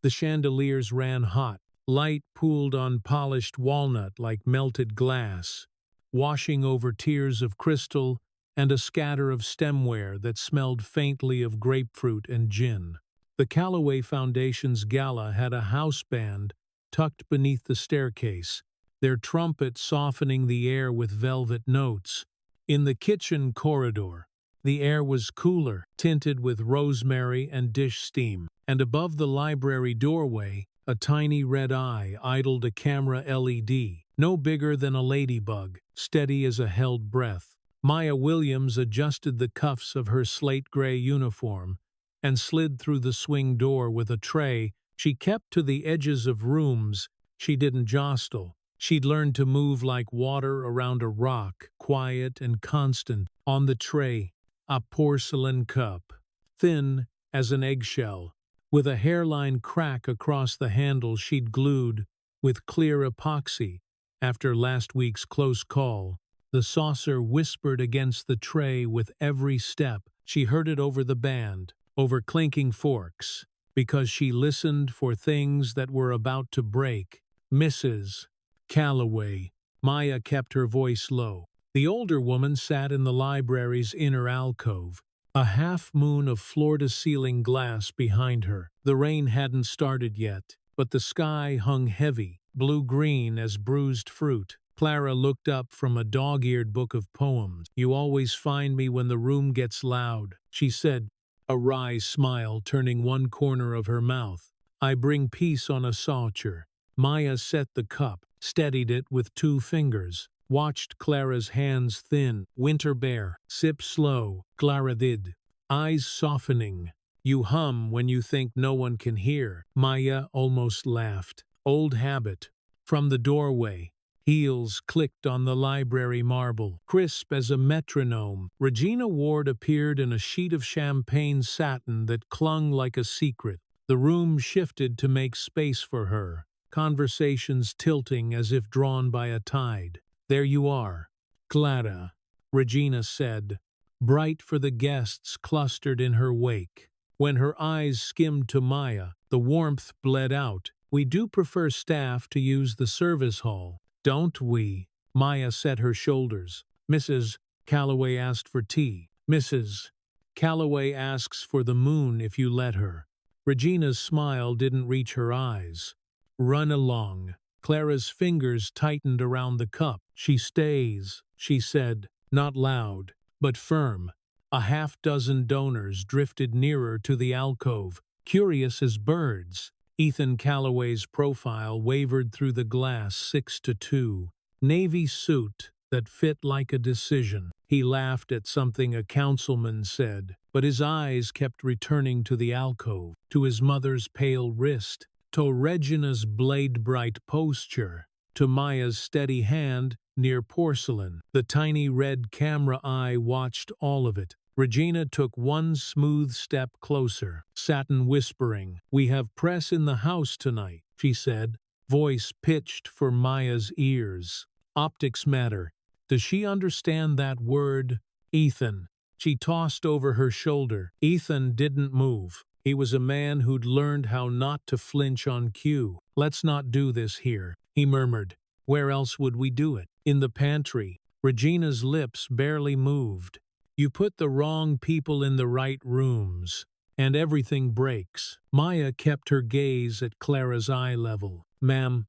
The chandeliers ran hot. Light pooled on polished walnut like melted glass, washing over tiers of crystal and a scatter of stemware that smelled faintly of grapefruit and gin. The Callaway Foundation's gala had a house band tucked beneath the staircase, their trumpet softening the air with velvet notes. In the kitchen corridor, the air was cooler, tinted with rosemary and dish steam, and above the library doorway, a tiny red eye idled a camera LED, no bigger than a ladybug, steady as a held breath. Maya Williams adjusted the cuffs of her slate-gray uniform and slid through the swing door with a tray. She kept to the edges of rooms. She didn't jostle. She'd learned to move like water around a rock, quiet and constant. On the tray, a porcelain cup, thin as an eggshell, with a hairline crack across the handle she'd glued with clear epoxy after last week's close call. The saucer whispered against the tray with every step. She heard it over the band, over clinking forks, because she listened for things that were about to break. Mrs. Callaway. Maya kept her voice low. The older woman sat in the library's inner alcove, a half-moon of floor-to-ceiling glass behind her. The rain hadn't started yet, but the sky hung heavy, blue-green as bruised fruit. Clara looked up from a dog-eared book of poems. "You always find me when the room gets loud," she said, a wry smile turning one corner of her mouth. "I bring peace on a saucer." Maya set the cup, steadied it with 2 fingers, watched Clara's hands thin, winter bare, sip slow. Clara did, eyes softening. "You hum when you think no one can hear." Maya almost laughed. Old habit. From the doorway, heels clicked on the library marble, crisp as a metronome. Regina Ward appeared in a sheet of champagne satin that clung like a secret. The room shifted to make space for her, conversations tilting as if drawn by a tide. "There you are, Clara," Regina said, bright for the guests clustered in her wake. When her eyes skimmed to Maya, the warmth bled out. "We do prefer staff to use the service hall, don't we?" Maya set her shoulders. "Mrs. Callaway asked for tea." "Mrs. Callaway asks for the moon if you let her." Regina's smile didn't reach her eyes. "Run along." Clara's fingers tightened around the cup. "She stays," she said, not loud, but firm. A half-dozen donors drifted nearer to the alcove, curious as birds. Ethan Callaway's profile wavered through the glass 6'2". Navy suit that fit like a decision. He laughed at something a councilman said, but his eyes kept returning to the alcove, to his mother's pale wrist, to Regina's blade-bright posture, to Maya's steady hand near porcelain. The tiny red camera eye watched all of it. Regina took one smooth step closer, satin whispering. "We have press in the house tonight," she said, voice pitched for Maya's ears. "Optics matter. Does she understand that word?" "Ethan." She tossed over her shoulder. Ethan didn't move. He was a man who'd learned how not to flinch on cue. "Let's not do this here," he murmured. "Where else would we do it?" "In the pantry." Regina's lips barely moved. "You put the wrong people in the right rooms, and everything breaks." Maya kept her gaze at Clara's eye level. "Ma'am,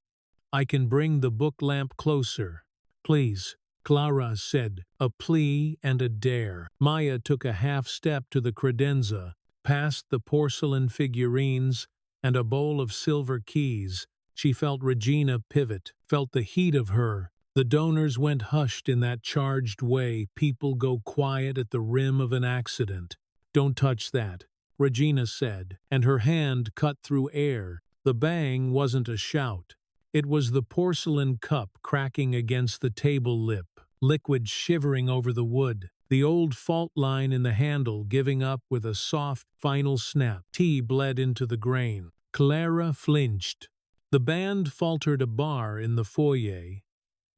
I can bring the book lamp closer, please," Clara said, a plea and a dare. Maya took a half step to the credenza, past the porcelain figurines and a bowl of silver keys. She felt Regina pivot, felt the heat of her. The donors went hushed in that charged way people go quiet at the rim of an accident. "Don't touch that," Regina said, and her hand cut through air. The bang wasn't a shout. It was the porcelain cup cracking against the table lip, liquid shivering over the wood, the old fault line in the handle giving up with a soft, final snap. Tea bled into the grain. Clara flinched. The band faltered a bar in the foyer,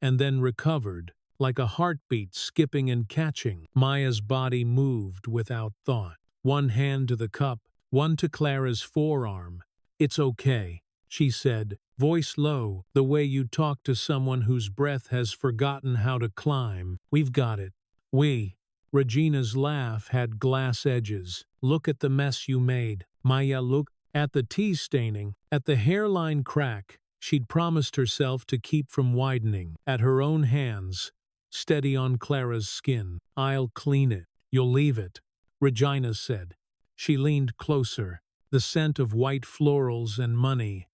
and then recovered, like a heartbeat skipping and catching. Maya's body moved without thought. One hand to the cup, one to Clara's forearm. "It's okay," she said, voice low, the way you talk to someone whose breath has forgotten how to climb. "We've got it." "We." Regina's laugh had glass edges. "Look at the mess you made." Maya looked at the tea staining, at the hairline crack she'd promised herself to keep from widening, at her own hands, steady on Clara's skin. "I'll clean it. You'll leave it," Regina said. She leaned closer, the scent of white florals and money,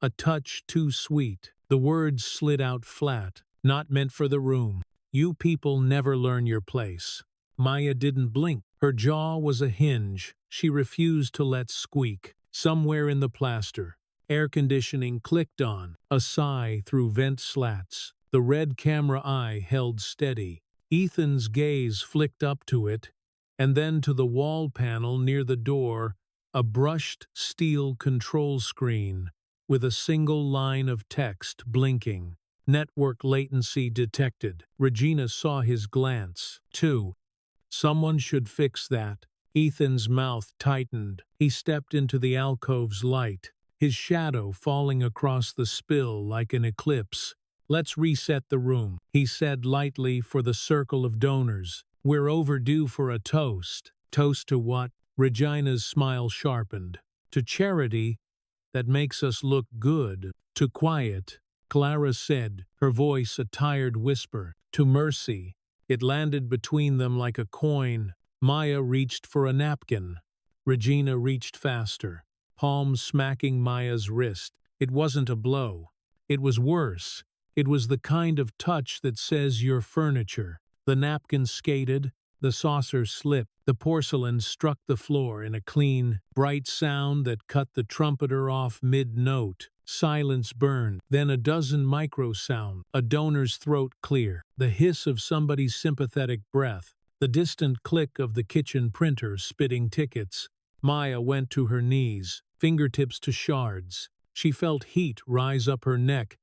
a touch too sweet. The words slid out flat, not meant for the room. "You people never learn your place." Maya didn't blink. Her jaw was a hinge she refused to let squeak. Somewhere in the plaster, air conditioning clicked on, a sigh through vent slats. The red camera eye held steady. Ethan's gaze flicked up to it, and then to the wall panel near the door, a brushed steel control screen with a single line of text blinking. "Network latency detected." Regina saw his glance, too. "Someone should fix that." Ethan's mouth tightened. He stepped into the alcove's light, his shadow falling across the spill like an eclipse. "Let's reset the room," he said lightly for the circle of donors. "We're overdue for a toast." "Toast to what?" Regina's smile sharpened. "To charity that makes us look good." "To quiet," Clara said, her voice a tired whisper. "To mercy." It landed between them like a coin. Maya reached for a napkin. Regina reached faster, palm smacking Maya's wrist. It wasn't a blow. It was worse. It was the kind of touch that says you're furniture. The napkin skated, the saucer slipped, the porcelain struck the floor in a clean, bright sound that cut the trumpeter off mid-note. Silence burned, then a dozen micro-sounds, a donor's throat clear, the hiss of somebody's sympathetic breath, the distant click of the kitchen printer spitting tickets. Maya went to her knees, fingertips to shards. She felt heat rise up her neck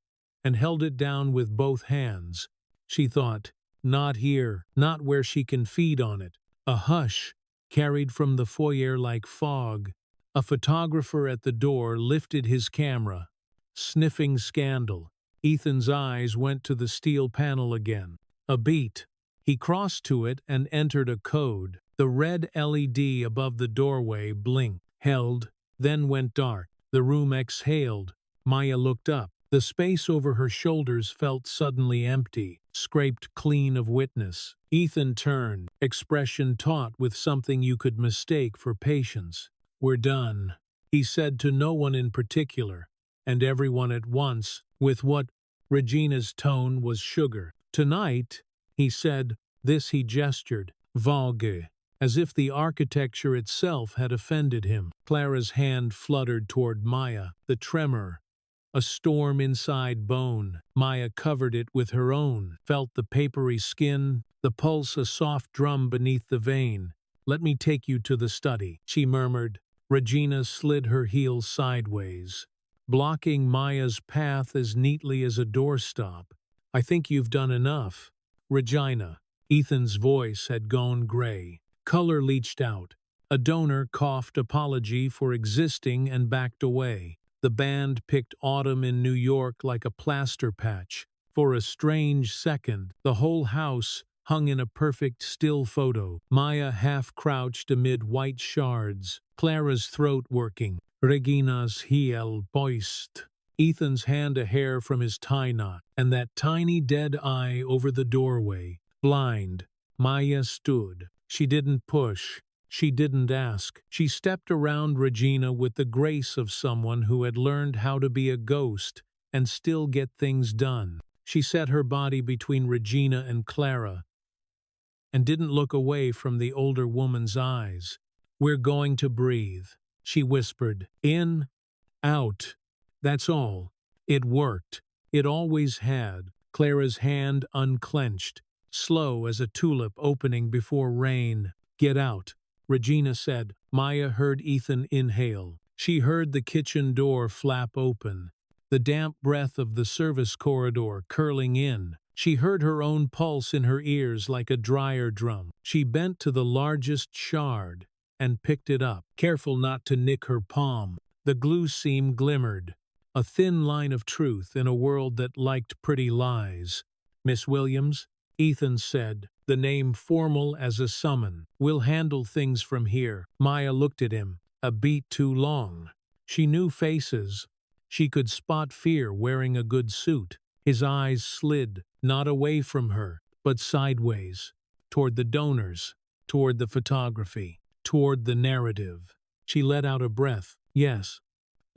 and held it down with both hands. She thought, not here, not where she can feed on it. A hush carried from the foyer like fog. A photographer at the door lifted his camera. Sniffing scandal. Ethan's eyes went to the steel panel again. A beat. He crossed to it and entered a code. The red LED above the doorway blinked, held, then went dark. The room exhaled. Maya looked up. The space over her shoulders felt suddenly empty, scraped clean of witness. Ethan turned, expression taut with something you could mistake for patience. "We're done," he said to no one in particular, and everyone at once, with what Regina's tone was sugar. "Tonight," he said, this he gestured, vague, as if the architecture itself had offended him. Clara's hand fluttered toward Maya, the tremor, a storm inside bone. Maya covered it with her own, felt the papery skin, the pulse a soft drum beneath the vein. "Let me take you to the study," she murmured. Regina slid her heels sideways, blocking Maya's path as neatly as a doorstop. "I think you've done enough, Regina." Ethan's voice had gone gray. Color leached out. A donor coughed apology for existing and backed away. The band picked autumn in New York like a plaster patch. For a strange second, the whole house hung in a perfect still photo. Maya half-crouched amid white shards, Clara's throat working. Regina's heel poised. Ethan's hand a hair from his tie knot, and that tiny dead eye over the doorway. Blind, Maya stood. She didn't push. She didn't ask. She stepped around Regina with the grace of someone who had learned how to be a ghost and still get things done. She set her body between Regina and Clara and didn't look away from the older woman's eyes. "We're going to breathe," she whispered. "In, out. That's all." It worked. It always had. Clara's hand unclenched, slow as a tulip opening before rain. "Get out," Regina said. Maya heard Ethan inhale. She heard the kitchen door flap open, the damp breath of the service corridor curling in. She heard her own pulse in her ears like a dryer drum. She bent to the largest shard and picked it up, careful not to nick her palm. The glue seam glimmered, a thin line of truth in a world that liked pretty lies. "Miss Williams," Ethan said, the name formal as a summon. "We'll handle things from here." Maya looked at him, a beat too long. She knew faces. She could spot fear wearing a good suit. His eyes slid, not away from her, but sideways, toward the donors, toward the photography, toward the narrative. She let out a breath. "Yes,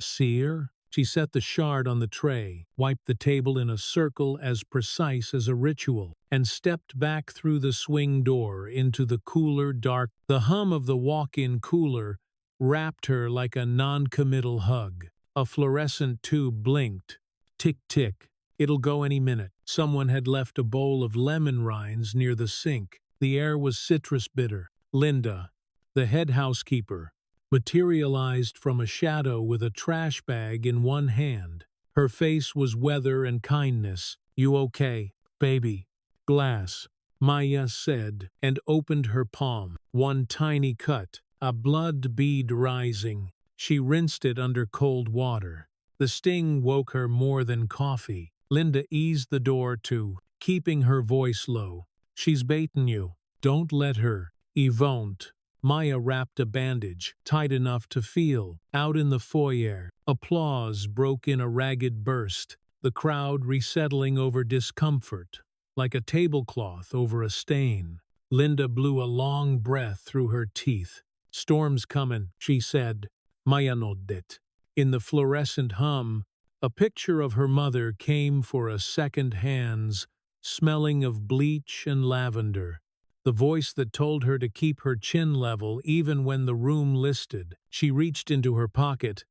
seer?" She set the shard on the tray, wiped the table in a circle as precise as a ritual, and stepped back through the swing door into the cooler, dark. The hum of the walk-in cooler wrapped her like a non-committal hug. A fluorescent tube blinked. Tick-tick. "It'll go any minute." Someone had left a bowl of lemon rinds near the sink. The air was citrus bitter. Linda, the head housekeeper, materialized from a shadow with a trash bag in one hand. Her face was weather and kindness. "You okay, baby?" "Glass," Maya said, and opened her palm. One tiny cut, a blood bead rising. She rinsed it under cold water. The sting woke her more than coffee. Linda eased the door to, keeping her voice low. "She's baitin' you. Don't let her. 'E won't." Maya wrapped a bandage, tight enough to feel. Out in the foyer, applause broke in a ragged burst, the crowd resettling over discomfort, like a tablecloth over a stain. Linda blew a long breath through her teeth. "Storm's comin'," she said. Maya nodded. In the fluorescent hum, a picture of her mother came for a second hands, smelling of bleach and lavender. The voice that told her to keep her chin level even when the room listed. She reached into her pocket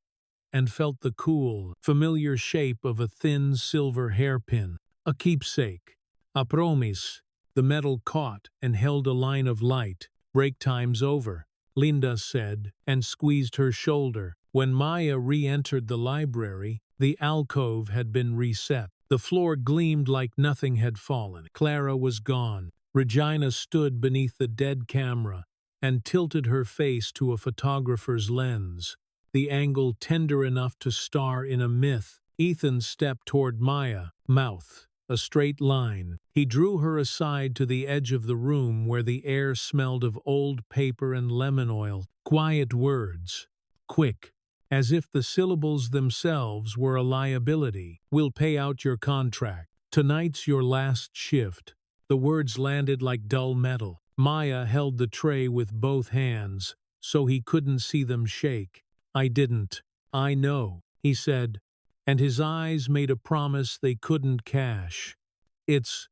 and felt the cool, familiar shape of a thin silver hairpin. A keepsake. A promise. The metal caught and held a line of light. "Break time's over," Linda said, and squeezed her shoulder. When Maya re-entered the library, the alcove had been reset. The floor gleamed like nothing had fallen. Clara was gone. Regina stood beneath the dead camera and tilted her face to a photographer's lens, the angle tender enough to star in a myth. Ethan stepped toward Maya, mouth a straight line. He drew her aside to the edge of the room where the air smelled of old paper and lemon oil. Quiet words. Quick. As if the syllables themselves were a liability. "We'll pay out your contract. Tonight's your last shift." The words landed like dull metal. Maya held the tray with both hands, so he couldn't see them shake. "I didn't." "I know," he said, and his eyes made a promise they couldn't cash. "It's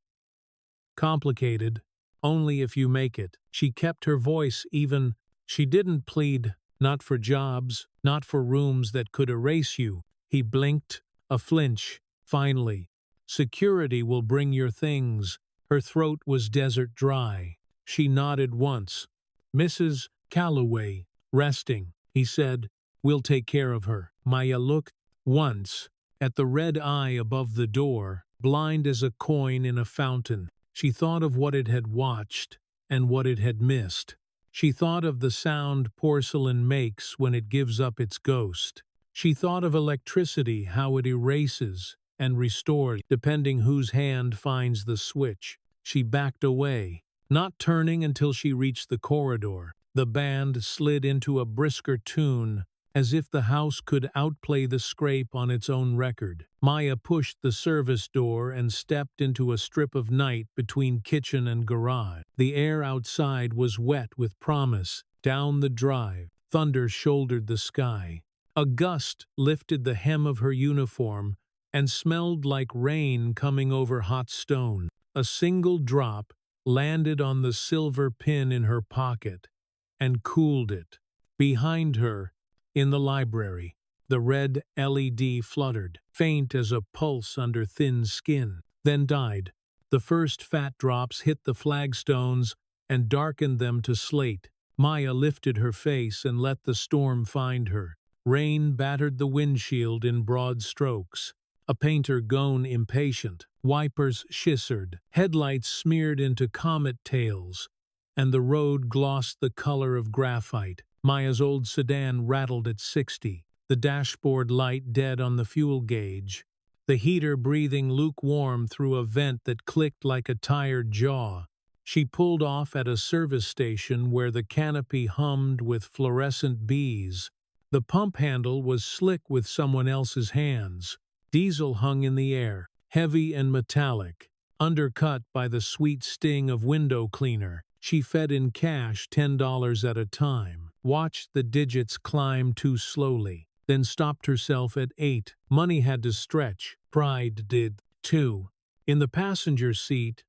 complicated, only if you make it." She kept her voice even. She didn't plead, not for jobs, not for rooms that could erase you. He blinked, a flinch. "Finally. Security will bring your things." Her throat was desert dry. She nodded once. "Mrs. Calloway, resting," he said. "We'll take care of her." Maya looked once at the red eye above the door, blind as a coin in a fountain. She thought of what it had watched and what it had missed. She thought of the sound porcelain makes when it gives up its ghost. She thought of electricity, how it erases and restores, depending whose hand finds the switch. She backed away, not turning until she reached the corridor. The band slid into a brisker tune, as if the house could outplay the scrape on its own record. Maya pushed the service door and stepped into a strip of night between kitchen and garage. The air outside was wet with promise. Down the drive, thunder shouldered the sky. A gust lifted the hem of her uniform and smelled like rain coming over hot stone. A single drop landed on the silver pin in her pocket and cooled it. Behind her, in the library, the red LED fluttered, faint as a pulse under thin skin, then died. The first fat drops hit the flagstones and darkened them to slate. Maya lifted her face and let the storm find her. Rain battered the windshield in broad strokes. A painter groaned impatient. Wipers shivered. Headlights smeared into comet tails, and the road glossed the color of graphite. Maya's old sedan rattled at 60. the dashboard light dead on the fuel gauge, the heater breathing lukewarm through a vent that clicked like a tired jaw. She pulled off at a service station where the canopy hummed with fluorescent bees. The pump handle was slick with someone else's hands. Diesel hung in the air, heavy and metallic, undercut by the sweet sting of window cleaner. She fed in cash $10 at a time, watched the digits climb too slowly, then stopped herself at 8. Money had to stretch. Pride did, too. In the passenger seat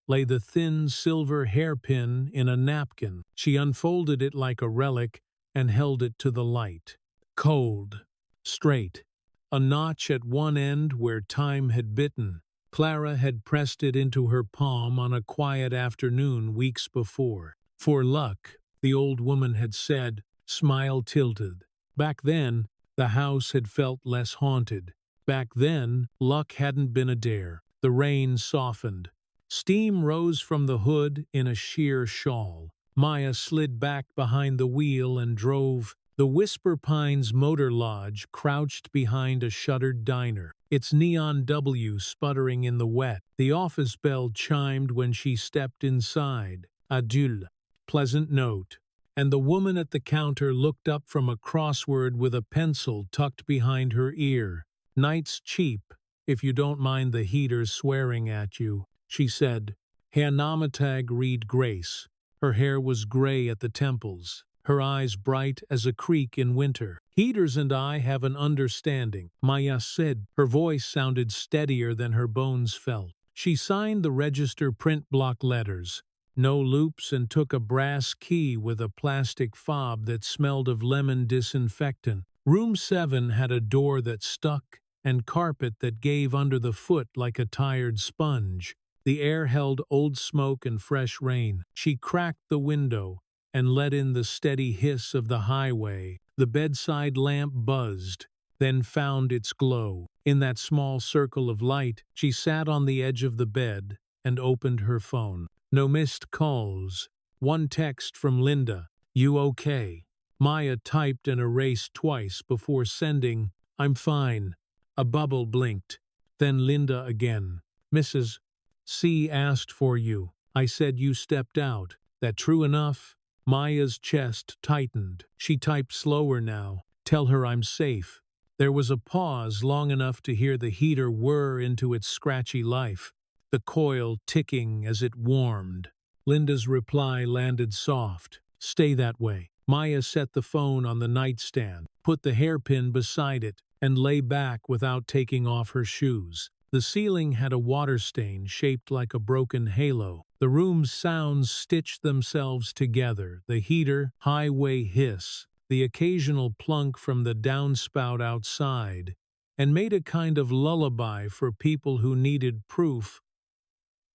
lay the thin silver hairpin in a napkin. She unfolded it like a relic and held it to the light. Cold, straight, a notch at one end where time had bitten. Clara had pressed it into her palm on a quiet afternoon weeks before. For luck, the old woman had said, smile tilted. Back then, the house had felt less haunted. Back then, luck hadn't been a dare. The rain softened. Steam rose from the hood in a sheer shawl. Maya slid back behind the wheel and drove. The Whisper Pines Motor Lodge crouched behind a shuttered diner, its neon W sputtering in the wet. The office bell chimed when she stepped inside. Adieu. Pleasant note. And the woman at the counter looked up from a crossword with a pencil tucked behind her ear. Night's cheap, if you don't mind the heater swearing at you, she said. Herr Namatag read grace. Her hair was gray at the temples, her eyes bright as a creek in winter. Heaters and I have an understanding, Maya said. Her voice sounded steadier than her bones felt. She signed the register print block letters, no loops, and took a brass key with a plastic fob that smelled of lemon disinfectant. Room 7 had a door that stuck and carpet that gave under the foot like a tired sponge. The air held old smoke and fresh rain. She cracked the window and let in the steady hiss of the highway. The bedside lamp buzzed, then found its glow. In that small circle of light, she sat on the edge of the bed and opened her phone. No missed calls. One text from Linda. You okay? Maya typed and erased twice before sending, I'm fine. A bubble blinked. Then Linda again. Mrs. C asked for you. I said you stepped out. That true enough? Maya's chest tightened. She typed slower now. Tell her I'm safe. There was a pause long enough to hear the heater whir into its scratchy life, the coil ticking as it warmed. Linda's reply landed soft. Stay that way. Maya set the phone on the nightstand, put the hairpin beside it, and lay back without taking off her shoes. The ceiling had a water stain shaped like a broken halo. The room's sounds stitched themselves together, the heater, highway hiss, the occasional plunk from the downspout outside, and made a kind of lullaby for people who needed proof.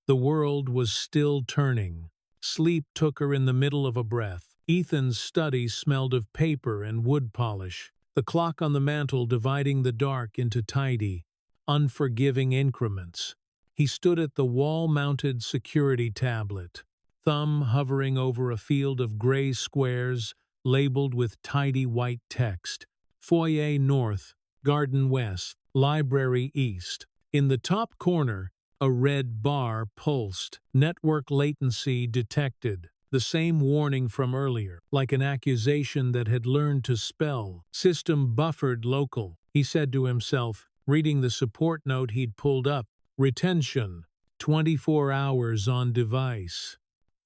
The world was still turning. Sleep took her in the middle of a breath. Ethan's study smelled of paper and wood polish, the clock on the mantel dividing the dark into tidy, unforgiving increments. He stood at the wall-mounted security tablet, thumb hovering over a field of gray squares labeled with tidy white text. Foyer North, Garden West, Library East. In the top corner, a red bar pulsed. Network latency detected. The same warning from earlier, like an accusation that had learned to spell. System buffered local, he said to himself, reading the support note he'd pulled up. Retention, 24 hours on device.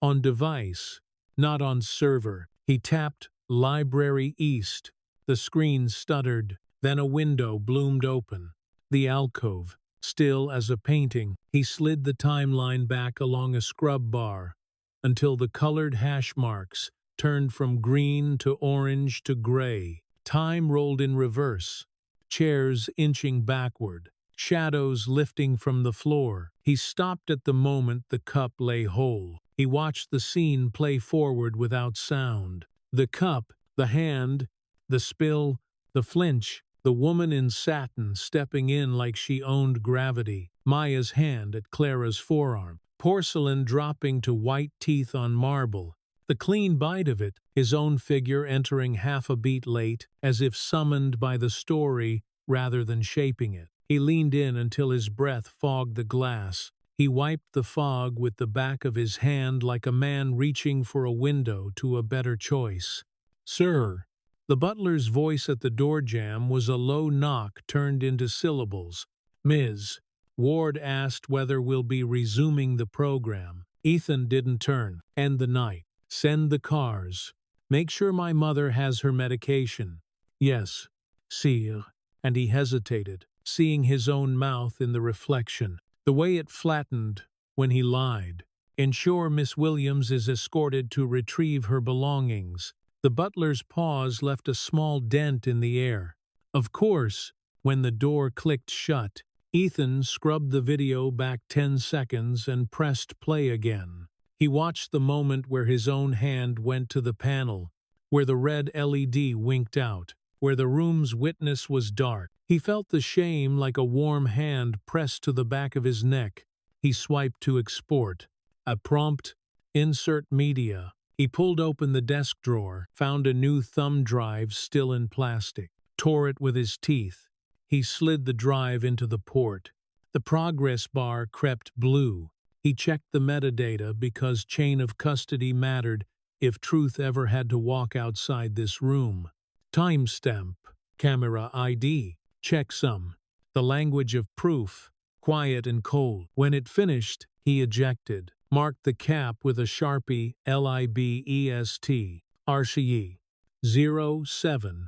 On device, not on server. He tapped Library East. The screen stuttered. Then a window bloomed open. The alcove, still as a painting. He slid the timeline back along a scrub bar until the colored hash marks turned from green to orange to gray. Time rolled in reverse. Chairs inching backward. Shadows lifting from the floor. He stopped at the moment the cup lay whole. He watched the scene play forward without sound. The cup, the hand, the spill, the flinch, the woman in satin stepping in like she owned gravity. Maya's hand at Clara's forearm. Porcelain dropping to white teeth on marble. The clean bite of it, his own figure entering half a beat late, as if summoned by the story rather than shaping it. He leaned in until his breath fogged the glass. He wiped the fog with the back of his hand like a man reaching for a window to a better choice. "Sir." The butler's voice at the door jamb was a low knock turned into syllables. "Ms. Ward asked whether we'll be resuming the program." Ethan didn't turn. "End the night. Send the cars. Make sure my mother has her medication." "Yes, sire." And he hesitated, seeing his own mouth in the reflection, the way it flattened when he lied. "Ensure Miss Williams is escorted to retrieve her belongings." The butler's pause left a small dent in the air. Of course, when the door clicked shut, Ethan scrubbed the video back 10 seconds and pressed play again. He watched the moment where his own hand went to the panel, where the red LED winked out, where the room's witness was dark. He felt the shame like a warm hand pressed to the back of his neck. He swiped to export. A prompt, "Insert media." He pulled open the desk drawer, found a new thumb drive still in plastic, tore it with his teeth. He slid the drive into the port. The progress bar crept blue. He checked the metadata because chain of custody mattered if truth ever had to walk outside this room. Timestamp, camera ID, checksum, the language of proof, quiet and cold. When it finished, he ejected, marked the cap with a Sharpie LIBEST, RCE 07,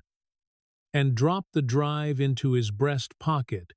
and dropped the drive into his breast pocket,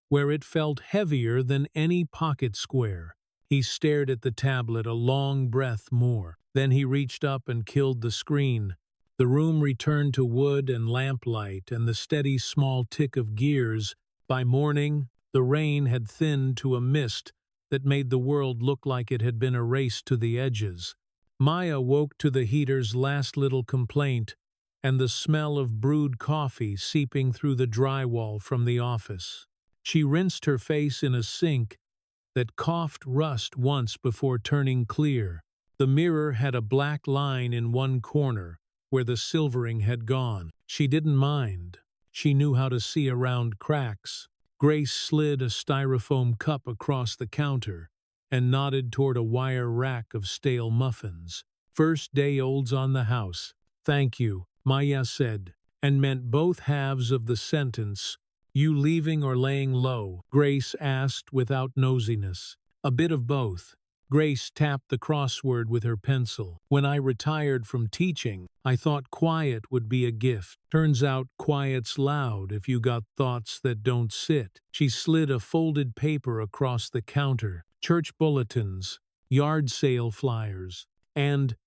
where it felt heavier than any pocket square. He stared at the tablet a long breath more. Then he reached up and killed the screen. The room returned to wood and lamplight and the steady small tick of gears. By morning, the rain had thinned to a mist that made the world look like it had been erased to the edges. Maya woke to the heater's last little complaint and the smell of brewed coffee seeping through the drywall from the office. She rinsed her face in a sink that coughed rust once before turning clear. The mirror had a black line in one corner where the silvering had gone. She didn't mind. She knew how to see around cracks. Grace slid a styrofoam cup across the counter and nodded toward a wire rack of stale muffins. "First day olds on the house." "Thank you," Maya said, and meant both halves of the sentence. "You leaving or laying low?" Grace asked without nosiness. "A bit of both." Grace tapped the crossword with her pencil. "When I retired from teaching, I thought quiet would be a gift. Turns out quiet's loud if you got thoughts that don't sit." She slid a folded paper across the counter. Church bulletins, yard sale flyers, and,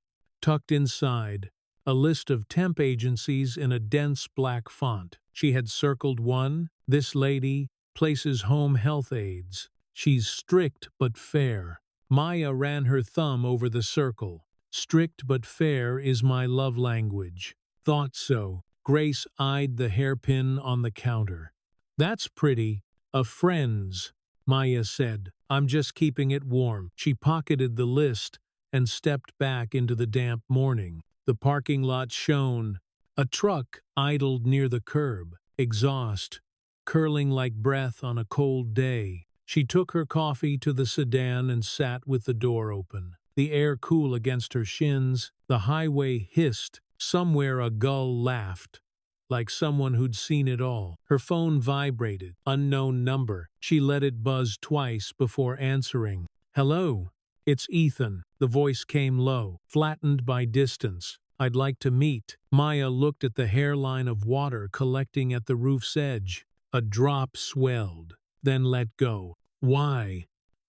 tucked inside, a list of temp agencies in a dense black font. She had circled one. "This lady places home health aides. She's strict but fair." Maya ran her thumb over the circle. "Strict but fair is my love language." "Thought so." Grace eyed the hairpin on the counter. "That's pretty. A friend's," Maya said. "I'm just keeping it warm." She pocketed the list and stepped back into the damp morning. The parking lot shone. A truck idled near the curb, exhaust curling like breath on a cold day. She took her coffee to the sedan and sat with the door open. The air cool against her shins, the highway hissed. Somewhere a gull laughed, like someone who'd seen it all. Her phone vibrated. Unknown number. She let it buzz twice before answering. "Hello, it's Ethan." The voice came low, flattened by distance. "I'd like to meet." Maya looked at the hairline of water collecting at the roof's edge. A drop swelled, then let go. "Why?"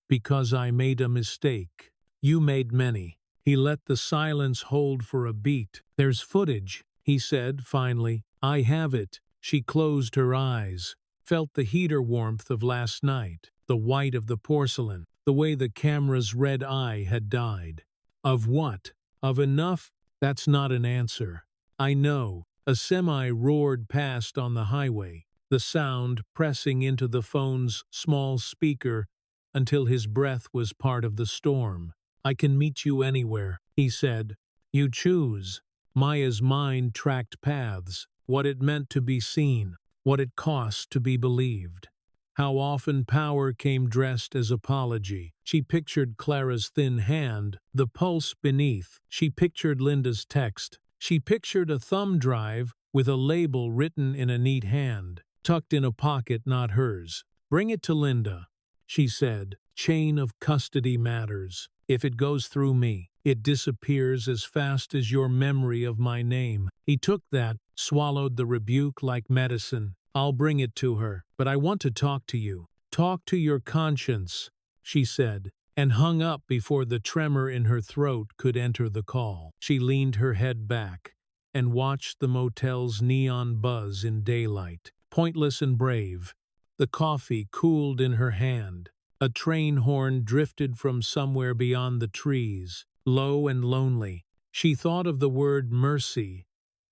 "Because I made a mistake." "You made many." He let the silence hold for a beat. "There's footage," he said finally. "I have it." She closed her eyes, felt the heater warmth of last night, the white of the porcelain, the way the camera's red eye had died. Of what? Of enough? That's not an answer. "I know." A semi roared past on the highway, the sound pressing into the phone's small speaker until his breath was part of the storm. "I can meet you anywhere," he said, You choose. Maya's mind tracked paths, what it meant to be seen, what it cost to be believed. How often power came dressed as apology. She pictured Clara's thin hand, the pulse beneath. She pictured Linda's text. She pictured a thumb drive with a label written in a neat hand, tucked in a pocket not hers. Bring it to Linda, she said. Chain of custody matters. If it goes through me, it disappears as fast as your memory of my name. He took that, swallowed the rebuke like medicine. I'll bring it to her, but I want to talk to you. Talk to your conscience, she said, and hung up before the tremor in her throat could enter the call. She leaned her head back and watched the motel's neon buzz in daylight. Pointless and brave, the coffee cooled in her hand. A train horn drifted from somewhere beyond the trees, low and lonely. She thought of the word mercy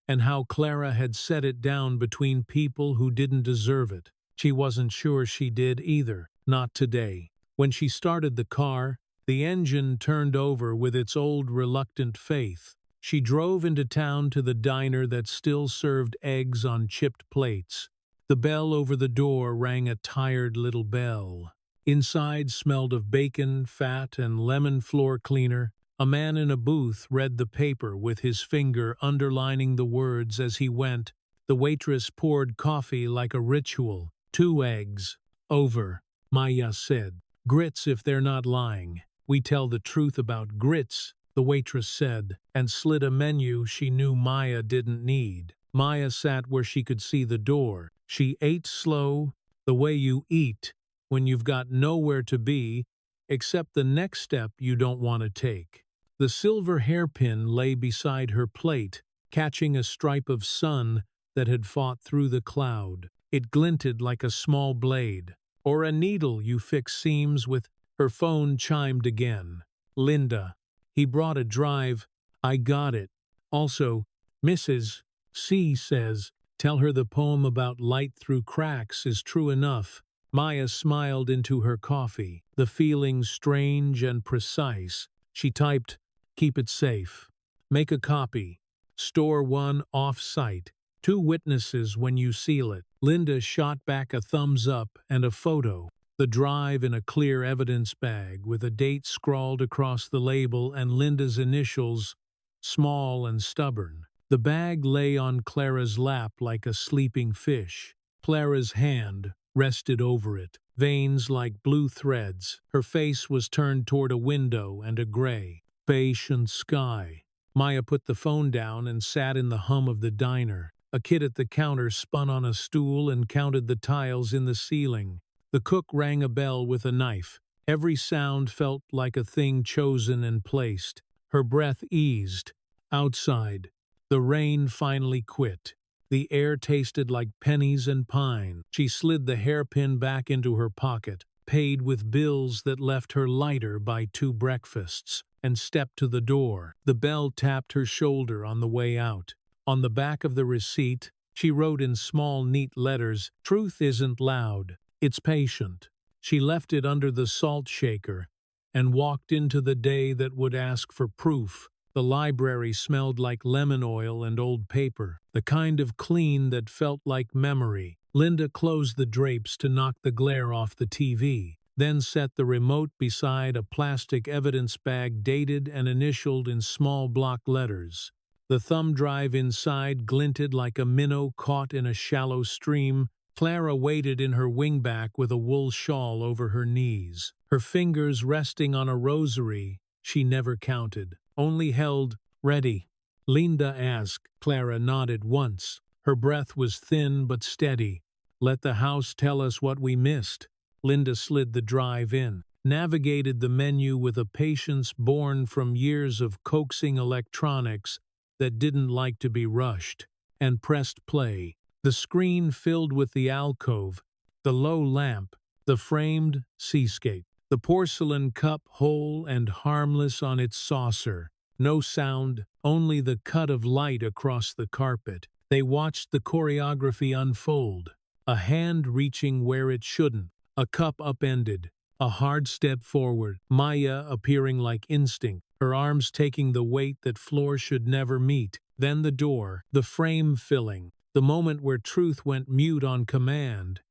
and how Clara had set it down between people who didn't deserve it. She wasn't sure she did either, not today. When she started the car, the engine turned over with its old reluctant faith. She drove into town to the diner that still served eggs on chipped plates. The bell over the door rang a tired little bell. Inside smelled of bacon, fat, and lemon floor cleaner. A man in a booth read the paper with his finger underlining the words as he went. The waitress poured coffee like a ritual. 2 eggs. Over, Maya said. Grits if they're not lying. We tell the truth about grits, the waitress said, and slid a menu she knew Maya didn't need. Maya sat where she could see the door. She ate slow, the way you eat when you've got nowhere to be except the next step you don't want to take. The silver hairpin lay beside her plate, catching a stripe of sun that had fought through the cloud. It glinted like a small blade, or a needle you fix seams with. Her phone chimed again. Linda. He brought a drive. I got it. Also, Mrs. C says, tell her the poem about light through cracks is true enough. Maya smiled into her coffee, the feeling strange and precise. She typed, keep it safe. Make a copy. Store one off-site. 2 witnesses when you seal it. Linda shot back a thumbs up and a photo. The drive in a clear evidence bag with a date scrawled across the label and Linda's initials, small and stubborn. The bag lay on Clara's lap like a sleeping fish. Clara's hand rested over it, veins like blue threads. Her face was turned toward a window and a gray, patient sky. Maya put the phone down and sat in the hum of the diner. A kid at the counter spun on a stool and counted the tiles in the ceiling. The cook rang a bell with a knife. Every sound felt like a thing chosen and placed. Her breath eased. Outside, the rain finally quit. The air tasted like pennies and pine. She slid the hairpin back into her pocket, paid with bills that left her lighter by 2 breakfasts, and stepped to the door. The bell tapped her shoulder on the way out. On the back of the receipt, she wrote in small, neat letters, "Truth isn't loud, it's patient." She left it under the salt shaker and walked into the day that would ask for proof. The library smelled like lemon oil and old paper, the kind of clean that felt like memory. Linda closed the drapes to knock the glare off the TV, then set the remote beside a plastic evidence bag dated and initialed in small block letters. The thumb drive inside glinted like a minnow caught in a shallow stream. Clara waited in her wingback with a wool shawl over her knees, her fingers resting on a rosary she never counted, only held, ready. Linda asked. Clara nodded once. Her breath was thin but steady. Let the house tell us what we missed. Linda slid the drive in, navigated the menu with a patience born from years of coaxing electronics that didn't like to be rushed, and pressed play. The screen filled with the alcove, the low lamp, the framed seascape, the porcelain cup whole and harmless on its saucer. No sound, only the cut of light across the carpet. They watched the choreography unfold. A hand reaching where it shouldn't, a cup upended, A hard step forward, Maya appearing like instinct, her arms taking the weight that floor should never meet. Then the door, the frame filling, the moment where truth went mute on command,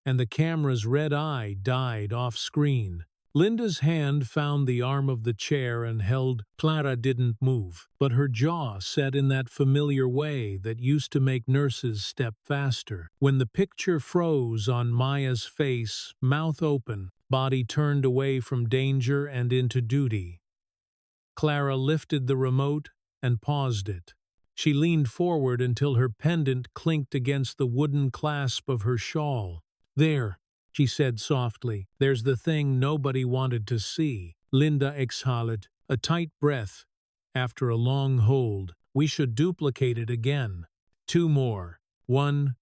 and the camera's red eye died off-screen. Linda's hand found the arm of the chair and held. Clara didn't move, but her jaw set in that familiar way that used to make nurses step faster. When the picture froze on Maya's face, mouth open, body turned away from danger and into duty, Clara lifted the remote and paused it. She leaned forward until her pendant clinked against the wooden clasp of her shawl. "There," she said softly, "there's the thing nobody wanted to see." Linda exhaled, a tight breath. After a long hold, "We should duplicate it again. 2 more. 1,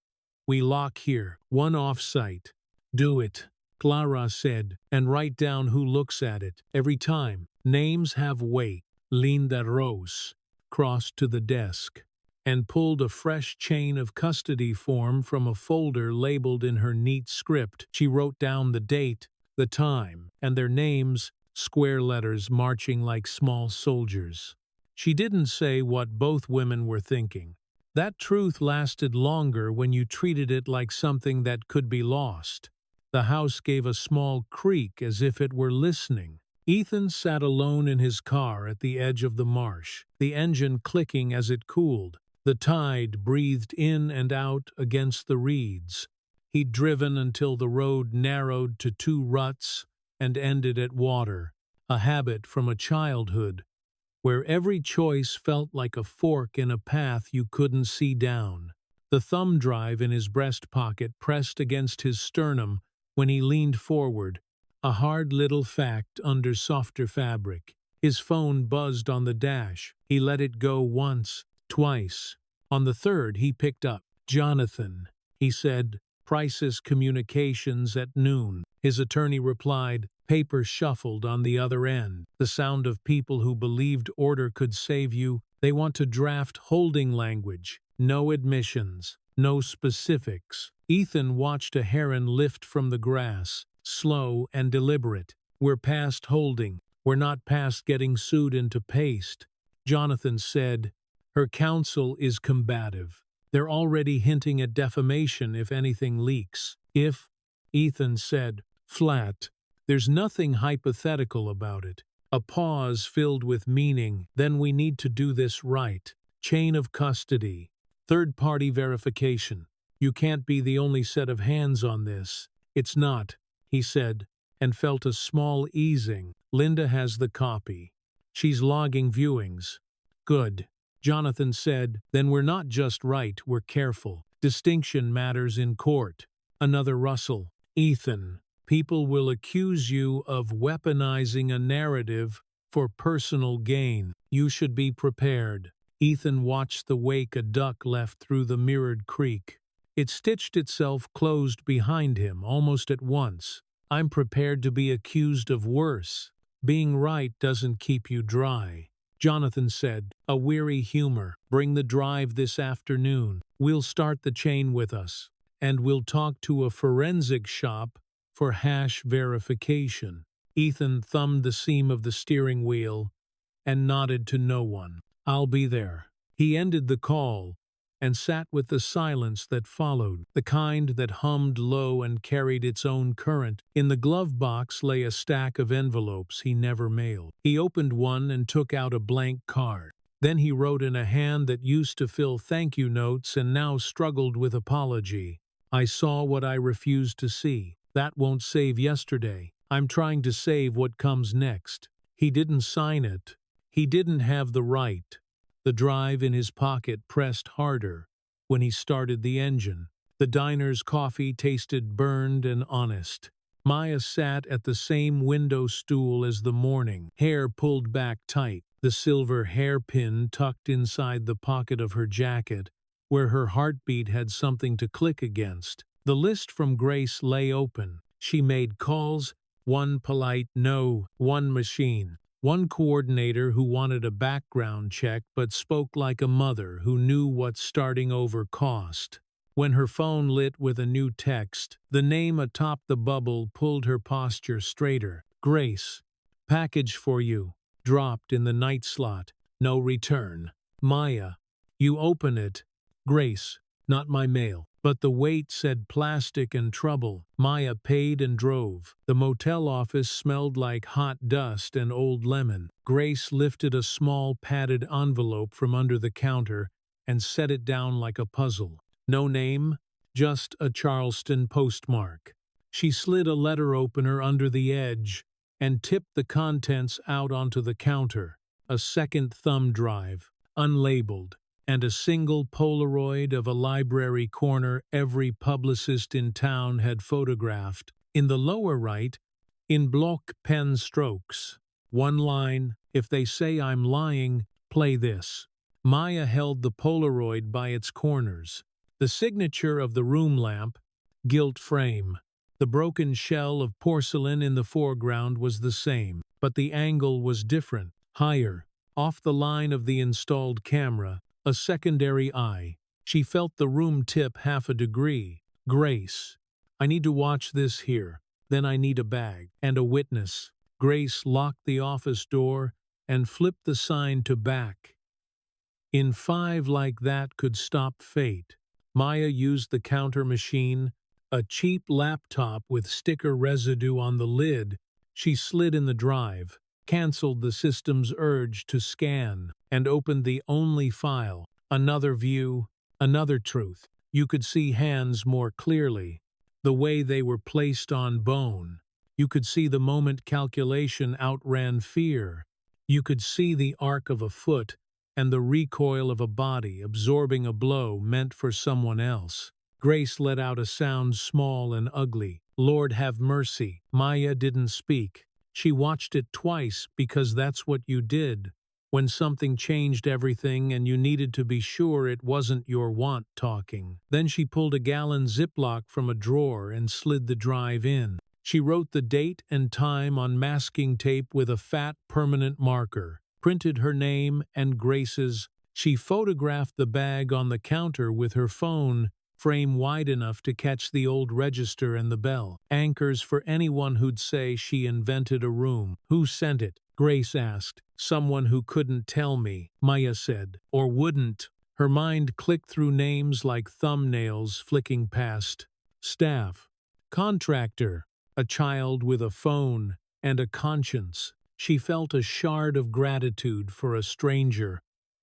we lock here. 1 off-site." "Do it," Clara said, "and write down who looks at it. Every time. Names have weight." Linda rose, crossed to the desk, and pulled a fresh chain of custody form from a folder labeled in her neat script. She wrote down the date, the time, and their names, square letters marching like small soldiers. She didn't say what both women were thinking. That truth lasted longer when you treated it like something that could be lost. The house gave a small creak as if it were listening. Ethan sat alone in his car at the edge of the marsh, the engine clicking as it cooled. The tide breathed in and out against the reeds. He'd driven until the road narrowed to 2 ruts and ended at water, a habit from a childhood, where every choice felt like a fork in a path you couldn't see down. The thumb drive in his breast pocket pressed against his sternum when he leaned forward, a hard little fact under softer fabric. His phone buzzed on the dash. He let it go once, twice. On the third, he picked up. "Jonathan," he said, "Crisis Communications at noon." His attorney replied. Paper shuffled on the other end. The sound of people who believed order could save you. "They want to draft holding language. No admissions. No specifics." Ethan watched a heron lift from the grass, slow and deliberate. "We're past holding. We're not past getting sued into paste." Jonathan said, "Her counsel is combative. They're already hinting at defamation if anything leaks." "If," Ethan said, flat, "there's nothing hypothetical about it." A pause filled with meaning. "Then we need to do this right. Chain of custody. Third-party verification. You can't be the only set of hands on this." "It's not," he said, and felt a small easing. "Linda has the copy. She's logging viewings." "Good," Jonathan said. "Then we're not just right, we're careful. Distinction matters in court." Another rustle. "Ethan, people will accuse you of weaponizing a narrative for personal gain. You should be prepared." Ethan watched the wake a duck left through the mirrored creek. It stitched itself closed behind him almost at once. "I'm prepared to be accused of worse. Being right doesn't keep you dry." Jonathan said, a weary humor. "Bring the drive this afternoon. We'll start the chain with us. And we'll talk to a forensic shop for hash verification." Ethan thumbed the seam of the steering wheel and nodded to no one. "I'll be there." He ended the call and sat with the silence that followed, the kind that hummed low and carried its own current. In the glove box lay a stack of envelopes he never mailed. He opened one and took out a blank card. Then he wrote in a hand that used to fill thank you notes and now struggled with apology. "I saw what I refused to see. That won't save yesterday. I'm trying to save what comes next." He didn't sign it. He didn't have the right. The drive in his pocket pressed harder when he started the engine. The diner's coffee tasted burned and honest. Maya sat at the same window stool as the morning, hair pulled back tight, the silver hairpin tucked inside the pocket of her jacket, where her heartbeat had something to click against. The list from Grace lay open. She made calls, one polite no, one machine. One coordinator who wanted a background check but spoke like a mother who knew what starting over cost. When her phone lit with a new text, the name atop the bubble pulled her posture straighter. Grace. Package for you. Dropped in the night slot. No return. Maya. You open it. Grace. Not my mail. But the weight said plastic and trouble. Maya paid and drove. The motel office smelled like hot dust and old lemon. Grace lifted a small padded envelope from under the counter and set it down like a puzzle. No name, just a Charleston postmark. She slid a letter opener under the edge and tipped the contents out onto the counter. A second thumb drive, unlabeled, and a single Polaroid of a library corner every publicist in town had photographed. In the lower right, in block pen strokes, one line, "If they say I'm lying, play this." Maya held the Polaroid by its corners. The signature of the room lamp, gilt frame. The broken shell of porcelain in the foreground was the same, but the angle was different, higher, off the line of the installed camera, a secondary eye. She felt the room tip half a degree. Grace. I need to watch this here. Then I need a bag and a witness. Grace locked the office door and flipped the sign to back. In 5 like that could stop fate. Maya used the counter machine, a cheap laptop with sticker residue on the lid. She slid in the drive, canceled the system's urge to scan, and opened the only file. Another view, another truth. You could see hands more clearly, the way they were placed on bone. You could see the moment calculation outran fear. You could see the arc of a foot and the recoil of a body absorbing a blow meant for someone else. Grace let out a sound small and ugly. Lord have mercy. Maya didn't speak. She watched it twice because that's what you did. When something changed everything and you needed to be sure it wasn't your want talking. Then she pulled a gallon Ziploc from a drawer and slid the drive in. She wrote the date and time on masking tape with a fat permanent marker, printed her name and Grace's. She photographed the bag on the counter with her phone, frame wide enough to catch the old register and the bell. Anchors for anyone who'd say she invented a room. Who sent it? Grace asked. Someone who couldn't tell me, Maya said. Or wouldn't. Her mind clicked through names like thumbnails flicking past. Staff. Contractor. A child with a phone and a conscience. She felt a shard of gratitude for a stranger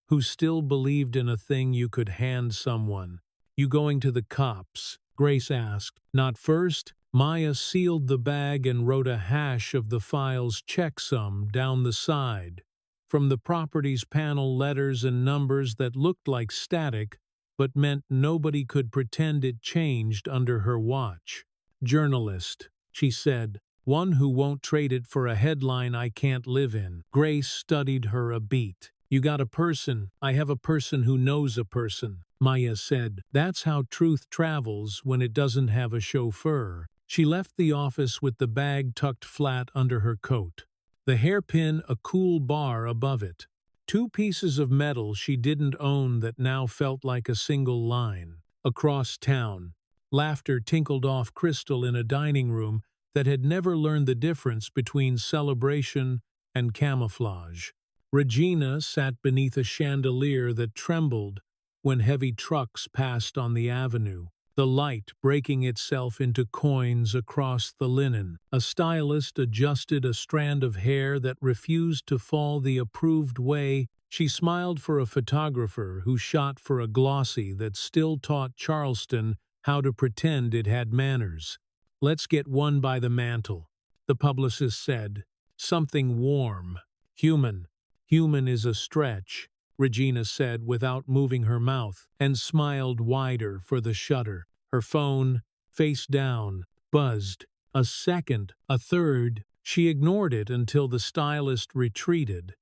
who still believed in a thing you could hand someone. You going to the cops? Grace asked. Not first. Maya sealed the bag and wrote a hash of the file's checksum down the side. From the properties panel, letters and numbers that looked like static, but meant nobody could pretend it changed under her watch. Journalist, she said. One who won't trade it for a headline I can't live in. Grace studied her a beat. You got a person. I have a person who knows a person, Maya said. That's how truth travels when it doesn't have a chauffeur. She left the office with the bag tucked flat under her coat. The hairpin a cool bar above it. 2 pieces of metal she didn't own that now felt like a single line. Across town, laughter tinkled off crystal in a dining room that had never learned the difference between celebration and camouflage. Regina sat beneath a chandelier that trembled when heavy trucks passed on the avenue, the light breaking itself into coins across the linen. A stylist adjusted a strand of hair that refused to fall the approved way. She smiled for a photographer who shot for a glossy that still taught Charleston how to pretend it had manners. Let's get one by the mantel, the publicist said. Something warm. Human. Human is a stretch, Regina said without moving her mouth, and smiled wider for the shutter. Her phone, face down, buzzed. A second, a third. She ignored it until the stylist retreated,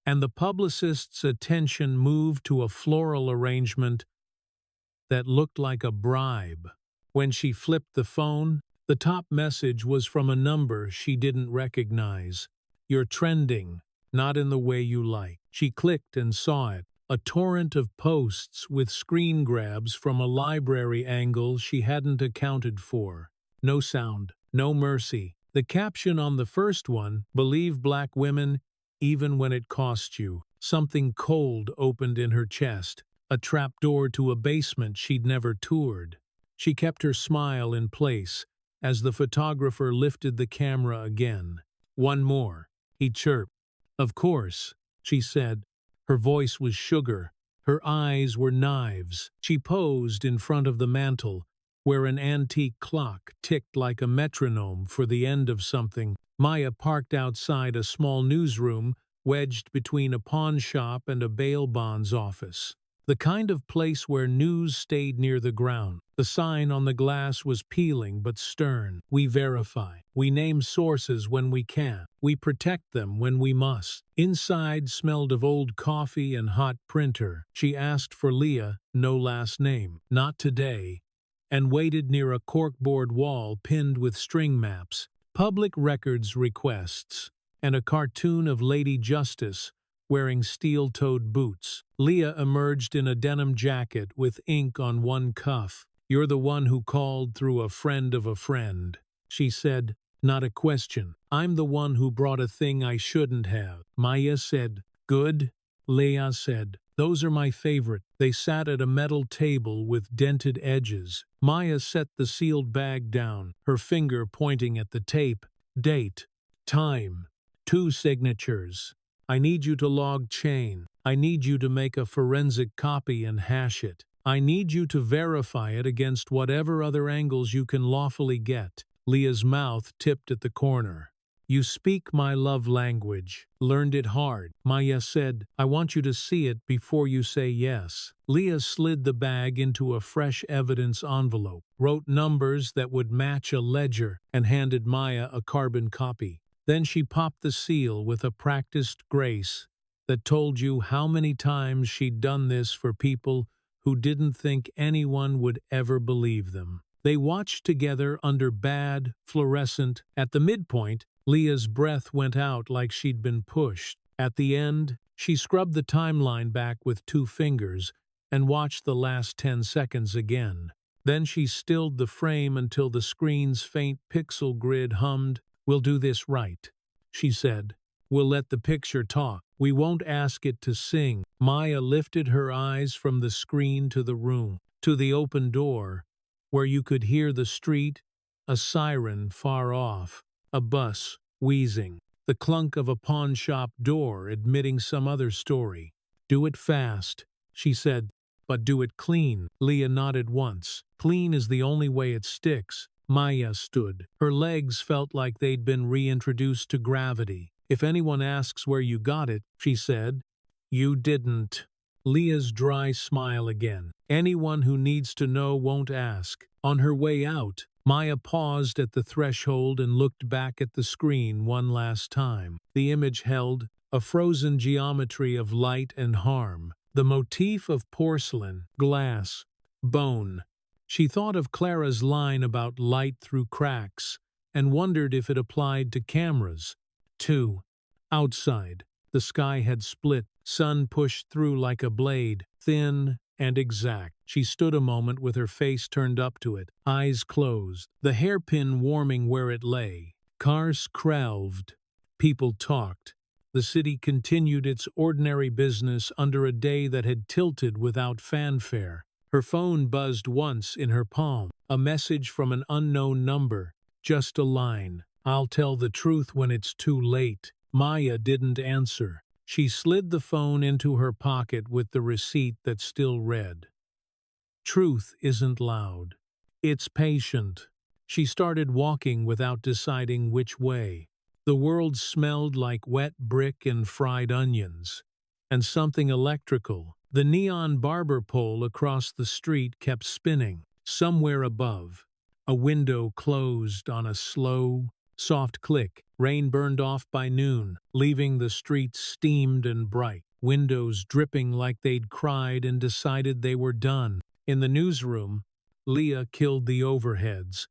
and the publicist's attention moved to a floral arrangement that looked like a bribe. When she flipped the phone, the top message was from a number she didn't recognize. You're trending, not in the way you like. She clicked and saw it. a torrent of posts with screen grabs from a library angle she hadn't accounted for. No sound, no mercy. The caption on the first one, "Believe black women, even when it costs you." Something cold opened in her chest, a trapdoor to a basement she'd never toured. She kept her smile in place as the photographer lifted the camera again. "One more," he chirped. "Of course," she said. Her voice was sugar. Her eyes were knives. She posed in front of the mantel, where an antique clock ticked like a metronome for the end of something. Maya parked outside a small newsroom wedged between a pawn shop and a bail bonds office. The kind of place where news stayed near the ground. The sign on the glass was peeling but stern. "We verify. We name sources when we can. We protect them when we must." Inside smelled of old coffee and hot printer. She asked for Leah, no last name. "Not today," and waited near a corkboard wall pinned with string maps, public records requests, and a cartoon of Lady Justice wearing steel-toed boots. Leah emerged in a denim jacket with ink on one cuff. "You're the one who called through a friend of a friend," she said. "Not a question. I'm the one who brought a thing I shouldn't have." Maya said. "Good," Leah said. "Those are my favorite." They sat at a metal table with dented edges. Maya set the sealed bag down, her finger pointing at the tape. "Date. Time. 2 signatures. I need you to log chain. I need you to make a forensic copy and hash it. I need you to verify it against whatever other angles you can lawfully get." Leah's mouth tipped at the corner. "You speak my love language. Learned it hard." Maya said, "I want you to see it before you say yes." Leah slid the bag into a fresh evidence envelope, wrote numbers that would match a ledger, and handed Maya a carbon copy. Then she popped the seal with a practiced grace that told you how many times she'd done this for people who didn't think anyone would ever believe them. They watched together under bad, fluorescent. At the midpoint, Leah's breath went out like she'd been pushed. At the end, she scrubbed the timeline back with 2 fingers and watched the last 10 seconds again. Then she stilled the frame until the screen's faint pixel grid hummed. "We'll do this right," she said. "We'll let the picture talk. We won't ask it to sing." Maya lifted her eyes from the screen to the room, to the open door, where you could hear the street, a siren far off, a bus wheezing, the clunk of a pawn shop door admitting some other story. "Do it fast," she said, "but do it clean." Leah nodded once. "Clean is the only way it sticks." Maya stood. Her legs felt like they'd been reintroduced to gravity. "If anyone asks where you got it," she said, "you didn't." Leah's dry smile again. "Anyone who needs to know won't ask." On her way out, Maya paused at the threshold and looked back at the screen one last time. The image held a frozen geometry of light and harm, the motif of porcelain, glass, bone. She thought of Clara's line about light through cracks and wondered if it applied to cameras, too. Outside, the sky had split, sun pushed through like a blade, thin and exact. She stood a moment with her face turned up to it, eyes closed, the hairpin warming where it lay. Cars crowded, people talked. The city continued its ordinary business under a day that had tilted without fanfare. Her phone buzzed once in her palm, a message from an unknown number, just a line. "I'll tell the truth when it's too late." Maya didn't answer. She slid the phone into her pocket with the receipt that still read. "Truth isn't loud. It's patient." She started walking without deciding which way. The world smelled like wet brick and fried onions, and something electrical. The neon barber pole across the street kept spinning. Somewhere above, a window closed on a slow, soft click. Rain burned off by noon, leaving the streets steamed and bright. Windows dripping like they'd cried and decided they were done. In the newsroom, Leah killed the overheads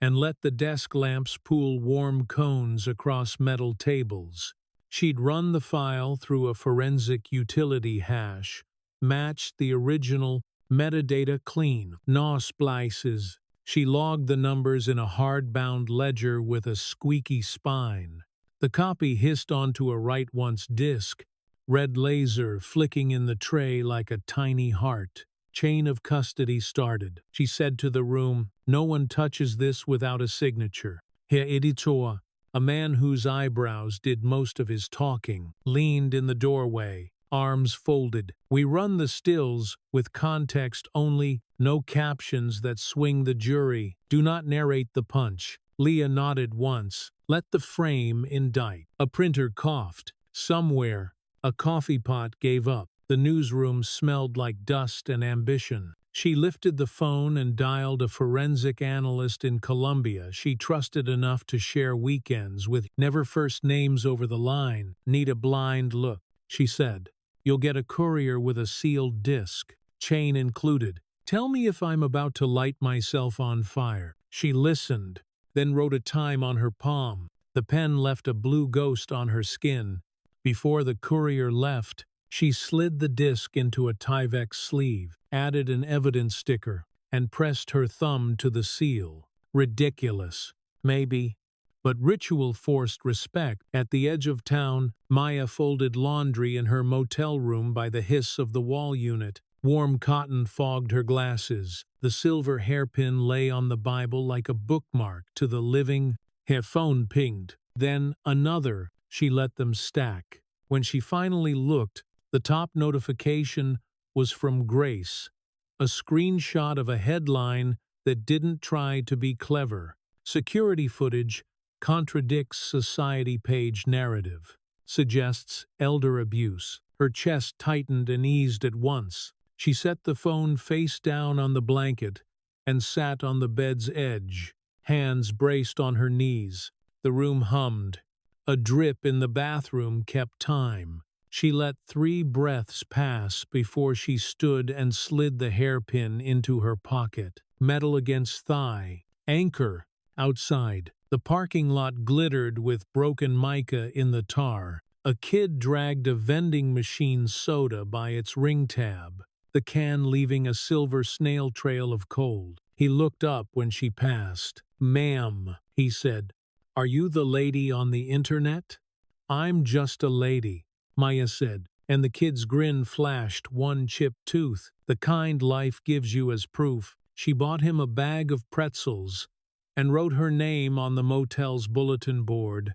and let the desk lamps pool warm cones across metal tables. She'd run the file through a forensic utility hash, matched the original metadata clean. No splices. She logged the numbers in a hard-bound ledger with a squeaky spine. The copy hissed onto a write-once disk, red laser flicking in the tray like a tiny heart. Chain of custody started. She said to the room, "No one touches this without a signature." Herr Editor, a man whose eyebrows did most of his talking, leaned in the doorway, arms folded. "We run the stills, with context only, no captions that swing the jury. Do not narrate the punch." Leah nodded once. "Let the frame indict." A printer coughed. Somewhere, a coffee pot gave up. The newsroom smelled like dust and ambition. She lifted the phone and dialed a forensic analyst in Colombia she trusted enough to share weekends with. "Never first names over the line. Need a blind look," she said. "You'll get a courier with a sealed disc, chain included. Tell me if I'm about to light myself on fire." She listened, then wrote a time on her palm. The pen left a blue ghost on her skin. Before the courier left, she slid the disc into a Tyvek sleeve, added an evidence sticker, and pressed her thumb to the seal. Ridiculous, maybe, but ritual forced respect. At the edge of town, Maya folded laundry in her motel room by the hiss of the wall unit. Warm cotton fogged her glasses. The silver hairpin lay on the Bible like a bookmark to the living. Her phone pinged. Then another. She let them stack. When she finally looked, the top notification was from Grace, a screenshot of a headline that didn't try to be clever. "Security footage contradicts society page narrative. Suggests elder abuse." Her chest tightened and eased at once. She set the phone face down on the blanket and sat on the bed's edge, hands braced on her knees. The room hummed. A drip in the bathroom kept time. She let 3 breaths pass before she stood and slid the hairpin into her pocket. Metal against thigh. Anchor. Outside. The parking lot glittered with broken mica in the tar. A kid dragged a vending machine soda by its ring tab, the can leaving a silver snail trail of cold. He looked up when she passed. "Ma'am," he said, "are you the lady on the internet?" "I'm just a lady," Maya said, and the kid's grin flashed one chipped tooth, the kind life gives you as proof. She bought him a bag of pretzels and wrote her name on the motel's bulletin board,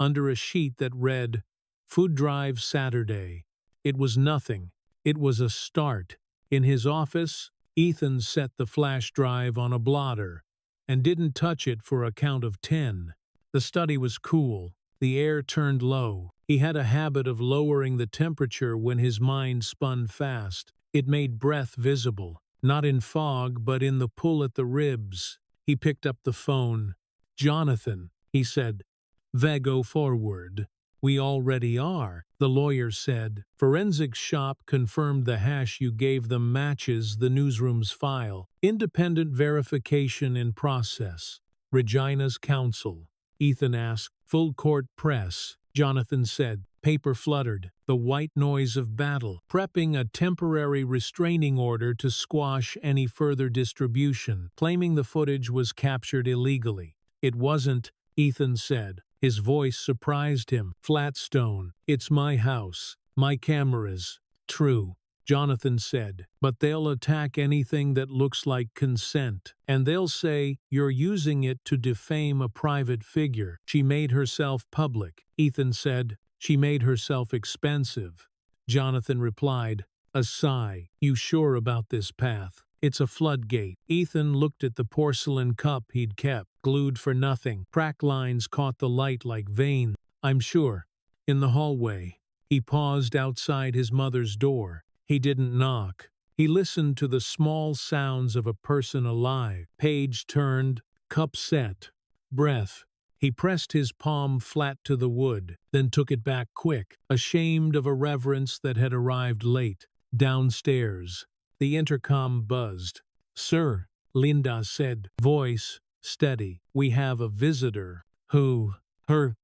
under a sheet that read, "Food Drive Saturday." It was nothing. It was a start. In his office, Ethan set the flash drive on a blotter and didn't touch it for a count of 10. The study was cool. The air turned low. He had a habit of lowering the temperature when his mind spun fast. It made breath visible, not in fog but in the pull at the ribs. He picked up the phone. "Jonathan," he said, "Vago forward." "We already are," the lawyer said. "Forensics shop confirmed the hash you gave them matches the newsroom's file. Independent verification in process." "Regina's counsel?" Ethan asked. "Full court press," Jonathan said. Paper fluttered. The white noise of battle. "Prepping a temporary restraining order to squash any further distribution, claiming the footage was captured illegally." "It wasn't," Ethan said. His voice surprised him. "Flatstone, it's my house, my cameras." "True," Jonathan said, "but they'll attack anything that looks like consent. And they'll say you're using it to defame a private figure." "She made herself public," Ethan said. "She made herself expensive." Jonathan replied, a sigh. "You sure about this path? It's a floodgate." Ethan looked at the porcelain cup he'd kept, glued for nothing. Crack lines caught the light like veins. "I'm sure." In the hallway, he paused outside his mother's door. He didn't knock. He listened to the small sounds of a person alive. Page turned, cup set, breath. He pressed his palm flat to the wood, then took it back quick, ashamed of a reverence that had arrived late. Downstairs, the intercom buzzed. "Sir," Linda said, voice steady, "we have a visitor." "Who?" "Her,"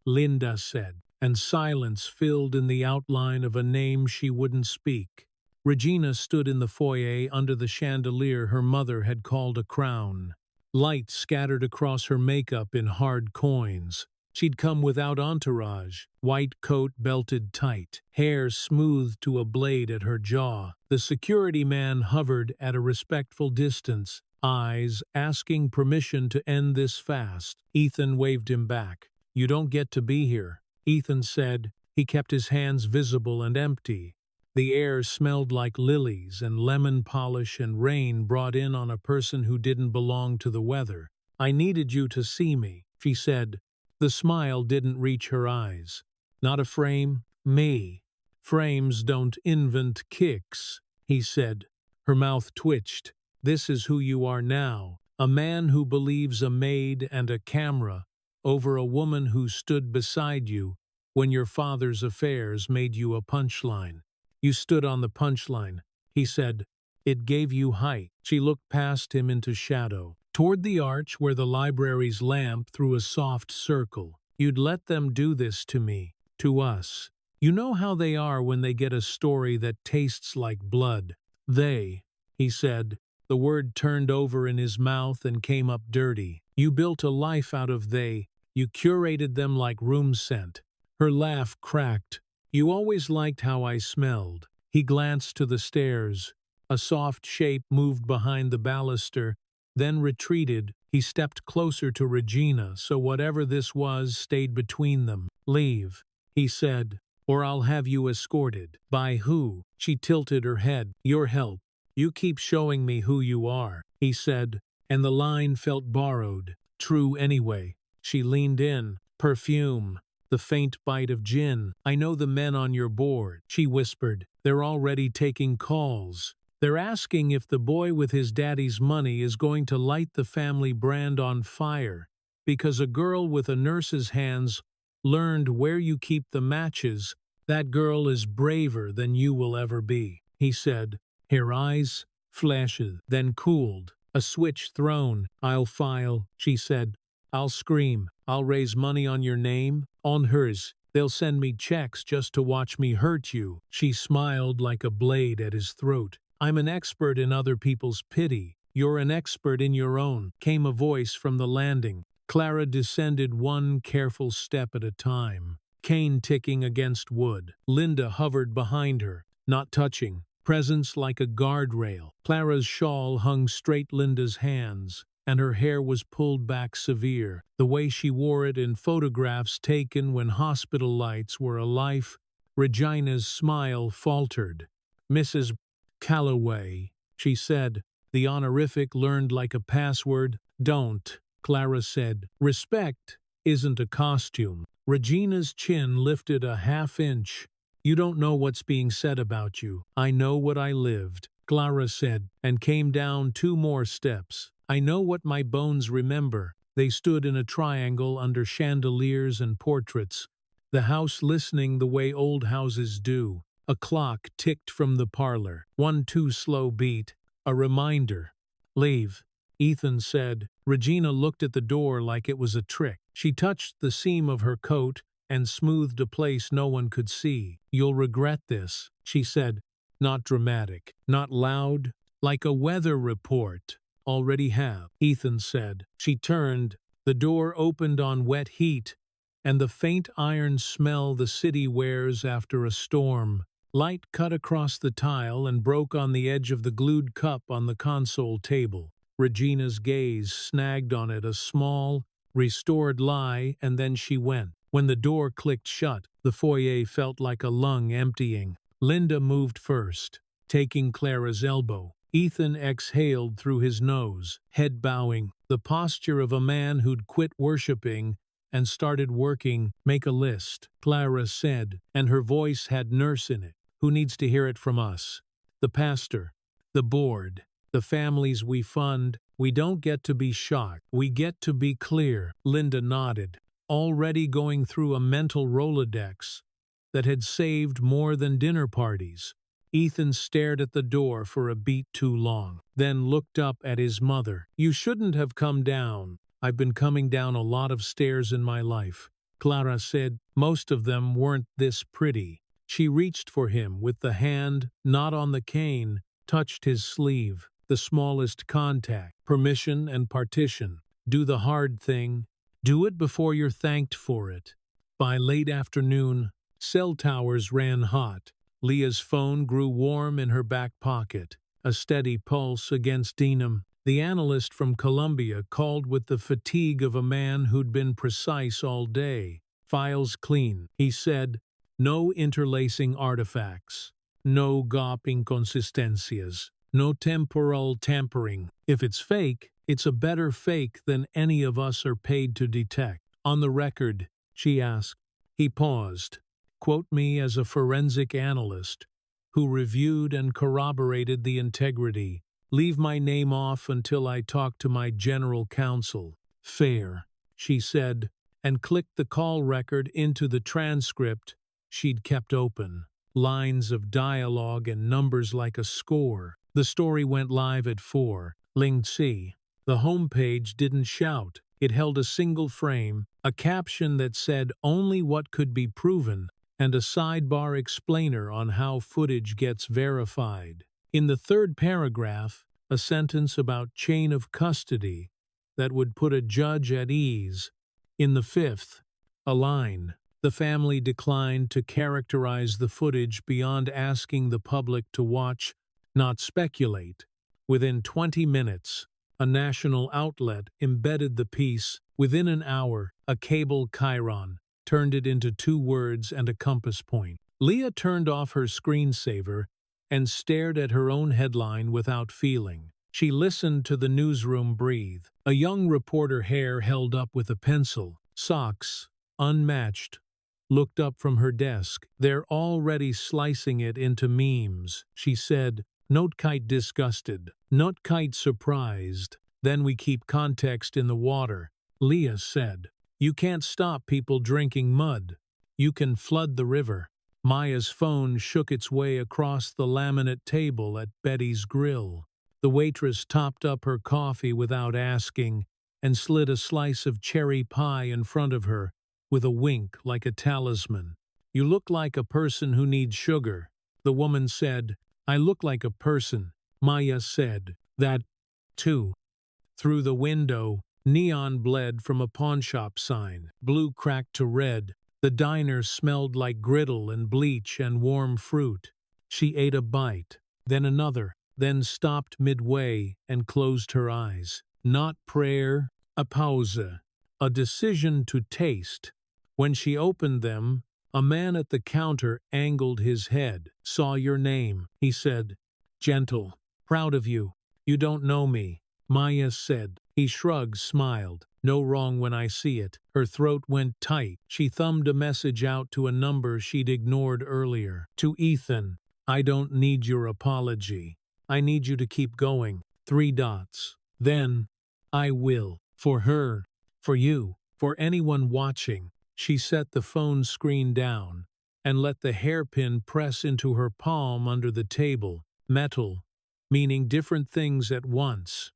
Linda said, and silence filled in the outline of a name she wouldn't speak. Regina stood in the foyer under the chandelier her mother had called a crown. Light scattered across her makeup in hard coins. She'd come without entourage, white coat belted tight, hair smoothed to a blade at her jaw. The security man hovered at a respectful distance, eyes asking permission to end this fast. Ethan waved him back. "You don't get to be here," Ethan said. He kept his hands visible and empty. The air smelled like lilies and lemon polish and rain brought in on a person who didn't belong to the weather. "I needed you to see me," she said. The smile didn't reach her eyes. "Not a frame? Me. Frames don't invent kicks," he said. Her mouth twitched. "This is who you are now, a man who believes a maid and a camera over a woman who stood beside you when your father's affairs made you a punchline. You stood on the punchline," he said. "It gave you height." She looked past him into shadow, toward the arch where the library's lamp threw a soft circle. "You'd let them do this to me, to us. You know how they are when they get a story that tastes like blood." "They," he said. The word turned over in his mouth and came up dirty. "You built a life out of they. You curated them like room scent." Her laugh cracked. "You always liked how I smelled." He glanced to the stairs. A soft shape moved behind the baluster, then retreated. He stepped closer to Regina, so whatever this was stayed between them. "Leave," he said, "or I'll have you escorted." "By who?" She tilted her head. "Your help. You keep showing me who you are," he said, and the line felt borrowed. True anyway. She leaned in. "Perfume. The faint bite of gin. I know the men on your board," she whispered. "They're already taking calls. They're asking if the boy with his daddy's money is going to light the family brand on fire, because a girl with a nurse's hands learned where you keep the matches. That girl is braver than you will ever be," he said. Her eyes flashed, then cooled. A switch thrown. "I'll file," she said. "I'll scream. I'll raise money on your name, on hers. They'll send me checks just to watch me hurt you." She smiled like a blade at his throat. "I'm an expert in other people's pity. You're an expert in your own," came a voice from the landing. Clara descended one careful step at a time, cane ticking against wood. Linda hovered behind her, not touching, presence like a guardrail. Clara's shawl hung straight Linda's hands, and her hair was pulled back severe, the way she wore it in photographs taken when hospital lights were alive. Regina's smile faltered. "Mrs. Calloway," she said, the honorific learned like a password. "Don't," Clara said. "Respect isn't a costume." Regina's chin lifted a half-inch. "You don't know what's being said about you." "I know what I lived," Clara said, and came down 2 more steps. "I know what my bones remember." They stood in a triangle under chandeliers and portraits, the house listening the way old houses do. A clock ticked from the parlor, 1 too slow beat, a reminder. "Leave," Ethan said. Regina looked at the door like it was a trick. She touched the seam of her coat and smoothed a place no one could see. "You'll regret this," she said. Not dramatic, not loud, like a weather report. "Already have," Ethan said. She turned. The door opened on wet heat, and the faint iron smell the city wears after a storm. Light cut across the tile and broke on the edge of the glued cup on the console table. Regina's gaze snagged on it, a small, restored lie, and then she went. When the door clicked shut, the foyer felt like a lung emptying. Linda moved first, taking Clara's elbow. Ethan exhaled through his nose, head bowing, the posture of a man who'd quit worshipping and started working. "Make a list," Clara said, and her voice had nurse in it. "Who needs to hear it from us? The pastor, the board, the families we fund. We don't get to be shocked. We get to be clear." Linda nodded, already going through a mental Rolodex that had saved more than dinner parties. Ethan stared at the door for a beat too long, then looked up at his mother. "You shouldn't have come down." "I've been coming down a lot of stairs in my life," Clara said. "Most of them weren't this pretty." She reached for him with the hand not on the cane, touched his sleeve, the smallest contact, permission and partition. Do the hard thing. Do it before you're thanked for it. By late afternoon, cell towers ran hot. Leah's phone grew warm in her back pocket, a steady pulse against Denham. The analyst from Columbia called with the fatigue of a man who'd been precise all day. Files clean, he said. No interlacing artifacts. No GOP inconsistencias. No temporal tampering. If it's fake, it's a better fake than any of us are paid to detect. On the record, she asked. He paused. Quote me as a forensic analyst who reviewed and corroborated the integrity. Leave my name off until I talk to my general counsel. Fair, she said, and clicked the call record into the transcript she'd kept open. Lines of dialogue and numbers like a score. The story went live at 4. Ling-C. The homepage didn't shout. It held a single frame, a caption that said only what could be proven, and a sidebar explainer on how footage gets verified. In the third paragraph, a sentence about chain of custody that would put a judge at ease. In the fifth, a line. The family declined to characterize the footage beyond asking the public to watch, not speculate. Within 20 minutes, a national outlet embedded the piece. Within an hour, a cable chyron turned it into 2 words and a compass point. Leah turned off her screensaver and stared at her own headline without feeling. She listened to the newsroom breathe. A young reporter, hair held up with a pencil, socks unmatched, looked up from her desk. They're already slicing it into memes, she said. Notkite disgusted, Notkite surprised. Then we keep context in the water, Leah said. You can't stop people drinking mud. You can flood the river. Maya's phone shook its way across the laminate table at Betty's grill. The waitress topped up her coffee without asking and slid a slice of cherry pie in front of her with a wink like a talisman. You look like a person who needs sugar, the woman said. I look like a person, Maya said. That, too. Through the window, neon bled from a pawnshop sign, blue cracked to red. The diner smelled like griddle and bleach and warm fruit. She ate a bite, then another, then stopped midway and closed her eyes. Not prayer, a pause, a decision to taste. When she opened them, a man at the counter angled his head. Saw your name, he said. Gentle. Proud of you. You don't know me, Maya said. He shrugged, smiled. No wrong when I see it. Her throat went tight. She thumbed a message out to a number she'd ignored earlier. To Ethan, I don't need your apology. I need you to keep going. 3 dots. Then, I will. For her. For you. For anyone watching. She set the phone screen down and let the hairpin press into her palm under the table. Metal, meaning different things at once.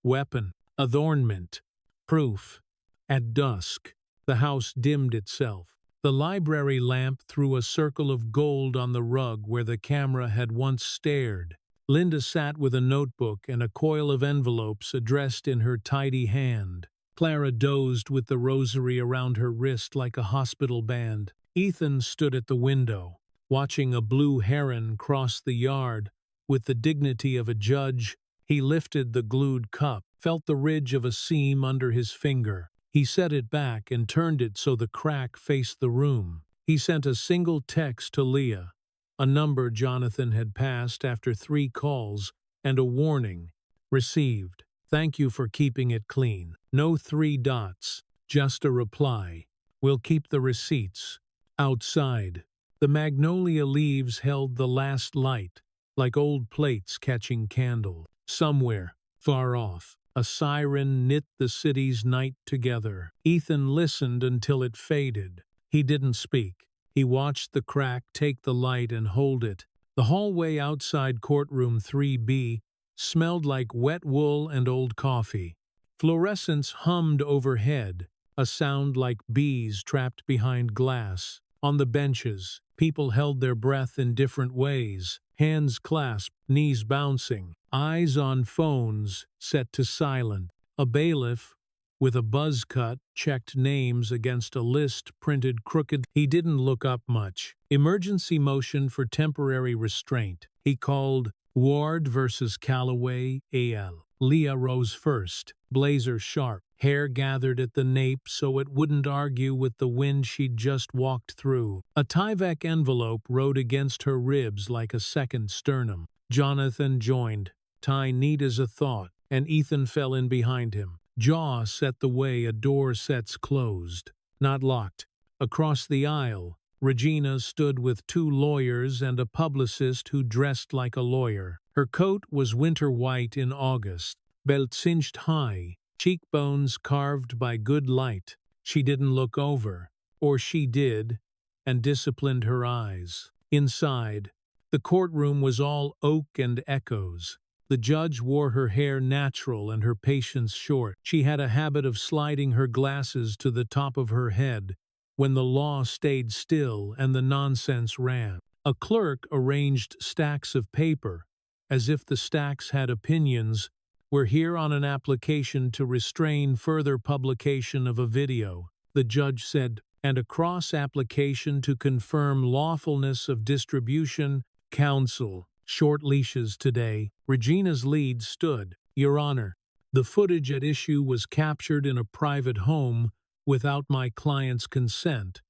Weapon, adornment, proof. At dusk, the house dimmed itself. The library lamp threw a circle of gold on the rug where the camera had once stared. Linda sat with a notebook and a coil of envelopes addressed in her tidy hand. Clara dozed with the rosary around her wrist like a hospital band. Ethan stood at the window, watching a blue heron cross the yard. With the dignity of a judge, he lifted the glued cup, felt the ridge of a seam under his finger. He set it back and turned it so the crack faced the room. He sent a single text to Leah, a number Jonathan had passed after 3 calls, and a warning. Received. Thank you for keeping it clean. No 3 dots, just a reply. We'll keep the receipts. Outside, the magnolia leaves held the last light, like old plates catching candle. Somewhere, far off, a siren knit the city's night together. Ethan listened until it faded. He didn't speak. He watched the crack take the light and hold it. The hallway outside courtroom 3B smelled like wet wool and old coffee. Fluorescence hummed overhead, a sound like bees trapped behind glass. On the benches, People held their breath in different ways, hands clasped, knees bouncing, eyes on phones set to silent. A bailiff, with a buzz cut, checked names against a list printed crooked. He didn't look up much. Emergency motion for temporary restraint. He called Ward versus Calloway, AL. Leah rose first, blazer sharp, hair gathered at the nape so it wouldn't argue with the wind she'd just walked through. A Tyvek envelope rode against her ribs like a second sternum. Jonathan joined, tie neat as a thought, and Ethan fell in behind him. Jaw set the way a door sets closed, not locked. Across the aisle, Regina stood with two lawyers and a publicist who dressed like a lawyer. Her coat was winter white in August, belt cinched high, cheekbones carved by good light. She didn't look over, or she did, and disciplined her eyes. Inside, the courtroom was all oak and echoes. The judge wore her hair natural and her patience short. She had a habit of sliding her glasses to the top of her head when the law stayed still and the nonsense ran. A clerk arranged stacks of paper, as if the stacks had opinions. We're here on an application to restrain further publication of a video, the judge said, and a cross-application to confirm lawfulness of distribution. Counsel, short leashes today. Regina's lead stood. Your Honor, the footage at issue was captured in a private home without my client's consent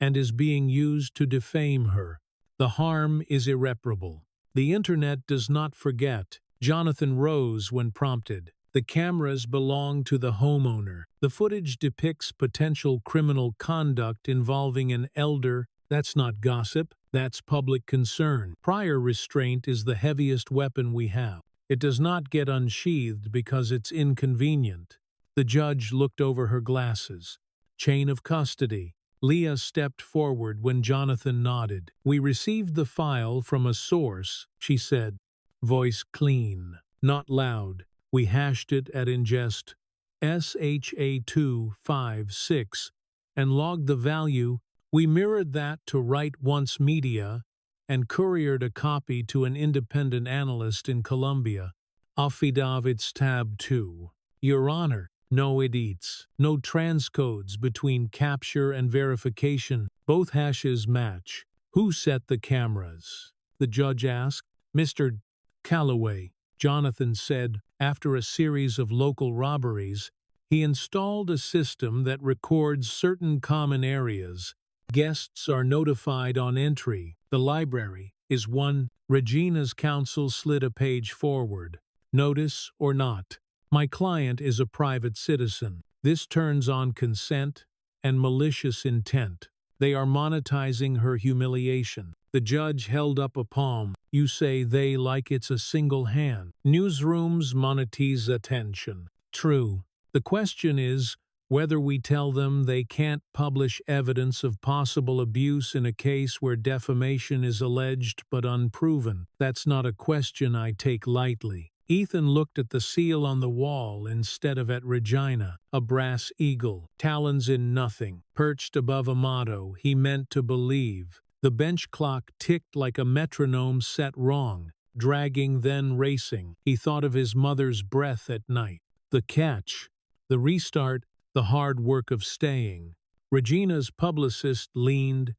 and is being used to defame her. The harm is irreparable. The internet does not forget. Jonathan rose when prompted. The cameras belong to the homeowner. The footage depicts potential criminal conduct involving an elder. That's not gossip, that's public concern. Prior restraint is the heaviest weapon we have. It does not get unsheathed because it's inconvenient. The judge looked over her glasses. Chain of custody. Leah stepped forward when Jonathan nodded. We received the file from a source, she said, voice clean, not loud. We hashed it at ingest SHA256 and logged the value. We mirrored that to Write Once Media and couriered a copy to an independent analyst in Colombia. Affidavits tab 2. Your Honor, no edits, no transcodes between capture and verification. Both hashes match. Who set the cameras? The judge asked. Mr. Calloway, Jonathan said. After a series of local robberies, he installed a system that records certain common areas. Guests are notified on entry. The library is one. Regina's counsel slid a page forward. Notice or not. My client is a private citizen. This turns on consent and malicious intent. They are monetizing her humiliation. The judge held up a palm. You say they like it's a single hand. Newsrooms monetize attention. True. The question is whether we tell them they can't publish evidence of possible abuse in a case where defamation is alleged but unproven. That's not a question I take lightly. Ethan looked at the seal on the wall instead of at Regina, a brass eagle, talons in nothing, perched above a motto he meant to believe. The bench clock ticked like a metronome set wrong, dragging then racing. He thought of his mother's breath at night. The catch, the restart, the hard work of staying. Regina's publicist leaned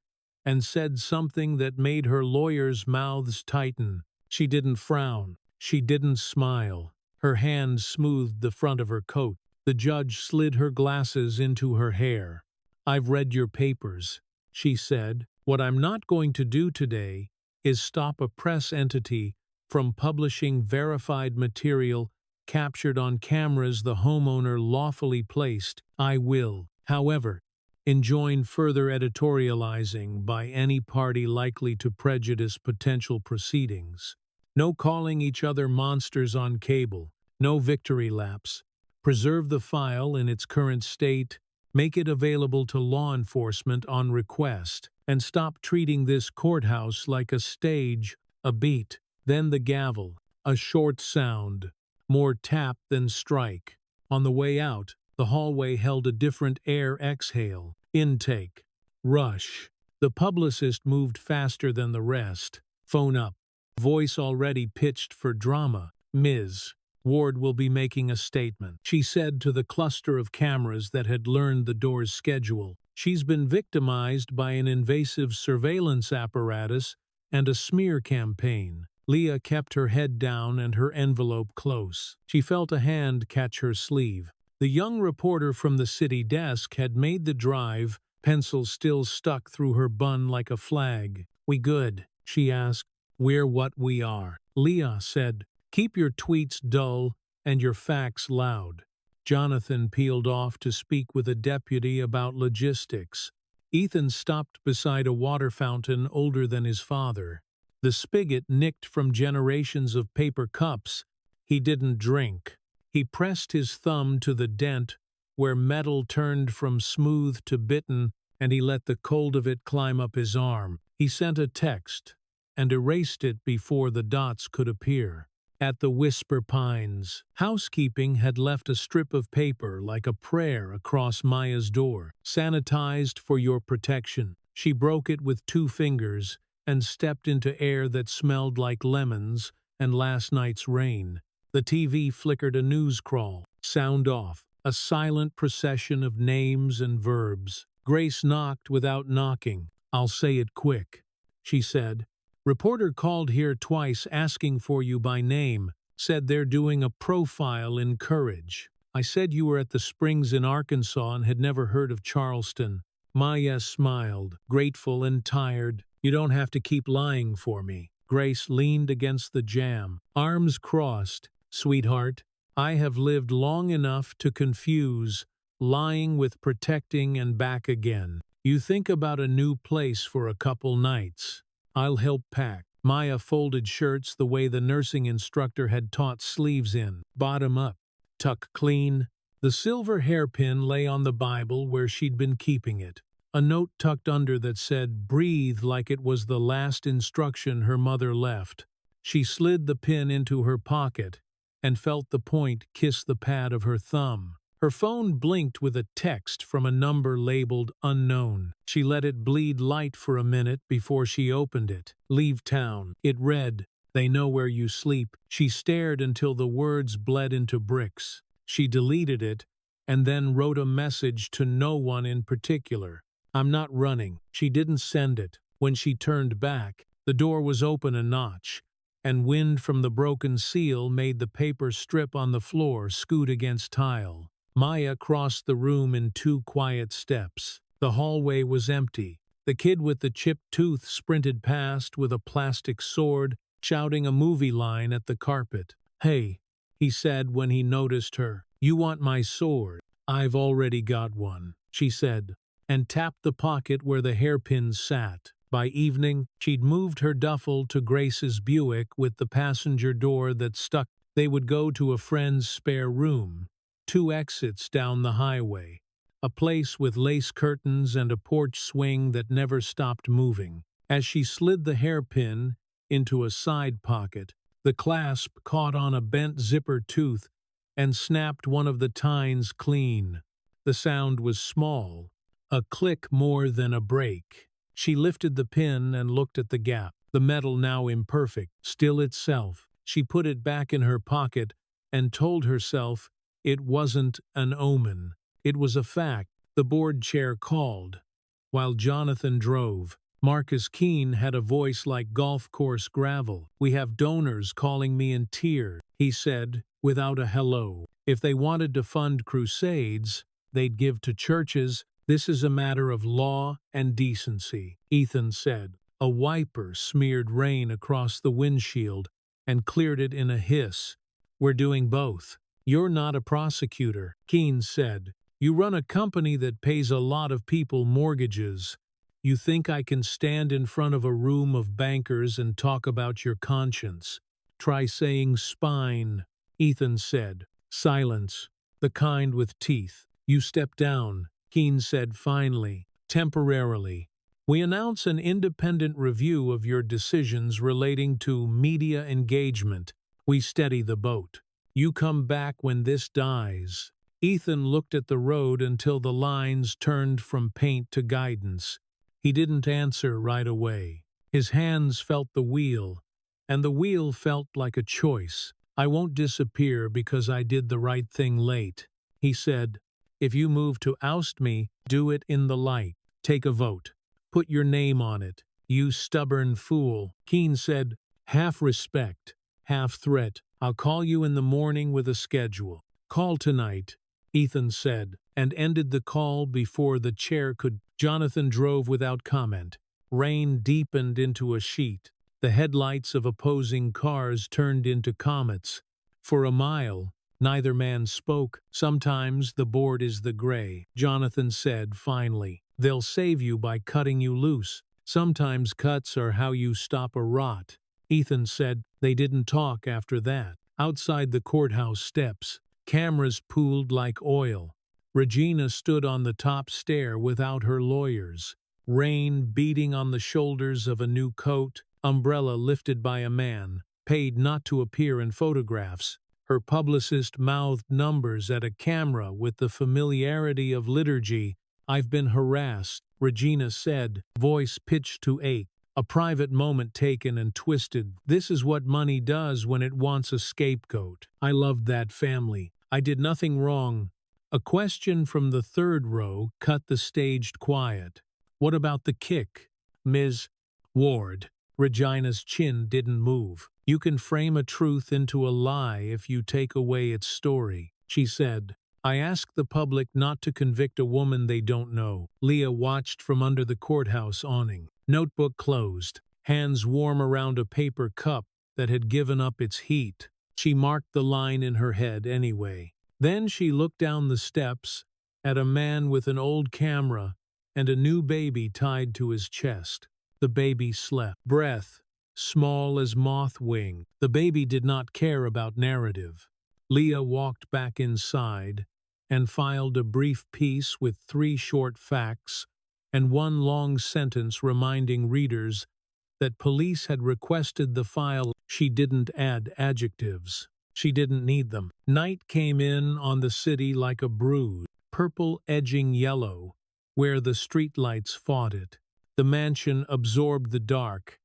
and said something that made her lawyers' mouths tighten. She didn't frown. She didn't smile. Her hand smoothed the front of her coat. The judge slid her glasses into her hair. I've read your papers, she said. What I'm not going to do today is stop a press entity from publishing verified material captured on cameras the homeowner lawfully placed. I will, however, enjoin further editorializing by any party likely to prejudice potential proceedings. No calling each other monsters on cable, no victory laps. Preserve the file in its current state, make it available to law enforcement on request, and stop treating this courthouse like a stage, a beat. Then the gavel, a short sound, more tap than strike. On the way out, the hallway held a different air exhale, intake, rush. The publicist moved faster than the rest. Phone up. Voice already pitched for drama. Ms. Ward will be making a statement, she said to the cluster of cameras that had learned the door's schedule. She's been victimized by an invasive surveillance apparatus and a smear campaign. Leah kept her head down and her envelope close. She felt a hand catch her sleeve. The young reporter from the city desk had made the drive, pencil still stuck through her bun like a flag. "We good?" she asked. "We're what we are," Leah said. "Keep your tweets dull and your facts loud." Jonathan peeled off to speak with a deputy about logistics. Ethan stopped beside a water fountain older than his father. The spigot nicked from generations of paper cups. He didn't drink. He pressed his thumb to the dent where metal turned from smooth to bitten, and he let the cold of it climb up his arm. He sent a text and erased it before the dots could appear. At the Whisper Pines, housekeeping had left a strip of paper like a prayer across Maya's door. "Sanitized for your protection." She broke it with 2 fingers and stepped into air that smelled like lemons and last night's rain. The TV flickered a news crawl. Sound off. A silent procession of names and verbs. Grace knocked without knocking. "I'll say it quick," she said. "Reporter called here twice asking for you by name. Said they're doing a profile in Courage. I said you were at the Springs in Arkansas and had never heard of Charleston." Maya smiled, grateful and tired. "You don't have to keep lying for me." Grace leaned against the jamb, arms crossed. "Sweetheart, I have lived long enough to confuse lying with protecting and back again. You think about a new place for a couple nights. I'll help pack." Maya folded shirts the way the nursing instructor had taught sleeves in, bottom up, tuck clean. The silver hairpin lay on the Bible where she'd been keeping it. A note tucked under that said, "Breathe," like it was the last instruction her mother left. She slid the pin into her pocket and felt the point kiss the pad of her thumb. Her phone blinked with a text from a number labeled unknown. She let it bleed light for a minute before she opened it. "Leave town." It read, "They know where you sleep." She stared until the words bled into bricks. She deleted it and then wrote a message to no one in particular. "I'm not running." She didn't send it. When she turned back, the door was open a notch, and wind from the broken seal made the paper strip on the floor scoot against tile. Maya crossed the room in 2 quiet steps. The hallway was empty. The kid with the chipped tooth sprinted past with a plastic sword, shouting a movie line at the carpet. "Hey," he said when he noticed her. "You want my sword?" "I've already got one," she said, and tapped the pocket where the hairpins sat. By evening, she'd moved her duffel to Grace's Buick with the passenger door that stuck. They would go to a friend's spare room, 2 exits down the highway, a place with lace curtains and a porch swing that never stopped moving. As she slid the hairpin into a side pocket, the clasp caught on a bent zipper tooth and snapped one of the tines clean. The sound was small, a click more than a break. She lifted the pin and looked at the gap, the metal now imperfect, still itself. She put it back in her pocket and told herself it wasn't an omen. It was a fact. The board chair called. While Jonathan drove, Marcus Keene had a voice like golf course gravel. "We have donors calling me in tears," he said, without a hello. "If they wanted to fund crusades, they'd give to churches. This is a matter of law and decency," Ethan said. A wiper smeared rain across the windshield and cleared it in a hiss. "We're doing both." "You're not a prosecutor," Keene said. "You run a company that pays a lot of people mortgages. You think I can stand in front of a room of bankers and talk about your conscience? Try saying spine," Ethan said. Silence, the kind with teeth. "You step down," Keene said finally, "temporarily. We announce an independent review of your decisions relating to media engagement. We steady the boat. You come back when this dies." Ethan looked at the road until the lines turned from paint to guidance. He didn't answer right away. His hands felt the wheel, and the wheel felt like a choice. "I won't disappear because I did the right thing late," he said. "If you move to oust me, do it in the light. Take a vote. Put your name on it, you stubborn fool." Keene said, half respect, half threat, "I'll call you in the morning with a schedule." "Call tonight," Ethan said, and ended the call before the chair could. Jonathan drove without comment. Rain deepened into a sheet. The headlights of opposing cars turned into comets. For a mile, neither man spoke. "Sometimes the board is the gray," Jonathan said finally. "They'll save you by cutting you loose. Sometimes cuts are how you stop a rot." Ethan said. They didn't talk after that. Outside the courthouse steps, cameras pooled like oil. Regina stood on the top stair without her lawyers. Rain beating on the shoulders of a new coat, umbrella lifted by a man, paid not to appear in photographs. Her publicist mouthed numbers at a camera with the familiarity of liturgy. "I've been harassed," Regina said, voice pitched to ache. A private moment taken and twisted. "This is what money does when it wants a scapegoat. I loved that family. I did nothing wrong." A question from the third row cut the staged quiet. "What about the kick, Ms. Ward?" Regina's chin didn't move. "You can frame a truth into a lie if you take away its story," she said. "I ask the public not to convict a woman they don't know." Leah watched from under the courthouse awning. Notebook closed, hands warm around a paper cup that had given up its heat. She marked the line in her head anyway. Then she looked down the steps at a man with an old camera and a new baby tied to his chest. The baby slept. Breath, small as moth wing. The baby did not care about narrative. Leah walked back inside and filed a brief piece with 3 short facts and 1 long sentence reminding readers that police had requested the file. She didn't add adjectives. She didn't need them. Night came in on the city like a brood, purple edging yellow, where the streetlights fought it. The mansion absorbed the dark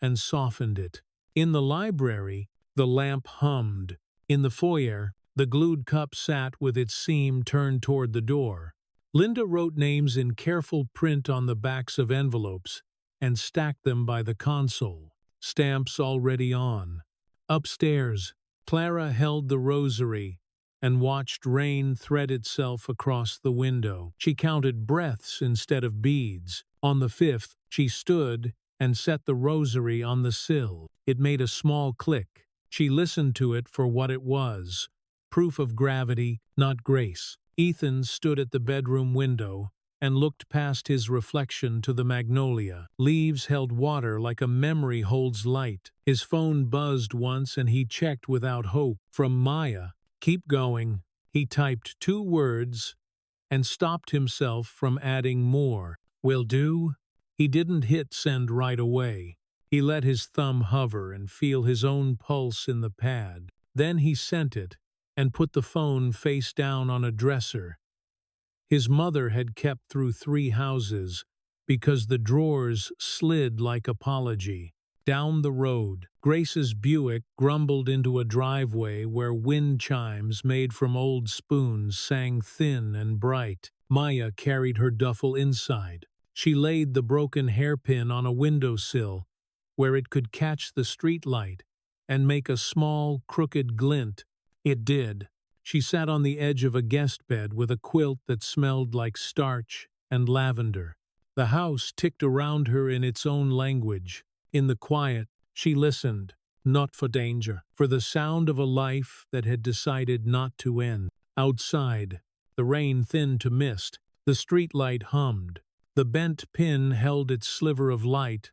and softened it. In the library, the lamp hummed. In the foyer, the glued cup sat with its seam turned toward the door. Linda wrote names in careful print on the backs of envelopes and stacked them by the console. Stamps already on. Upstairs, Clara held the rosary and watched rain thread itself across the window. She counted breaths instead of beads. On the 5th, she stood and set the rosary on the sill. It made a small click. She listened to it for what it was. Proof of gravity, not grace. Ethan stood at the bedroom window and looked past his reflection to the magnolia. Leaves held water like a memory holds light. His phone buzzed once and he checked without hope. From Maya. "Keep going." He typed 2 words and stopped himself from adding more. "Will do?" He didn't hit send right away. He let his thumb hover and feel his own pulse in the pad. Then he sent it and put the phone face down on a dresser. His mother had kept through 3 houses because the drawers slid like apology. Down the road, Grace's Buick grumbled into a driveway where wind chimes made from old spoons sang thin and bright. Maya carried her duffel inside. She laid the broken hairpin on a windowsill where it could catch the streetlight and make a small, crooked glint. It did. She sat on the edge of a guest bed with a quilt that smelled like starch and lavender. The house ticked around her in its own language. In the quiet, she listened, not for danger, for the sound of a life that had decided not to end. Outside, the rain thinned to mist. The streetlight hummed. The bent pin held its sliver of light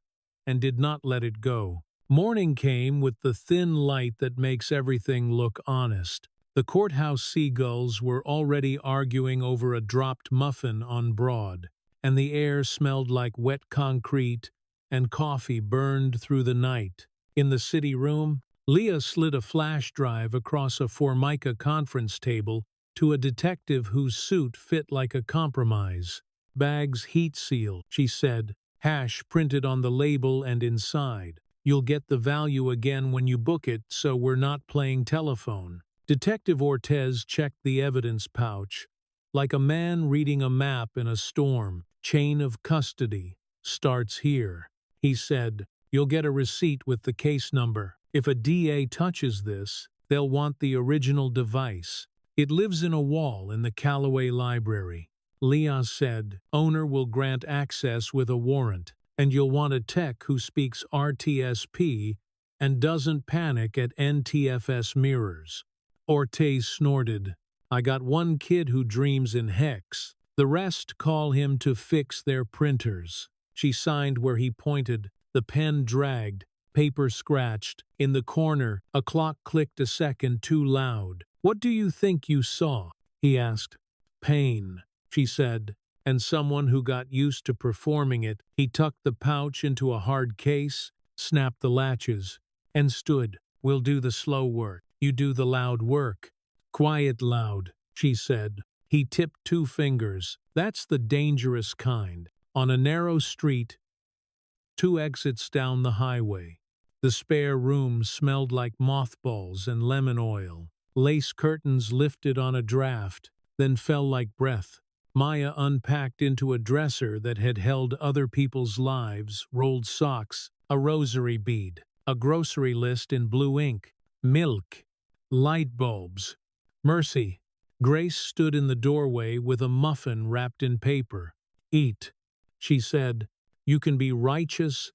and did not let it go. Morning came with the thin light that makes everything look honest. The courthouse seagulls were already arguing over a dropped muffin on Broad, and the air smelled like wet concrete and coffee burned through the night. In the city room, Leah slid a flash drive across a Formica conference table to a detective whose suit fit like a compromise. bag's heat seal, she said, hash printed on the label and inside. You'll get the value again when you book it, so we're not playing telephone. Detective Ortez checked the evidence pouch. Like a man reading a map in a storm, chain of custody starts here. He said, you'll get a receipt with the case number. If a DA touches this, they'll want the original device. It lives in a wall in the Callaway Library. Leah said, owner will grant access with a warrant, and you'll want a tech who speaks RTSP and doesn't panic at NTFS mirrors. Ortiz snorted, I got one kid who dreams in hex. The rest call him to fix their printers. She signed where he pointed. The pen dragged, paper scratched. In the corner, a clock clicked a second too loud. What do you think you saw? He asked. Pain, she said, and someone who got used to performing it. He tucked the pouch into a hard case, snapped the latches, and stood. We'll do the slow work. You do the loud work. Quiet loud, she said. He tipped 2 fingers. That's the dangerous kind. On a narrow street, 2 exits down the highway. The spare room smelled like mothballs and lemon oil. Lace curtains lifted on a draft, then fell like breath. Maya unpacked into a dresser that had held other people's lives, rolled socks, a rosary bead, a grocery list in blue ink, milk, light bulbs. Mercy. Grace stood in the doorway with a muffin wrapped in paper. Eat, she said. You can be righteous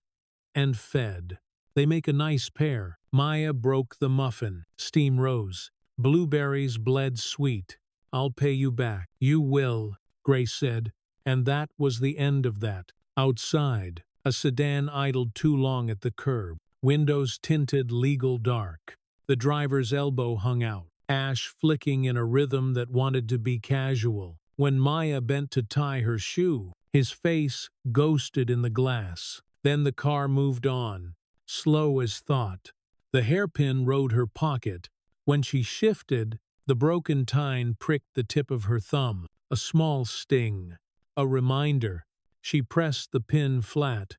and fed. They make a nice pair. Maya broke the muffin. Steam rose. Blueberries bled sweet. I'll pay you back. You will, Grace said, and that was the end of that. Outside, a sedan idled too long at the curb. Windows tinted legal dark. The driver's elbow hung out, ash flicking in a rhythm that wanted to be casual. When Maya bent to tie her shoe, his face ghosted in the glass. Then the car moved on, slow as thought. The hairpin rode her pocket. When she shifted, the broken tine pricked the tip of her thumb, a small sting, a reminder. She pressed the pin flat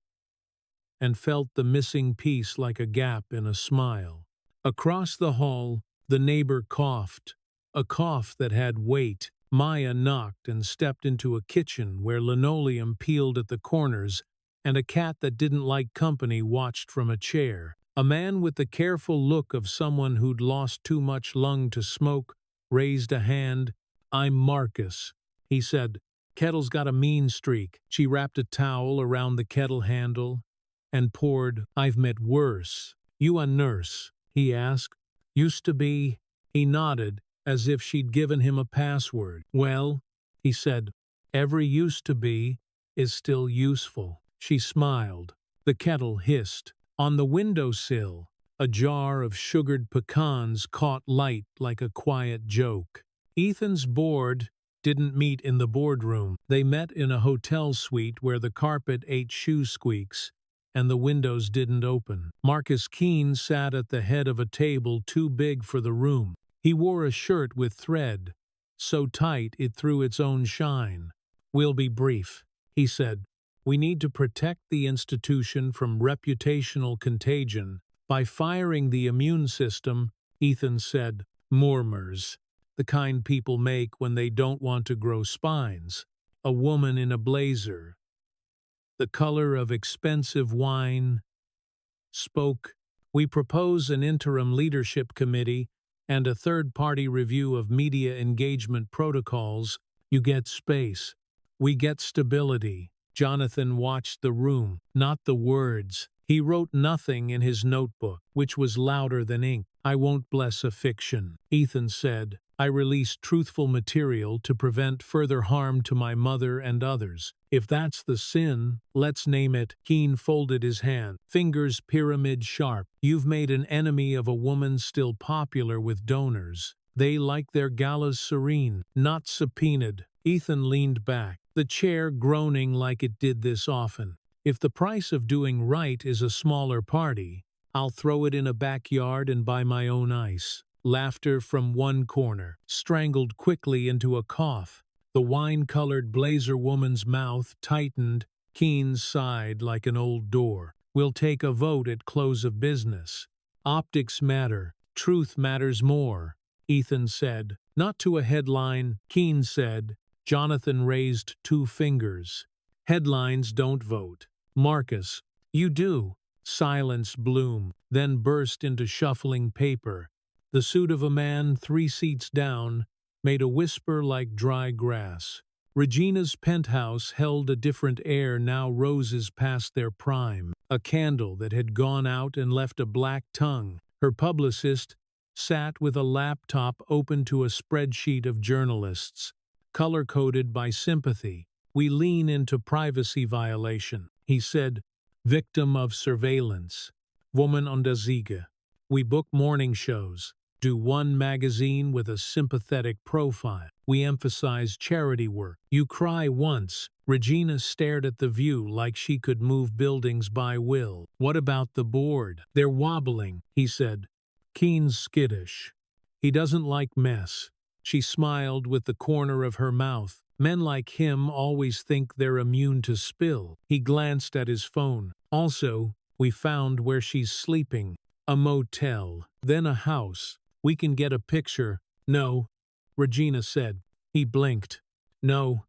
and felt the missing piece like a gap in a smile. Across the hall, the neighbor coughed, a cough that had weight. Maya knocked and stepped into a kitchen where linoleum peeled at the corners and a cat that didn't like company watched from a chair. A man with the careful look of someone who'd lost too much lung to smoke raised a hand. I'm Marcus, he said. Kettle's got a mean streak. She wrapped a towel around the kettle handle and poured. I've met worse. You a nurse? He asked. Used to be. He nodded, as if she'd given him a password. Well, he said, every used to be is still useful. She smiled. The kettle hissed. On the windowsill, a jar of sugared pecans caught light like a quiet joke. Ethan's board didn't meet in the boardroom. They met in a hotel suite where the carpet ate shoe squeaks and the windows didn't open. Marcus Keene sat at the head of a table too big for the room. He wore a shirt with thread, so tight it threw its own shine. We'll be brief, he said. We need to protect the institution from reputational contagion by firing the immune system, Ethan said. Murmurs, the kind people make when they don't want to grow spines. A woman in a blazer, the color of expensive wine, spoke. We propose an interim leadership committee and a third-party review of media engagement protocols. You get space. We get stability. Jonathan watched the room, not the words. He wrote nothing in his notebook, which was louder than ink. I won't bless a fiction, Ethan said. I release truthful material to prevent further harm to my mother and others. If that's the sin, let's name it. Keene folded his hand, fingers pyramid sharp. You've made an enemy of a woman still popular with donors. They like their galas serene, not subpoenaed. Ethan leaned back, the chair groaning like it did this often. If the price of doing right is a smaller party, I'll throw it in a backyard and buy my own ice. Laughter from one corner, strangled quickly into a cough. The wine-colored blazer woman's mouth tightened, Keen sighed like an old door. We'll take a vote at close of business. Optics matter. Truth matters more, Ethan said. Not to a headline, Keen said. Jonathan raised 2 fingers. Headlines don't vote. Marcus, you do. Silence Bloom, then burst into shuffling paper. The suit of a man 3 seats down made a whisper like dry grass. Regina's penthouse held a different air now, roses past their prime. A candle that had gone out and left a black tongue. Her publicist sat with a laptop open to a spreadsheet of journalists, color-coded by sympathy. We lean into privacy violation, he said. Victim of surveillance. Woman on der Ziege. We book morning shows. Do one magazine with a sympathetic profile. We emphasize charity work. You cry once. Regina stared at the view like she could move buildings by will. What about the board? They're wobbling, he said. Keen's skittish. He doesn't like mess. She smiled with the corner of her mouth. Men like him always think they're immune to spill. He glanced at his phone. Also, we found where she's sleeping. A motel. Then a house. We can get a picture. No, Regina said. He blinked. No.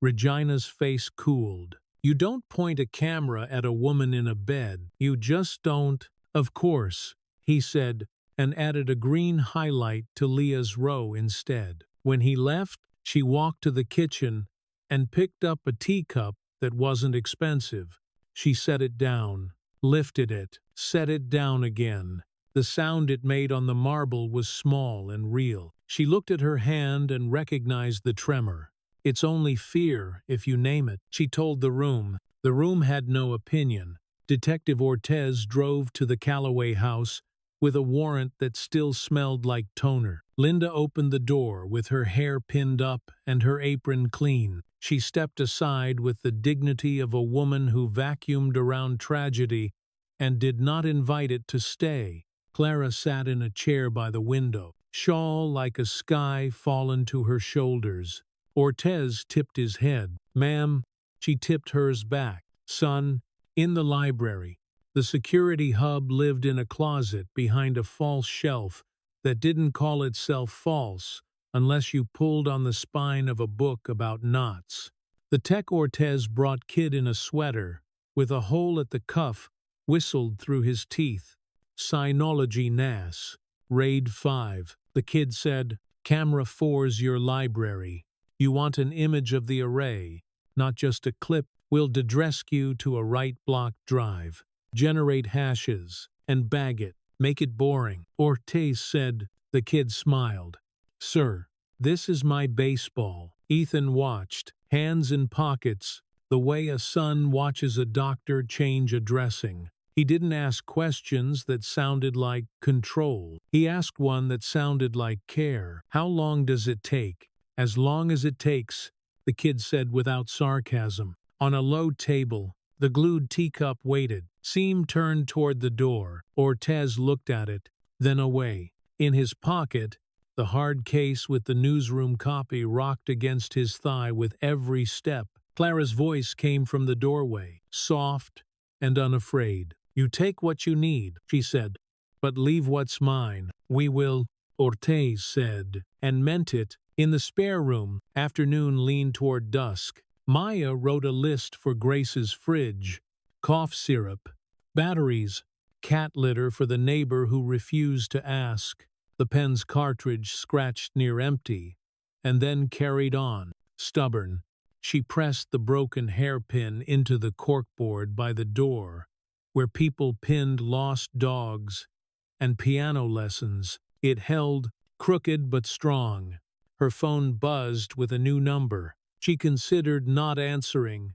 Regina's face cooled. You don't point a camera at a woman in a bed. You just don't. Of course, he said, and added a green highlight to Leah's row instead. When he left, she walked to the kitchen and picked up a teacup that wasn't expensive. She set it down, lifted it, set it down again. The sound it made on the marble was small and real. She looked at her hand and recognized the tremor. It's only fear, if you name it, she told the room. The room had no opinion. Detective Ortiz drove to the Calloway house with a warrant that still smelled like toner. Linda opened the door with her hair pinned up and her apron clean. She stepped aside with the dignity of a woman who vacuumed around tragedy and did not invite it to stay. Clara sat in a chair by the window, shawl like a sky fallen to her shoulders. Ortiz tipped his head. Ma'am, she tipped hers back. Son, in the library. The security hub lived in a closet behind a false shelf that didn't call itself false unless you pulled on the spine of a book about knots. The tech Ortiz brought kid in a sweater, with a hole at the cuff, whistled through his teeth. Sinology NAS. Raid 5. The kid said, Camera 4's your library. You want an image of the array, not just a clip. We'll dedresque you to a write block drive. Generate hashes, and bag it. Make it boring. Ortiz said. The kid smiled. Sir, this is my baseball. Ethan watched, hands in pockets, the way a son watches a doctor change a dressing. He didn't ask questions that sounded like control. He asked one that sounded like care. How long does it take? As long as it takes, the kid said without sarcasm. On a low table, the glued teacup waited. Seam turned toward the door. Ortiz looked at it, then away. In his pocket, the hard case with the newsroom copy rocked against his thigh with every step. Clara's voice came from the doorway, soft and unafraid. You take what you need, she said, but leave what's mine. We will, Ortiz said, and meant it. In the spare room, afternoon leaned toward dusk. Maya wrote a list for Grace's fridge. Cough syrup, batteries, cat litter for the neighbor who refused to ask. The pen's cartridge scratched near empty, and then carried on. Stubborn, she pressed the broken hairpin into the corkboard by the door, where people pinned lost dogs and piano lessons. It held, crooked but strong. Her phone buzzed with a new number. She considered not answering,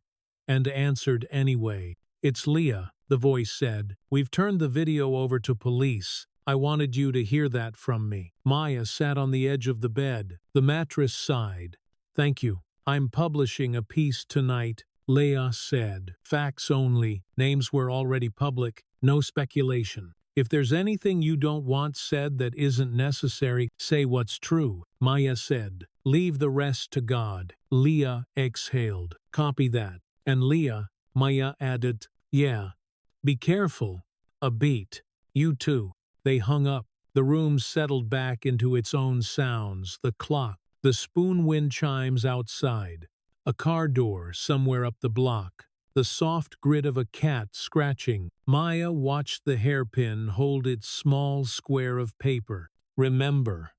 and answered anyway. It's Leah, the voice said. We've turned the video over to police. I wanted you to hear that from me. Maya sat on the edge of the bed. The mattress sighed. Thank you. I'm publishing a piece tonight, Leah said. Facts only. Names were already public. No speculation. If there's anything you don't want said that isn't necessary, say what's true, Maya said. Leave the rest to God. Leah exhaled. Copy that. And Leah, Maya added, yeah. Be careful. A beat. You too. They hung up. The room settled back into its own sounds, the clock, the spoon wind chimes outside, a car door somewhere up the block, the soft grit of a cat scratching. Maya watched the hairpin hold its small square of paper. Remember.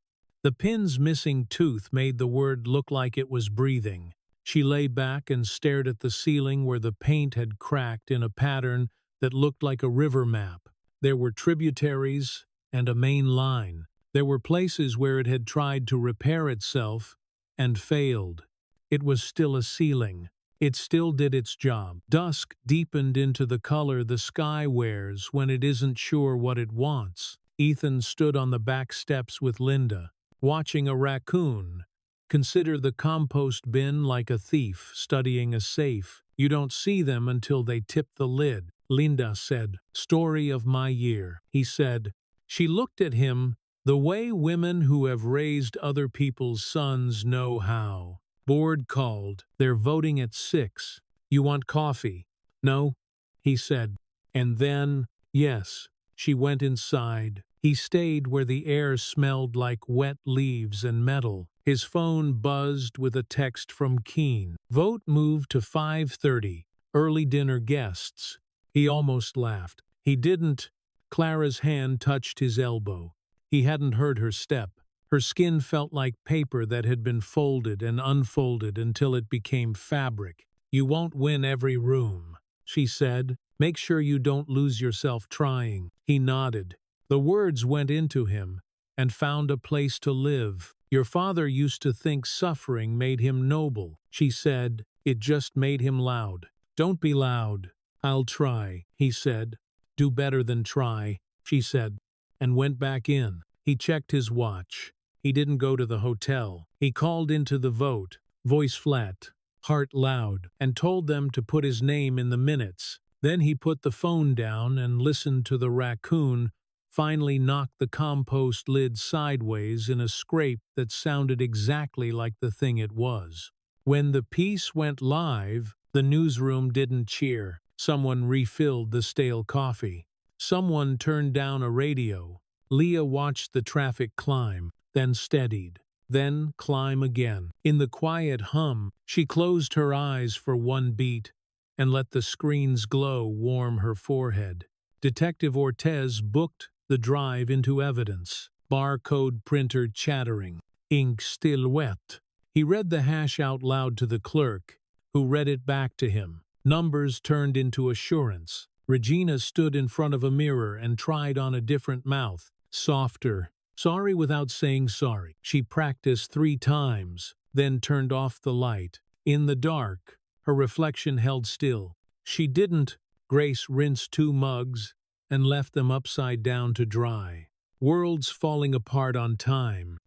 The pin's missing tooth made the word look like it was breathing. She lay back and stared at the ceiling where the paint had cracked in a pattern that looked like a river map. There were tributaries and a main line. There were places where it had tried to repair itself and failed. It was still a ceiling. It still did its job. Dusk deepened into the color the sky wears when it isn't sure what it wants. Ethan stood on the back steps with Linda, watching a raccoon. Consider the compost bin like a thief studying a safe. You don't see them until they tip the lid. Linda said, story of my year, he said. She looked at him the way women who have raised other people's sons know how. Board called. They're voting at 6. You want coffee? No, he said. And then, yes, she went inside. He stayed where the air smelled like wet leaves and metal. His phone buzzed with a text from Keene. Vote moved to 5:30. Early dinner guests. He almost laughed. He didn't. Clara's hand touched his elbow. He hadn't heard her step. Her skin felt like paper that had been folded and unfolded until it became fabric. You won't win every room, she said. Make sure you don't lose yourself trying. He nodded. The words went into him, and found a place to live. Your father used to think suffering made him noble, she said. It just made him loud. Don't be loud. I'll try, he said. Do better than try, she said, and went back in. He checked his watch. He didn't go to the hotel. He called into the vote, voice flat, heart loud, and told them to put his name in the minutes. Then he put the phone down and listened to the raccoon finally knock the compost lid sideways in a scrape that sounded exactly like the thing it was. When the piece went live, the newsroom didn't cheer. Someone refilled the stale coffee. Someone turned down a radio. Leah watched the traffic climb, then steadied, then climb again. In the quiet hum, she closed her eyes for one beat and let the screen's glow warm her forehead. Detective Ortez booked the drive into evidence. Barcode printer chattering. Ink still wet. He read the hash out loud to the clerk, who read it back to him. Numbers turned into assurance. Regina stood in front of a mirror and tried on a different mouth. Softer. Sorry without saying sorry. She practiced 3 times, then turned off the light. In the dark, her reflection held still. She didn't. Grace rinsed 2 mugs and left them upside down to dry. Worlds falling apart on time.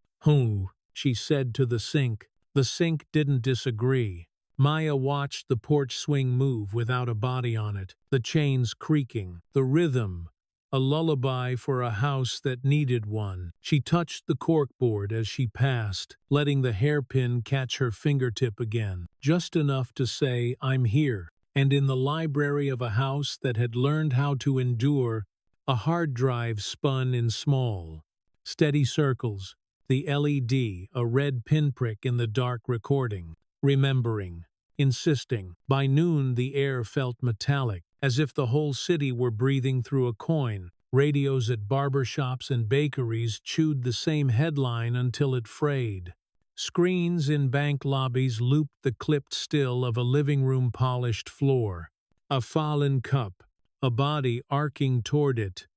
She said to the sink. The sink didn't disagree. Maya watched the porch swing move without a body on it, the chains creaking, the rhythm, a lullaby for a house that needed one. She touched the corkboard as she passed, letting the hairpin catch her fingertip again, just enough to say, I'm here. And in the library of a house that had learned how to endure, a hard drive spun in small, steady circles, the LED a red pinprick in the dark recording, remembering, insisting. By noon the air felt metallic, as if the whole city were breathing through a coin. Radios at barbershops and bakeries chewed the same headline until it frayed. Screens in bank lobbies looped the clipped still of a living room polished floor. A fallen cup, a body arcing toward it.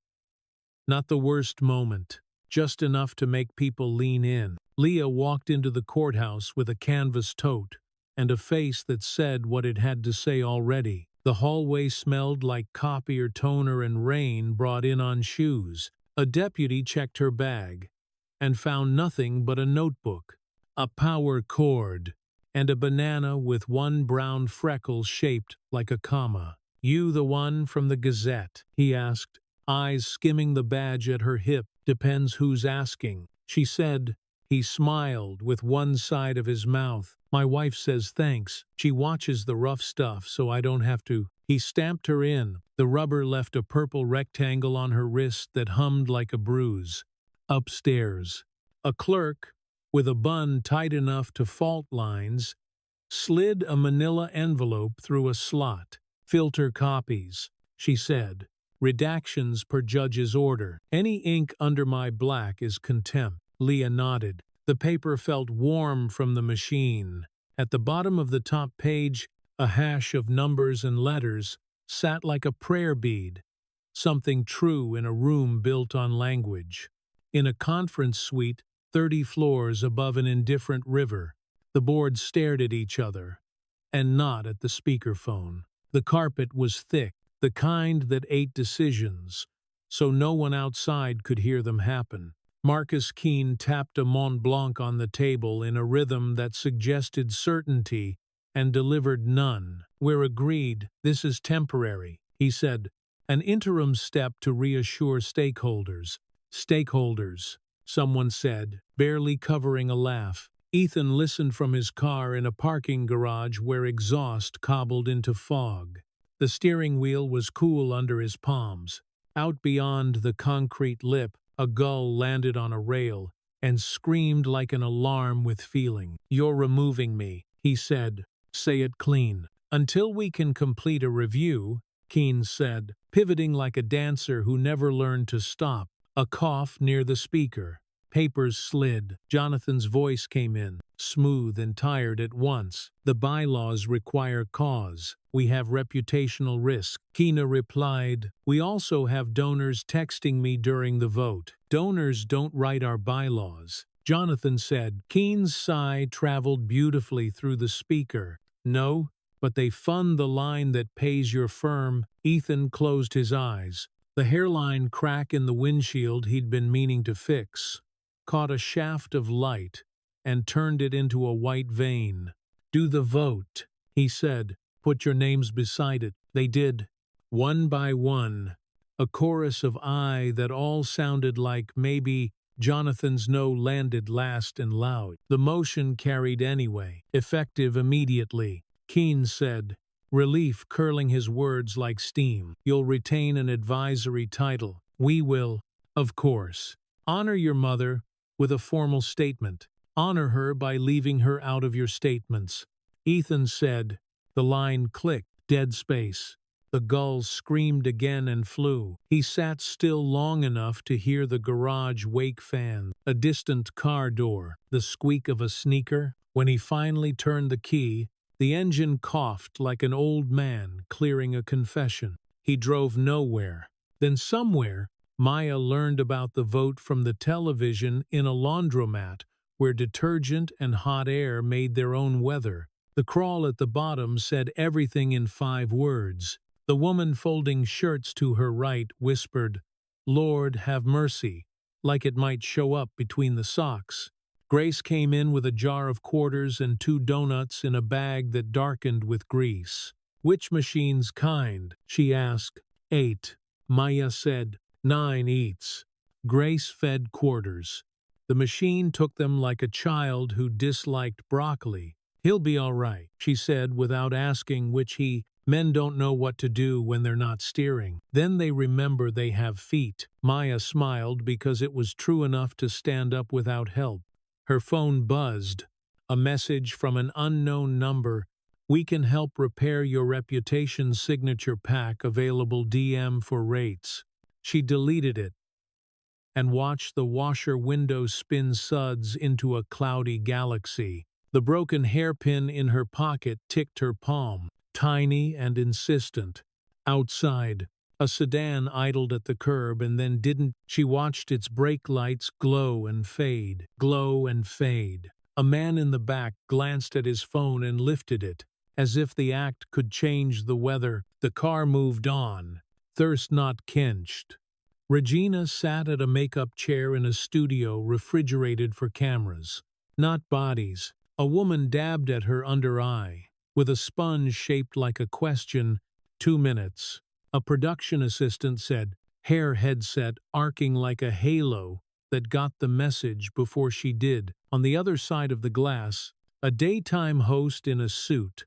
Not the worst moment, just enough to make people lean in. Leah walked into the courthouse with a canvas tote and a face that said what it had to say already. The hallway smelled like copier, toner, and rain brought in on shoes. A deputy checked her bag and found nothing but a notebook, a power cord, and a banana with 1 brown freckle shaped like a comma. You the one from the Gazette? He asked, eyes skimming the badge at her hip. Depends who's asking, she said. He smiled with one side of his mouth. My wife says thanks. She watches the rough stuff so I don't have to. He stamped her in. The rubber left a purple rectangle on her wrist that hummed like a bruise. Upstairs, a clerk, with a bun tight enough to fault lines, slid a manila envelope through a slot. Filter copies, she said. Redactions per judge's order. Any ink under my black is contempt. Leah nodded. The paper felt warm from the machine. At the bottom of the top page, a hash of numbers and letters sat like a prayer bead, something true in a room built on language. In a conference suite, 30 floors above an indifferent river, the boards stared at each other, and not at the speakerphone. The carpet was thick, the kind that ate decisions, so no one outside could hear them happen. Marcus Keene tapped a Mont Blanc on the table in a rhythm that suggested certainty and delivered none. We're agreed, this is temporary, he said, an interim step to reassure stakeholders. Stakeholders, someone said, barely covering a laugh. Ethan listened from his car in a parking garage where exhaust cobbled into fog. The steering wheel was cool under his palms. Out beyond the concrete lip, a gull landed on a rail and screamed like an alarm with feeling. You're removing me, he said. Say it clean. Until we can complete a review, Keene said, pivoting like a dancer who never learned to stop. A cough near the speaker. Papers slid. Jonathan's voice came in, smooth and tired at once. The bylaws require cause. We have reputational risk. Keena replied, we also have donors texting me during the vote. Donors don't write our bylaws. Jonathan said. Keene's sigh traveled beautifully through the speaker. No, but they fund the line that pays your firm. Ethan closed his eyes. The hairline crack in the windshield he'd been meaning to fix caught a shaft of light and turned it into a white vein. Do the vote, he said. Put your names beside it. They did. One by one. A chorus of aye that all sounded like maybe Jonathan's no landed last and loud. The motion carried anyway, effective immediately. Keene said, relief curling his words like steam. You'll retain an advisory title. We will, of course, honor your mother with a formal statement. Honor her by leaving her out of your statements. Ethan said. The line clicked. Dead space. The gulls screamed again and flew. He sat still long enough to hear the garage wake fan, a distant car door, the squeak of a sneaker. When he finally turned the key, the engine coughed like an old man clearing a confession. He drove nowhere. Then somewhere, Maya learned about the vote from the television in a laundromat where detergent and hot air made their own weather. The crawl at the bottom said everything in 5 words. The woman folding shirts to her right whispered, Lord, have mercy, like it might show up between the socks. Grace came in with a jar of quarters and 2 donuts in a bag that darkened with grease. Which machine's kind? She asked. 8. Maya said. 9 eats. Grace fed quarters. The machine took them like a child who disliked broccoli. He'll be all right, she said without asking which he. Men don't know what to do when they're not steering. Then they remember they have feet. Maya smiled because it was true enough to stand up without help. Her phone buzzed. A message from an unknown number. We can help repair your reputation signature pack, available DM for rates. She deleted it and watched the washer window spin suds into a cloudy galaxy. The broken hairpin in her pocket ticked her palm, tiny and insistent. Outside, a sedan idled at the curb and then didn't. She watched its brake lights glow and fade, glow and fade. A man in the back glanced at his phone and lifted it, as if the act could change the weather. The car moved on, thirst not quenched. Regina sat at a makeup chair in a studio refrigerated for cameras, not bodies. A woman dabbed at her under eye, with a sponge shaped like a question. 2 minutes. A production assistant said, hair headset arcing like a halo. that got the message before she did. On the other side of the glass, a daytime host in a suit.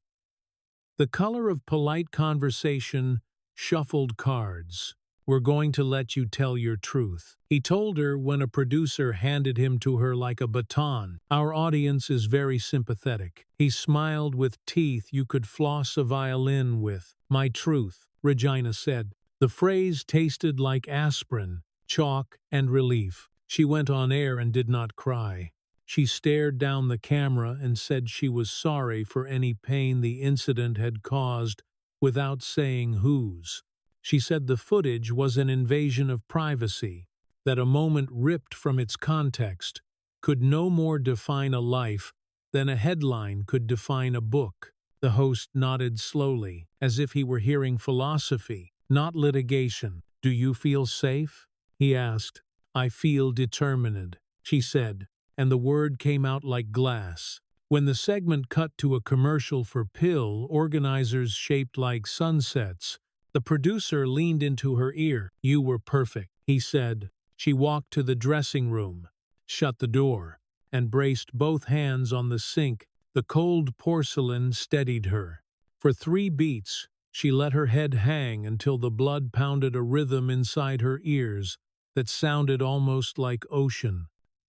The color of polite conversation, shuffled cards. "We're going to let you tell your truth," he told her when a producer handed him to her like a baton. "Our audience is very sympathetic." He smiled with teeth you could floss a violin with. "My truth," Regina said. The phrase tasted like aspirin, chalk, and relief. She went on air and did not cry. She stared down the camera and said she was sorry for any pain the incident had caused without saying whose. She said the footage was an invasion of privacy, that a moment ripped from its context could no more define a life than a headline could define a book. The host nodded slowly, as if he were hearing philosophy, not litigation. "Do you feel safe?" he asked. "I feel determined," she said, and the word came out like glass. When the segment cut to a commercial for pill organizers shaped like sunsets, the producer leaned into her ear. "You were perfect," he said. She walked to the dressing room, shut the door, and braced both hands on the sink. The cold porcelain steadied her. For 3 beats, she let her head hang until the blood pounded a rhythm inside her ears that sounded almost like ocean.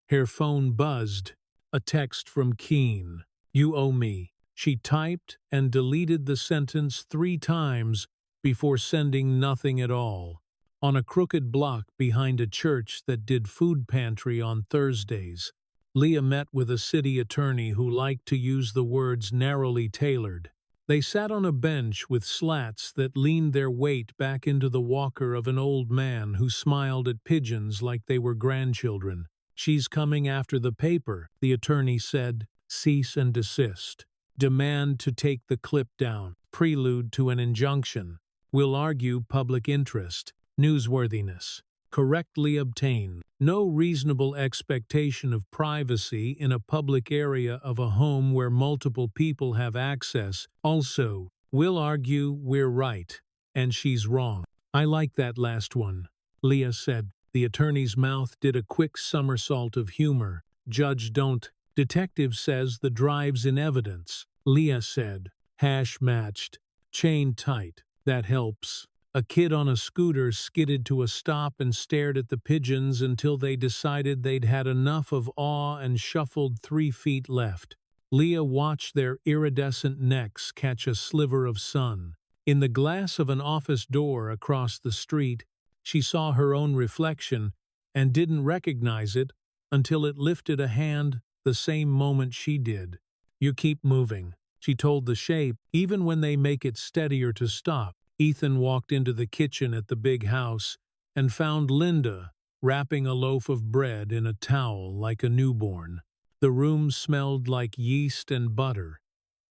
Her phone buzzed. A text from Keen. "You owe me." She typed and deleted the sentence 3 times before sending nothing at all. On a crooked block behind a church that did food pantry on Thursdays, Leah met with a city attorney who liked to use the words narrowly tailored. They sat on a bench with slats that leaned their weight back into the walker of an old man who smiled at pigeons like they were grandchildren. "She's coming after the paper," the attorney said. "Cease and desist. Demand to take the clip down. Prelude to an injunction. We'll argue public interest, newsworthiness, correctly obtained. No reasonable expectation of privacy in a public area of a home where multiple people have access. Also, we'll argue we're right, and she's wrong." "I like that last one," Leah said. The attorney's mouth did a quick somersault of humor. "Judge don't. Detective says the drive's in evidence," Leah said. "Hash matched. Chain tight. That helps." A kid on a scooter skidded to a stop and stared at the pigeons until they decided they'd had enough of awe and shuffled 3 feet left. Leah watched their iridescent necks catch a sliver of sun. In the glass of an office door across the street, she saw her own reflection and didn't recognize it until it lifted a hand the same moment she did. "You keep moving," she told the shape, "even when they make it steadier to stop." Ethan walked into the kitchen at the big house and found Linda wrapping a loaf of bread in a towel like a newborn. The room smelled like yeast and butter,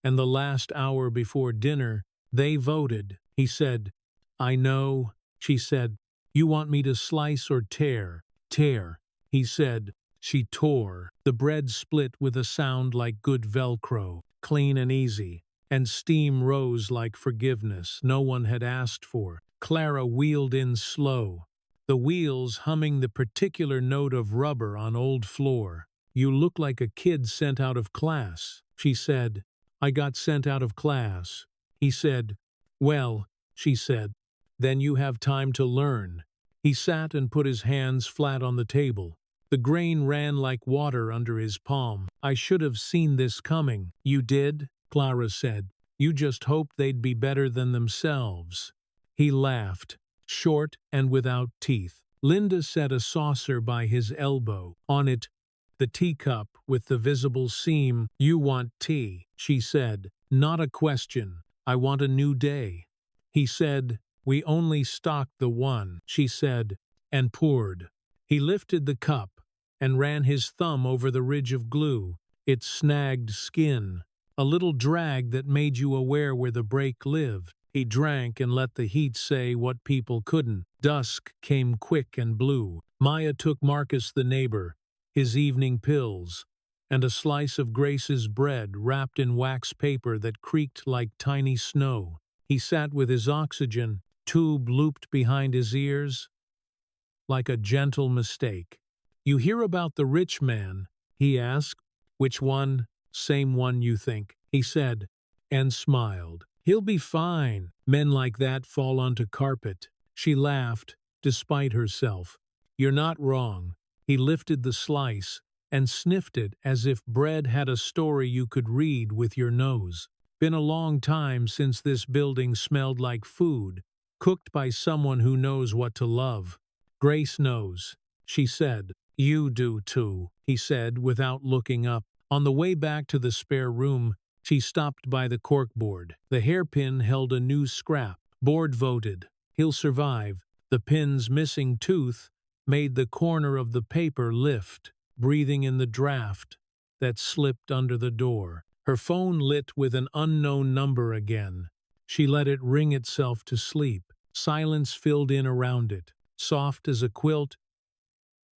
and the last hour before dinner, "They voted," he said. "I know," she said. "You want me to slice or tear?" "Tear," he said. She tore. The bread split with a sound like good Velcro, clean and easy, and steam rose like forgiveness no one had asked for. Clara wheeled in slow, the wheels humming the particular note of rubber on old floor. "You look like a kid sent out of class," she said. "I got sent out of class," he said. "Well," she said, "then you have time to learn." He sat and put his hands flat on the table. The grain ran like water under his palm. "I should have seen this coming." "You did?" Clara said. "You just hoped they'd be better than themselves." He laughed, short and without teeth. Linda set a saucer by his elbow. On it, the teacup with the visible seam. "You want tea," she said. "Not a question. I want a new day." He said, "We only stocked the one," she said, and poured. He lifted the cup and ran his thumb over the ridge of glue. It snagged skin, a little drag that made you aware where the break lived. He drank and let the heat say what people couldn't. Dusk came quick and blue. Maya took Marcus the neighbor, his evening pills, and a slice of Grace's bread wrapped in wax paper that creaked like tiny snow. He sat with his oxygen tube looped behind his ears, like a gentle mistake. "You hear about the rich man?" he asked. "Which one?" "Same one you think," he said, and smiled. "He'll be fine. Men like that fall onto carpet." She laughed, despite herself. "You're not wrong." He lifted the slice and sniffed it as if bread had a story you could read with your nose. "Been a long time since this building smelled like food, cooked by someone who knows what to love." "Grace knows," she said. "You do too," he said without looking up. On the way back to the spare room, she stopped by the corkboard. The hairpin held a new scrap. Board voted. "He'll survive." The pin's missing tooth made the corner of the paper lift, breathing in the draft that slipped under the door. Her phone lit with an unknown number again. She let it ring itself to sleep. Silence filled in around it, soft as a quilt.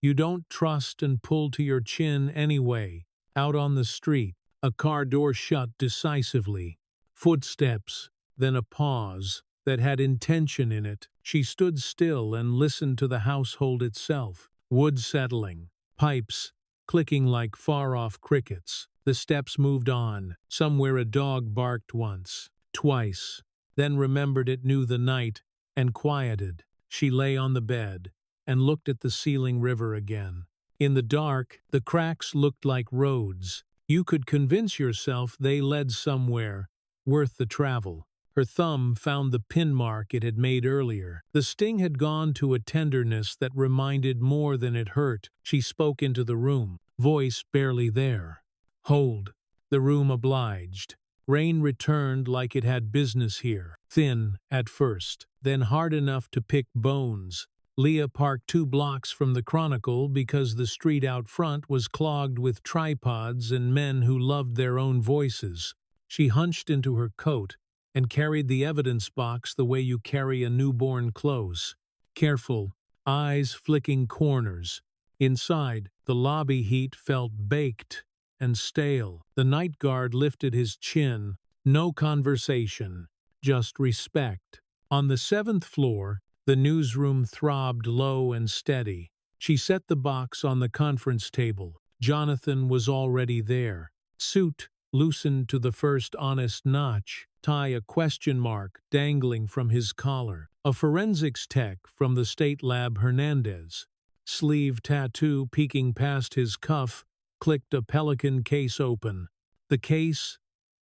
You don't trust and pull to your chin anyway. Out on the street, a car door shut decisively. Footsteps, then a pause that had intention in it. She stood still and listened to the household itself. Wood settling, pipes clicking like far-off crickets. The steps moved on. Somewhere a dog barked once, twice, then remembered it knew the night and quieted. She lay on the bed and looked at the ceiling river again. In the dark, the cracks looked like roads. You could convince yourself they led somewhere worth the travel. Her thumb found the pin mark it had made earlier. The sting had gone to a tenderness that reminded more than it hurt. She spoke into the room, voice barely there. "Hold." The room obliged. Rain returned like it had business here. Thin at first, then hard enough to pick bones. Leah parked 2 blocks from the Chronicle because the street out front was clogged with tripods and men who loved their own voices. She hunched into her coat and carried the evidence box the way you carry a newborn close. Careful, eyes flicking corners. Inside, the lobby heat felt baked and stale. The night guard lifted his chin. No conversation, just respect. On the 7th floor, the newsroom throbbed low and steady. She set the box on the conference table. Jonathan was already there. Suit loosened to the first honest notch, tie a question mark dangling from his collar. A forensics tech from the state lab Hernandez. Sleeve tattoo peeking past his cuff, clicked a Pelican case open. The case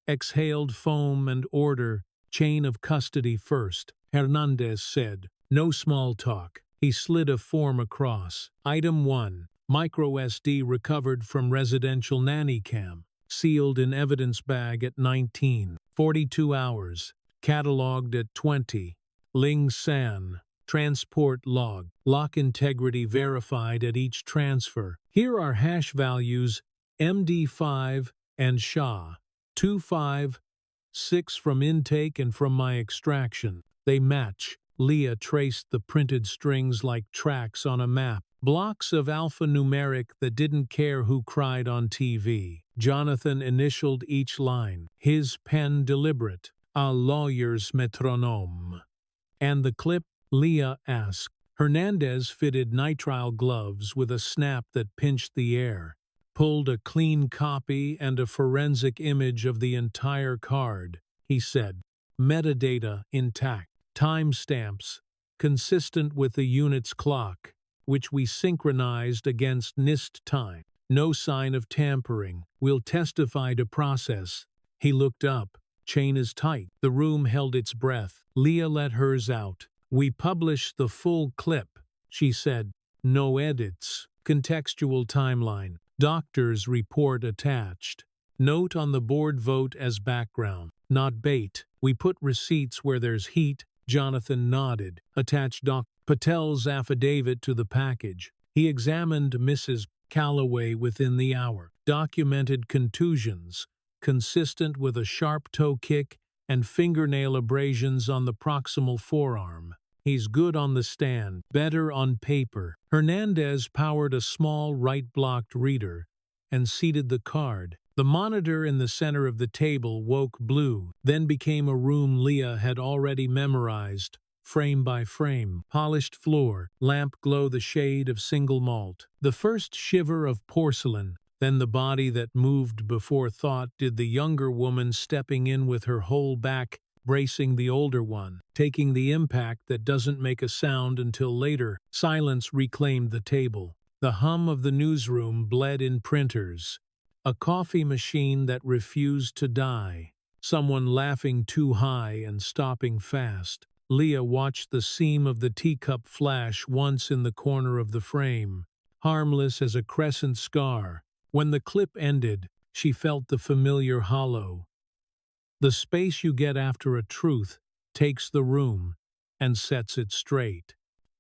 exhaled foam and order, chain of custody first, Hernandez said. No small talk. He slid a form across. Item 1. Micro SD recovered from residential nanny cam. Sealed in evidence bag at 19. 42 hours. Catalogued at 20. Ling San. Transport log. Lock integrity verified at each transfer. Here are hash values MD5 and SHA. 256 from intake and from my extraction. They match. Leah traced the printed strings like tracks on a map. Blocks of alphanumeric that didn't care who cried on TV. Jonathan initialed each line, his pen deliberate, a lawyer's metronome. And the clip? Leah asked. Hernandez fitted nitrile gloves with a snap that pinched the air, pulled a clean copy and a forensic image of the entire card. He said, metadata intact. Timestamps, consistent with the unit's clock, which we synchronized against NIST time. No sign of tampering. We'll testify to process. He looked up. Chain is tight. The room held its breath. Leah let hers out. We publish the full clip, she said. No edits. Contextual timeline. Doctor's report attached. Note on the board vote as background. Not bait. We put receipts where there's heat. Jonathan nodded. Attached Dr. Patel's affidavit to the package. He examined Mrs. Calloway within the hour. Documented contusions, consistent with a sharp toe kick and fingernail abrasions on the proximal forearm. He's good on the stand, better on paper. Hernandez powered a small right-blocked reader and seated the card. The monitor in the center of the table woke blue, then became a room Leah had already memorized. frame by frame, polished floor, lamp glow the shade of single malt. The first shiver of porcelain, then the body that moved before thought did the younger woman stepping in with her whole back, bracing the older one, taking the impact that doesn't make a sound until later. Silence reclaimed the table. The hum of the newsroom bled in printers. A coffee machine that refused to die. Someone laughing too high and stopping fast. Leah watched the seam of the teacup flash once in the corner of the frame, harmless as a crescent scar. When the clip ended, she felt the familiar hollow. The space you get after a truth takes the room and sets it straight.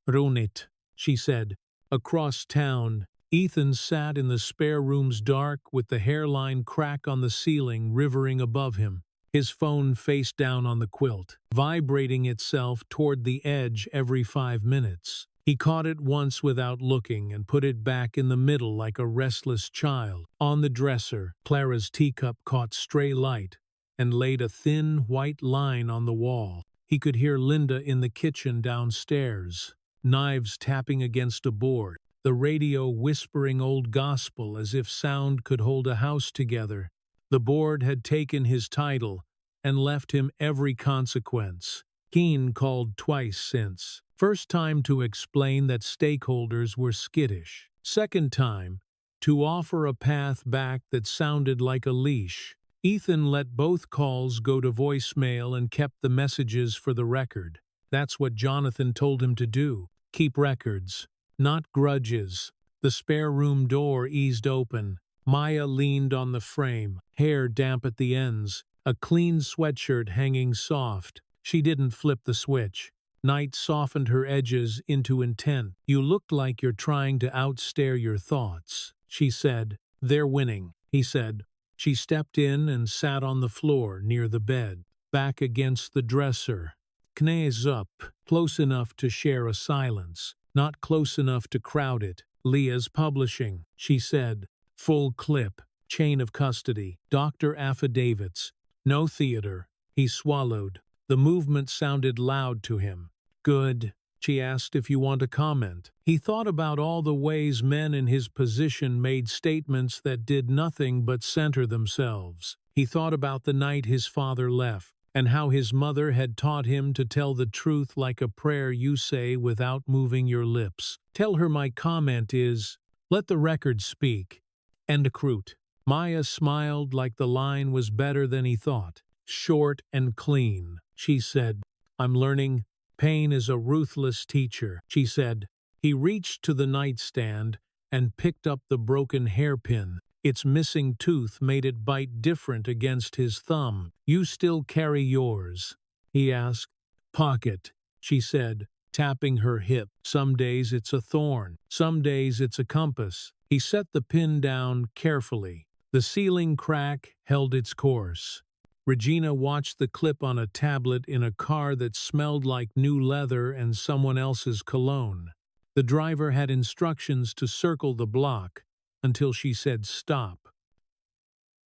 "Run it," she said. Across town, Ethan sat in the spare room's dark with the hairline crack on the ceiling rivering above him, his phone face down on the quilt, vibrating itself toward the edge every 5 minutes. He caught it once without looking and put it back in the middle like a restless child. On the dresser, Clara's teacup caught stray light and laid a thin, white line on the wall. He could hear Linda in the kitchen downstairs, knives tapping against a board, the radio whispering old gospel as if sound could hold a house together. The board had taken his title and left him every consequence. Keene called twice since. First time to explain that stakeholders were skittish. Second time, to offer a path back that sounded like a leash. Ethan let both calls go to voicemail and kept the messages for the record. That's what Jonathan told him to do. Keep records, not grudges. The spare room door eased open. Maya leaned on the frame, hair damp at the ends, a clean sweatshirt hanging soft. She didn't flip the switch. Night softened her edges into intent. "You look like you're trying to outstare your thoughts," she said. "They're winning," he said. She stepped in and sat on the floor near the bed, back against the dresser. Knees up, close enough to share a silence, not close enough to crowd it. "Leah's publishing," she said. "Full clip, chain of custody, doctor affidavits. No theater." He swallowed. The movement sounded loud to him. "Good." She asked if you want to comment. He thought about all the ways men in his position made statements that did nothing but center themselves. He thought about the night his father left, and how his mother had taught him to tell the truth like a prayer you say without moving your lips. "Tell her my comment is, let the record speak." End quote. Maya smiled like the line was better than he thought. "Short and clean," she said. "I'm learning. Pain is a ruthless teacher," she said. He reached to the nightstand and picked up the broken hairpin. Its missing tooth made it bite different against his thumb. "You still carry yours?" he asked. "Pocket," she said, tapping her hip. "Some days it's a thorn. Some days it's a compass." He set the pin down carefully. The ceiling crack held its course. Regina watched the clip on a tablet in a car that smelled like new leather and someone else's cologne. The driver had instructions to circle the block until she said stop.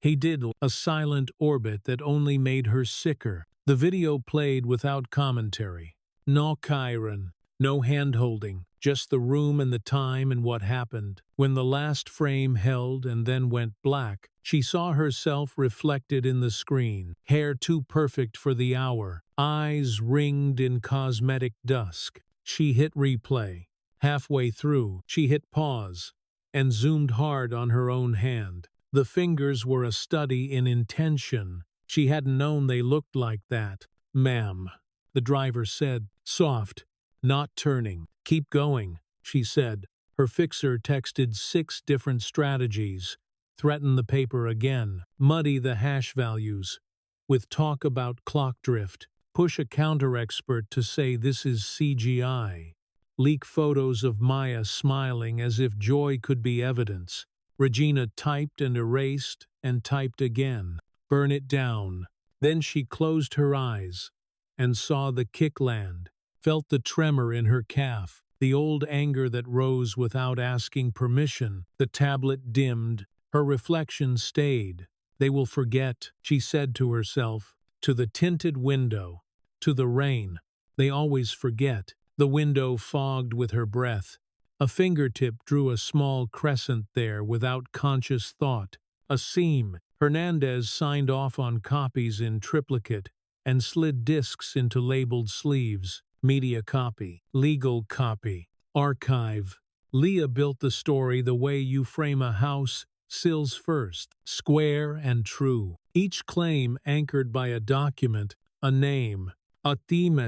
He did, a silent orbit that only made her sicker. The video played without commentary. No Chiron, no hand-holding, just the room and the time and what happened. When the last frame held and then went black, she saw herself reflected in the screen, hair too perfect for the hour, eyes ringed in cosmetic dusk. She hit replay. Halfway through, she hit pause and zoomed hard on her own hand. The fingers were a study in intention. She hadn't known they looked like that. "Ma'am," the driver said, soft, not turning. "Keep going," she said. Her fixer texted 6 different strategies. Threaten the paper again. Muddy the hash values. With talk about clock drift. Push a counter-expert to say this is CGI. Leak photos of Maya smiling as if joy could be evidence. Regina typed and erased and typed again. Burn it down. Then she closed her eyes and saw the kick land, felt the tremor in her calf, the old anger that rose without asking permission. The tablet dimmed. Her reflection stayed. "They will forget," she said to herself, to the tinted window, to the rain. They always forget. The window fogged with her breath. A fingertip drew a small crescent there without conscious thought. A seam. Hernandez signed off on copies in triplicate and slid discs into labeled sleeves. Media copy. Legal copy. Archive. Leah built the story the way you frame a house, sills first, square and true. Each claim anchored by a document, a name, a theme.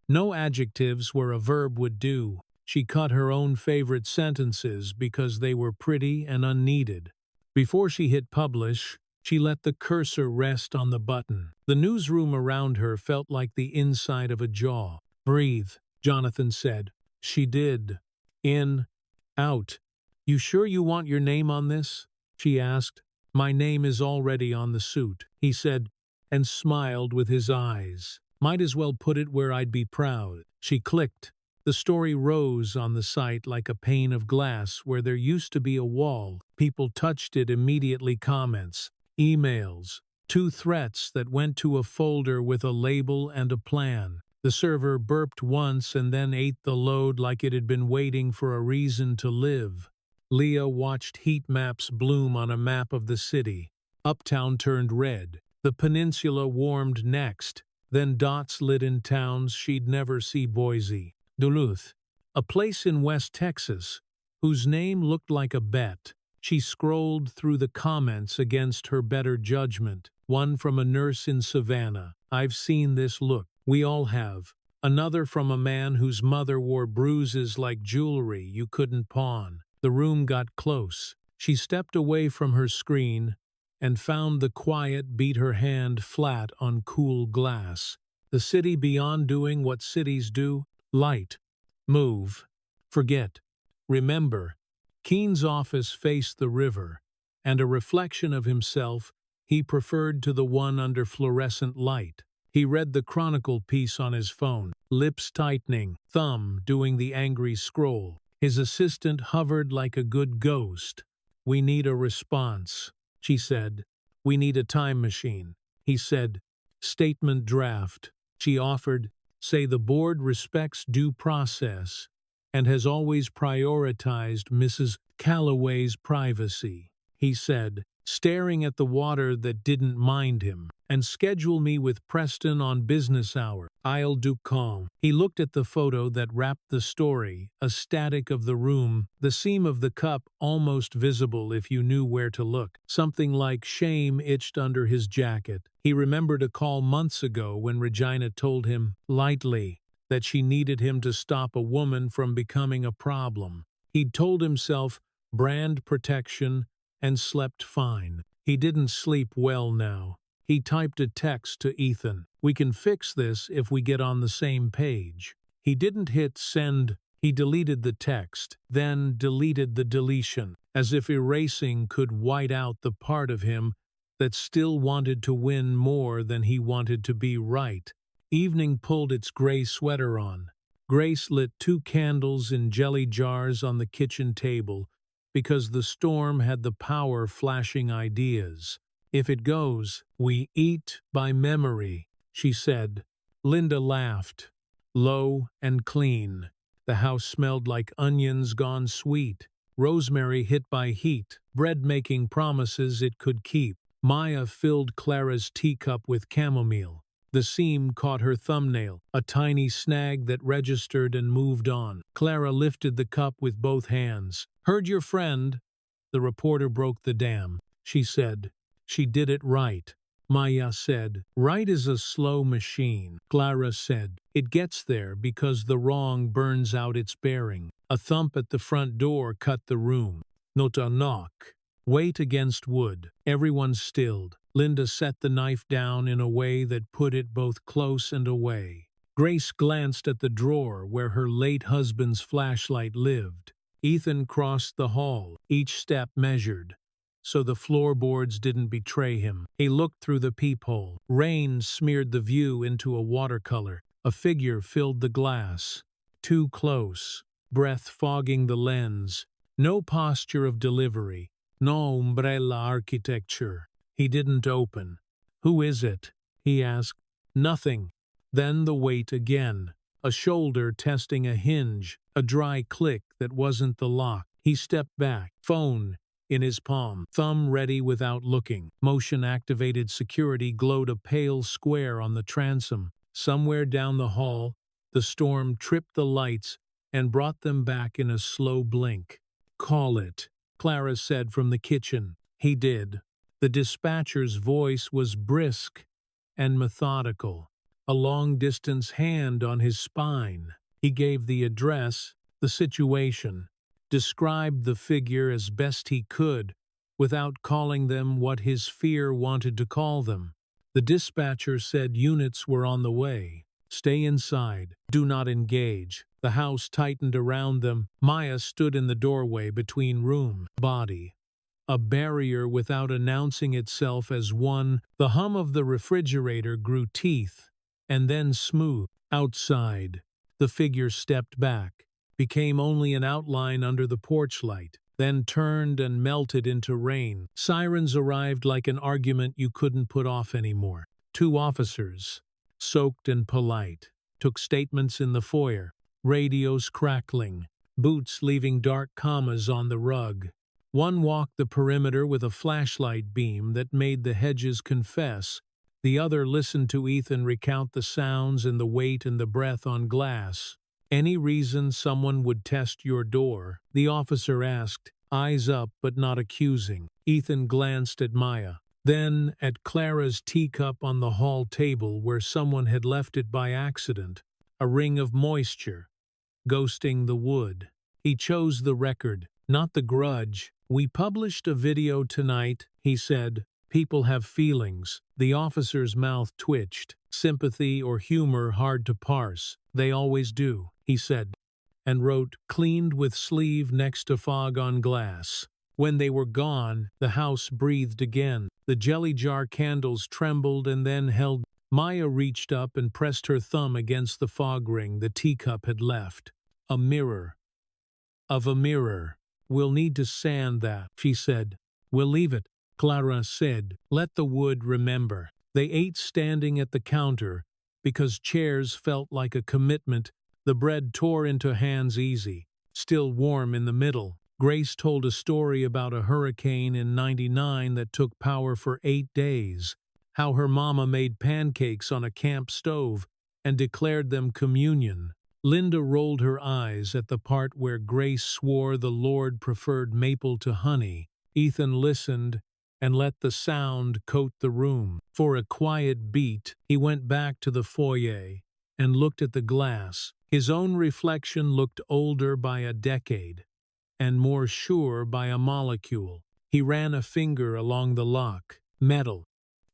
No adjectives where a verb would do. She cut her own favorite sentences because they were pretty and unneeded. Before she hit publish, she let the cursor rest on the button. The newsroom around her felt like the inside of a jaw. Breathe, Jonathan said. She did. In, out. You sure you want your name on this? She asked. My name is already on the suit, he said, and smiled with his eyes. Might as well put it where I'd be proud. She clicked. The story rose on the site like a pane of glass where there used to be a wall. People touched it immediately. Comments, emails, 2 threats that went to a folder with a label and a plan. The server burped once and then ate the load like it had been waiting for a reason to live. Leah watched heat maps bloom on a map of the city. Uptown turned red. The peninsula warmed next. Then dots lit in towns she'd never see. Boise, Duluth, a place in West Texas, whose name looked like a bet. She scrolled through the comments against her better judgment. One from a nurse in Savannah. I've seen this look. We all have. Another from a man whose mother wore bruises like jewelry you couldn't pawn. The room got close. She stepped away from her screen and found the quiet beat her hand flat on cool glass. The city beyond doing what cities do. Light. Move. Forget. Remember. Keene's office faced the river, and a reflection of himself he preferred to the one under fluorescent light. He read the Chronicle piece on his phone, lips tightening, thumb doing the angry scroll. His assistant hovered like a good ghost. We need a response, she said. We need a time machine. He said, statement draft. She offered, say the board respects due process and has always prioritized Mrs. Calloway's privacy. He said, staring at the water that didn't mind him, and schedule me with Preston on business hour. I'll do calm. He looked at the photo that wrapped the story, a static of the room, the seam of the cup almost visible if you knew where to look. Something like shame itched under his jacket. He remembered a call months ago when Regina told him, lightly, that she needed him to stop a woman from becoming a problem. He'd told himself brand protection and slept fine. He didn't sleep well now. He typed a text to Ethan. We can fix this if we get on the same page. He didn't hit send. He deleted the text, then deleted the deletion, as if erasing could white out the part of him that still wanted to win more than he wanted to be right. Evening pulled its gray sweater on. Grace lit 2 candles in jelly jars on the kitchen table because the storm had the power flashing ideas. If it goes, we eat by memory, she said. Linda laughed. Low and clean. The house smelled like onions gone sweet, rosemary hit by heat, bread making promises it could keep. Maya filled Clara's teacup with chamomile. The seam caught her thumbnail, a tiny snag that registered and moved on. Clara lifted the cup with both hands. Heard your friend. The reporter broke the dam. She said, she did it right. Maya said, right is a slow machine. Clara said, it gets there because the wrong burns out its bearing. A thump at the front door cut the room. Not a knock. Weight against wood. Everyone stilled. Linda set the knife down in a way that put it both close and away. Grace glanced at the drawer where her late husband's flashlight lived. Ethan crossed the hall, each step measured, so the floorboards didn't betray him. He looked through the peephole. Rain smeared the view into a watercolor. A figure filled the glass. Too close, breath fogging the lens. No posture of delivery. No umbrella architecture. He didn't open. Who is it? He asked. Nothing. Then the wait again. A shoulder testing a hinge, a dry click that wasn't the lock. He stepped back, phone in his palm, thumb ready without looking. Motion-activated security glowed a pale square on the transom. Somewhere down the hall, the storm tripped the lights and brought them back in a slow blink. "Call it," Clara said from the kitchen. He did. The dispatcher's voice was brisk and methodical, a long-distance hand on his spine. He gave the address, the situation, described the figure as best he could, without calling them what his fear wanted to call them. The dispatcher said units were on the way. "Stay inside. Do not engage." The house tightened around them. Maya stood in the doorway between room, body. A barrier without announcing itself as one. The hum of the refrigerator grew teeth, and then smooth. Outside, the figure stepped back, became only an outline under the porch light, then turned and melted into rain. Sirens arrived like an argument you couldn't put off anymore. Two officers, soaked and polite, took statements in the foyer, radios crackling, boots leaving dark commas on the rug. One walked the perimeter with a flashlight beam that made the hedges confess. The other listened to Ethan recount the sounds and the weight and the breath on glass. "Any reason someone would test your door?" the officer asked, eyes up but not accusing. Ethan glanced at Maya, then at Clara's teacup on the hall table where someone had left it by accident, a ring of moisture, ghosting the wood. He chose the record, not the grudge. "We published a video tonight," he said. "People have feelings." The officer's mouth twitched. Sympathy or humor hard to parse. "They always do," he said, and wrote, "Cleaned with sleeve next to fog on glass." When they were gone, the house breathed again. The jelly jar candles trembled and then held. Maya reached up and pressed her thumb against the fog ring the teacup had left. "A mirror. Of a mirror. We'll need to sand that," she said. "We'll leave it," Clara said. "Let the wood remember." They ate standing at the counter, because chairs felt like a commitment. The bread tore into hands easy, still warm in the middle. Grace told a story about a hurricane in '99 that took power for 8 days, how her mama made pancakes on a camp stove and declared them communion. Linda rolled her eyes at the part where Grace swore the Lord preferred maple to honey. Ethan listened and let the sound coat the room. For a quiet beat, he went back to the foyer and looked at the glass. His own reflection looked older by a decade, and more sure by a molecule. He ran a finger along the lock. Metal.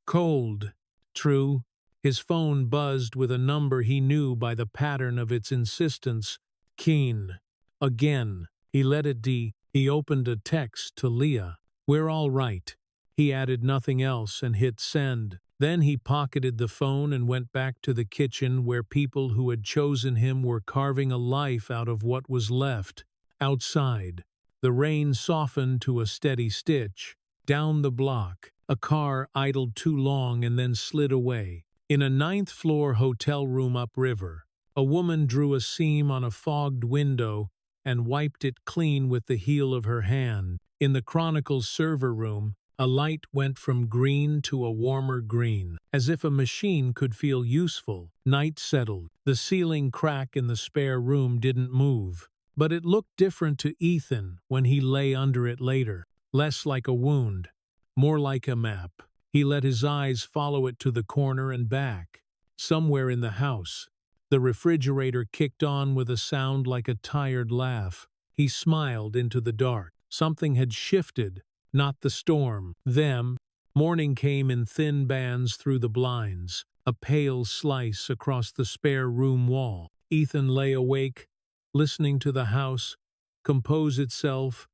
Cold. True. His phone buzzed with a number he knew by the pattern of its insistence. Keen. Again. He let it He opened a text to Leah. "We're all right." He added nothing else and hit send. Then he pocketed the phone and went back to the kitchen where people who had chosen him were carving a life out of what was left. Outside, the rain softened to a steady stitch. Down the block, a car idled too long and then slid away. In a 9th-floor hotel room upriver, a woman drew a seam on a fogged window and wiped it clean with the heel of her hand. In the Chronicle's server room, a light went from green to a warmer green, as if a machine could feel useful. Night settled. The ceiling crack in the spare room didn't move, but it looked different to Ethan when he lay under it later. Less like a wound, more like a map. He let his eyes follow it to the corner and back. Somewhere in the house, the refrigerator kicked on with a sound like a tired laugh. He smiled into the dark. Something had shifted, not the storm. Them. Morning came in thin bands through the blinds, a pale slice across the spare room wall. Ethan lay awake, listening to the house compose itself,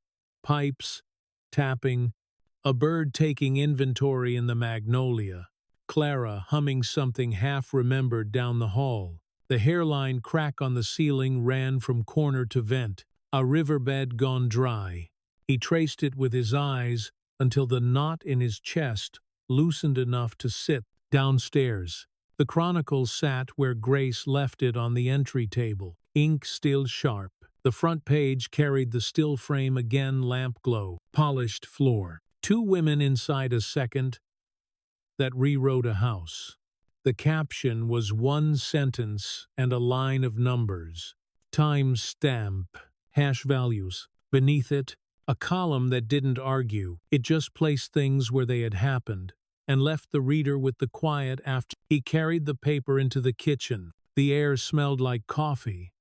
pipes, tapping, a bird taking inventory in the magnolia, Clara humming something half-remembered down the hall. The hairline crack on the ceiling ran from corner to vent, a riverbed gone dry. He traced it with his eyes until the knot in his chest loosened enough to sit. Downstairs, The Chronicle sat where Grace left it on the entry table, ink still sharp. The front page carried the still frame again, lamp glow, polished floor. Two women inside a second that rewrote a house. The caption was one sentence and a line of numbers. Time stamp, hash values. Beneath it, a column that didn't argue. It just placed things where they had happened and left the reader with the quiet after. He carried the paper into the kitchen. The air smelled like coffee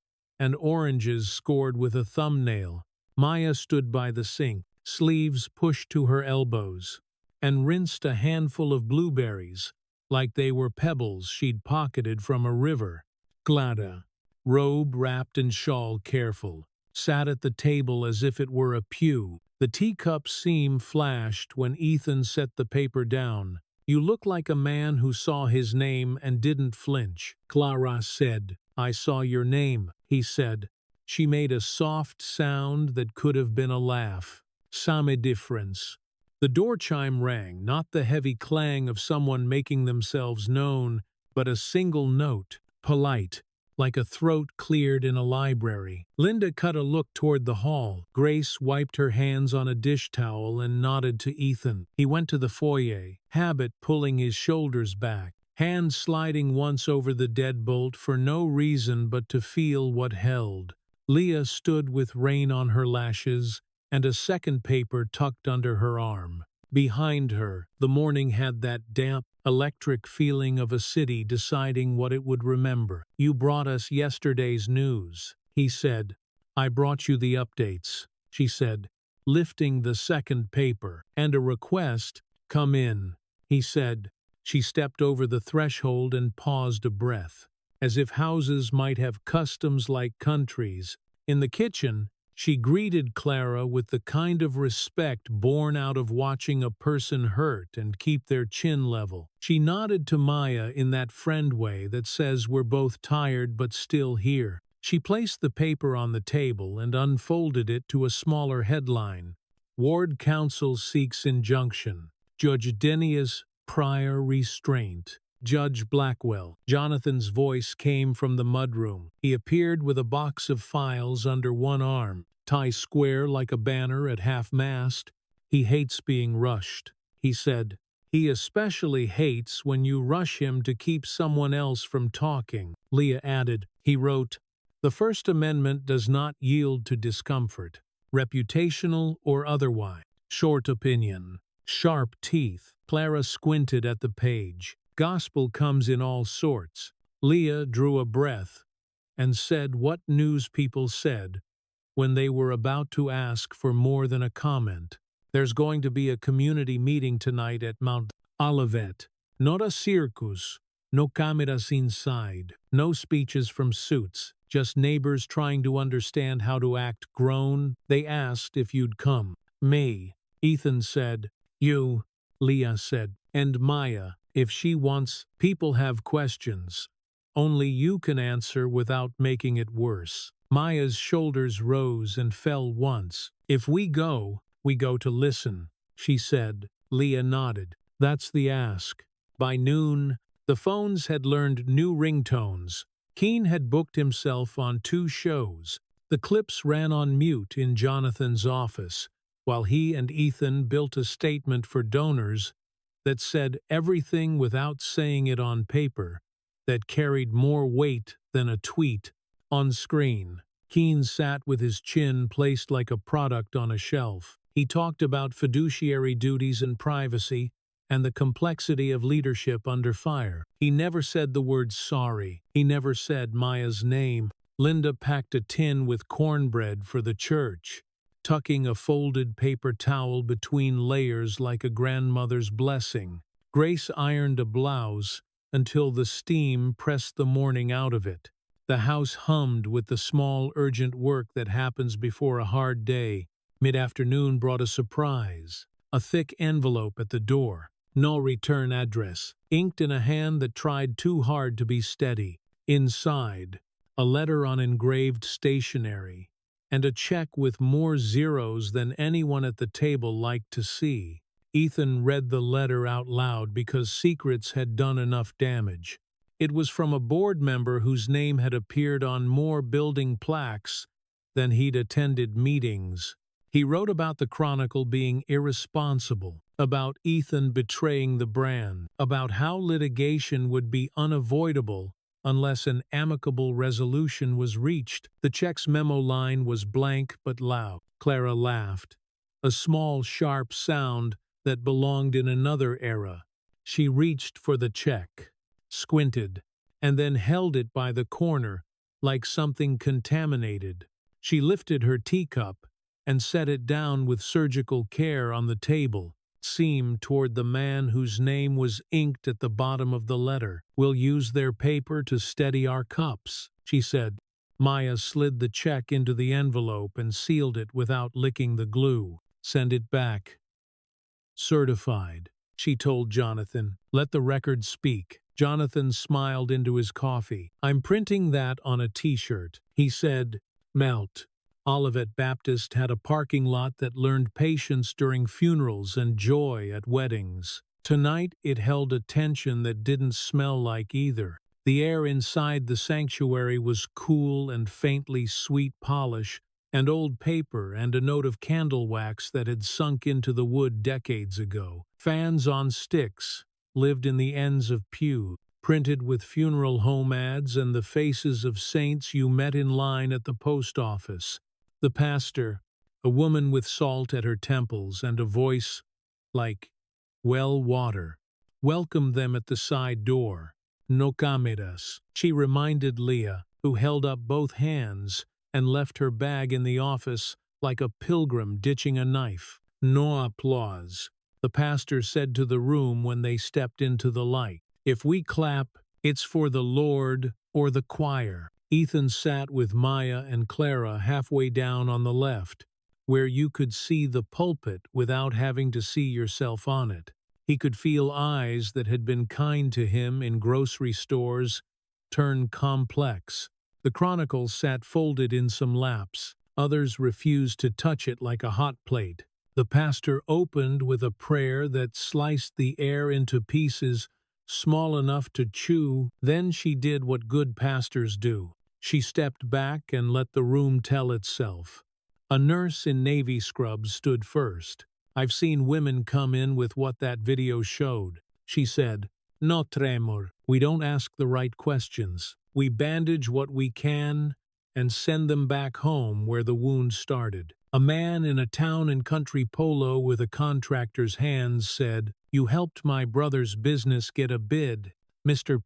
and oranges scored with a thumbnail. Maya stood by the sink, sleeves pushed to her elbows, and rinsed a handful of blueberries like they were pebbles she'd pocketed from a river. Glada, robe wrapped in shawl careful, sat at the table as if it were a pew. The teacup seam flashed when Ethan set the paper down. "You look like a man who saw his name and didn't flinch," Clara said. "I saw your name," he said. She made a soft sound that could have been a laugh. "Same difference." The door chime rang, not the heavy clang of someone making themselves known, but a single note, polite, like a throat cleared in a library. Linda cut a look toward the hall. Grace wiped her hands on a dish towel and nodded to Ethan. He went to the foyer, habit pulling his shoulders back, hand sliding once over the deadbolt for no reason but to feel what held. Leah stood with rain on her lashes and a second paper tucked under her arm. Behind her, the morning had that damp, electric feeling of a city deciding what it would remember. "You brought us yesterday's news," he said. "I brought you the updates," she said, lifting the second paper. "And a request." "Come in," he said. She stepped over the threshold and paused a breath, as if houses might have customs like countries. In the kitchen, she greeted Clara with the kind of respect born out of watching a person hurt and keep their chin level. She nodded to Maya in that friend way that says we're both tired but still here. She placed the paper on the table and unfolded it to a smaller headline. "Ward Council seeks injunction. Judge Denius prior restraint. Judge Blackwell." Jonathan's voice came from the mudroom. He appeared with a box of files under one arm, tie square like a banner at half-mast. "He hates being rushed," he said. "He especially hates when you rush him to keep someone else from talking," Leah added. He wrote, "The First Amendment does not yield to discomfort, reputational or otherwise. Short opinion, sharp teeth." Clara squinted at the page. "Gospel comes in all sorts." Leah drew a breath and said what news people said when they were about to ask for more than a comment. "There's going to be a community meeting tonight at Mount Olivet. Not a circus, no cameras inside, no speeches from suits, just neighbors trying to understand how to act grown. They asked if you'd come." "Me," Ethan said. "You," Leah said. "And Maya, if she wants." "People have questions. Only you can answer without making it worse." Maya's shoulders rose and fell once. "If we go to listen," she said. Leah nodded. "That's the ask." By noon, the phones had learned new ringtones. Keene had booked himself on 2 shows. The clips ran on mute in Jonathan's office, while he and Ethan built a statement for donors that said everything without saying it on paper, that carried more weight than a tweet. On screen, Keene sat with his chin placed like a product on a shelf. He talked about fiduciary duties and privacy, and the complexity of leadership under fire. He never said the word sorry. He never said Maya's name. Linda packed a tin with cornbread for the church, tucking a folded paper towel between layers like a grandmother's blessing. Grace ironed a blouse until the steam pressed the morning out of it. The house hummed with the small, urgent work that happens before a hard day. Mid-afternoon brought a surprise. A thick envelope at the door. No return address, inked in a hand that tried too hard to be steady. Inside, a letter on engraved stationery, and a check with more zeros than anyone at the table liked to see. Ethan read the letter out loud because secrets had done enough damage. It was from a board member whose name had appeared on more building plaques than he'd attended meetings. He wrote about the Chronicle being irresponsible, about Ethan betraying the brand, about how litigation would be unavoidable unless an amicable resolution was reached. The check's memo line was blank but loud. Clara laughed, a small, sharp sound that belonged in another era. She reached for the check, squinted, and then held it by the corner like something contaminated. She lifted her teacup and set it down with surgical care on the table, seam toward the man whose name was inked at the bottom of the letter. "We'll use their paper to steady our cups," she said. Maya slid the check into the envelope and sealed it without licking the glue. "Send it back. Certified," she told Jonathan. "Let the record speak." Jonathan smiled into his coffee. "I'm printing that on a t-shirt," he said. Melt. Olivet Baptist had a parking lot that learned patience during funerals and joy at weddings. Tonight it held a tension that didn't smell like either. The air inside the sanctuary was cool and faintly sweet polish, and old paper and a note of candle wax that had sunk into the wood decades ago. Fans on sticks lived in the ends of pews, printed with funeral home ads and the faces of saints you met in line at the post office. The pastor, a woman with salt at her temples and a voice like well water, welcomed them at the side door. "No cameras," she reminded Leah, who held up both hands and left her bag in the office like a pilgrim ditching a knife. "No applause," the pastor said to the room when they stepped into the light. "If we clap, it's for the Lord or the choir." Ethan sat with Maya and Clara halfway down on the left, where you could see the pulpit without having to see yourself on it. He could feel eyes that had been kind to him in grocery stores turn complex. The Chronicle sat folded in some laps. Others refused to touch it like a hot plate. The pastor opened with a prayer that sliced the air into pieces small enough to chew. Then she did what good pastors do. She stepped back and let the room tell itself. A nurse in navy scrubs stood first. "I've seen women come in with what that video showed," she said. "No tremor. We don't ask the right questions. We bandage what we can and send them back home where the wound started." A man in a town and country polo with a contractor's hands said, "You helped my brother's business get a bid, Mr.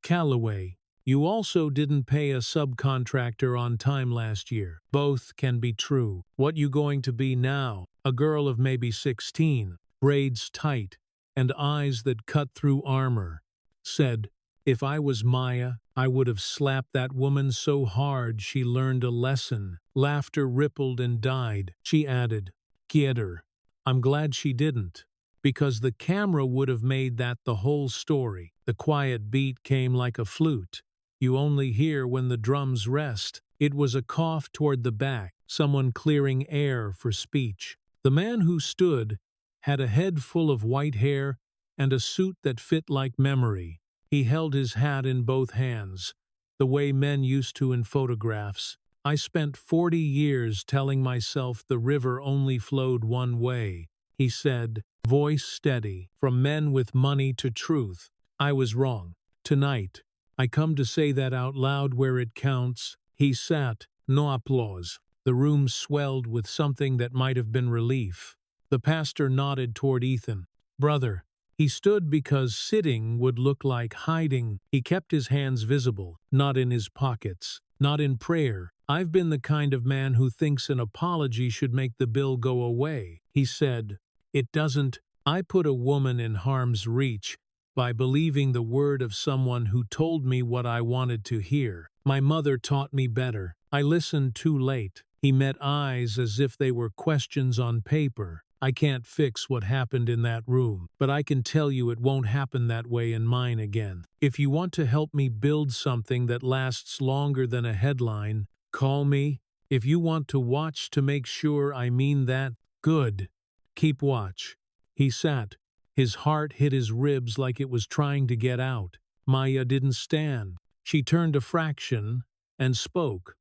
Calloway. You also didn't pay a subcontractor on time last year." "Both can be true. What you going to be now?" A girl of maybe 16, braids tight, and eyes that cut through armor, said, "If I was Maya, I would have slapped that woman so hard she learned a lesson." Laughter rippled and died. She added, "Get her." I'm glad she didn't, because the camera would have made that the whole story. The quiet beat came like a flute. You only hear when the drums rest. It was a cough toward the back, someone clearing air for speech. The man who stood had a head full of white hair and a suit that fit like memory. He held his hat in both hands, the way men used to in photographs. "I spent 40 years telling myself the river only flowed one way," he said, voice steady, "from men with money to truth. I was wrong. Tonight, I come to say that out loud where it counts." He sat, no applause. The room swelled with something that might have been relief. The pastor nodded toward Ethan. "Brother." He stood because sitting would look like hiding. He kept his hands visible, not in his pockets, not in prayer. "I've been the kind of man who thinks an apology should make the bill go away," he said. "It doesn't. I put a woman in harm's reach by believing the word of someone who told me what I wanted to hear. My mother taught me better. I listened too late." He met eyes as if they were questions on paper. "I can't fix what happened in that room, but I can tell you it won't happen that way in mine again. If you want to help me build something that lasts longer than a headline, call me. If you want to watch to make sure I mean that, good. Keep watch." He sat. His heart hit his ribs like it was trying to get out. Maya didn't stand. She turned a fraction and spoke,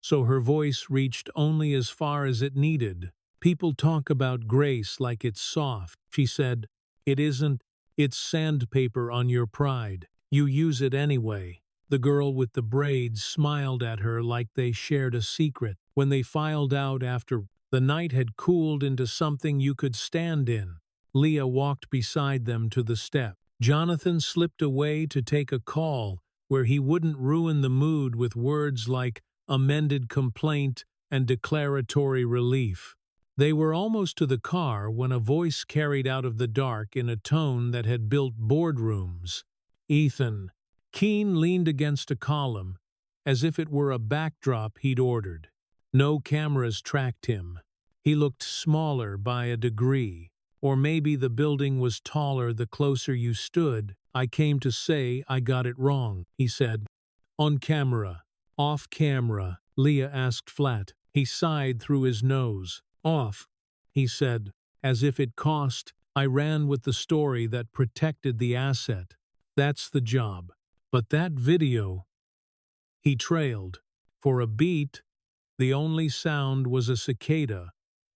so her voice reached only as far as it needed. People talk about grace like it's soft, she said. It isn't. It's sandpaper on your pride. You use it anyway. The girl with the braids smiled at her like they shared a secret. When they filed out after the night had cooled into something you could stand in, Leah walked beside them to the step. Jonathan slipped away to take a call where he wouldn't ruin the mood with words like amended complaint and declaratory relief. They were almost to the car when a voice carried out of the dark in a tone that had built boardrooms. Ethan. Keene leaned against a column, as if it were a backdrop he'd ordered. No cameras tracked him. He looked smaller by a degree. Or maybe the building was taller the closer you stood. I came to say I got it wrong, he said. On camera. Off camera, Leah asked flat. He sighed through his nose. Off, he said, as if it cost. I ran with the story that protected the asset. That's the job. But that video, he trailed. For a beat, the only sound was a cicada,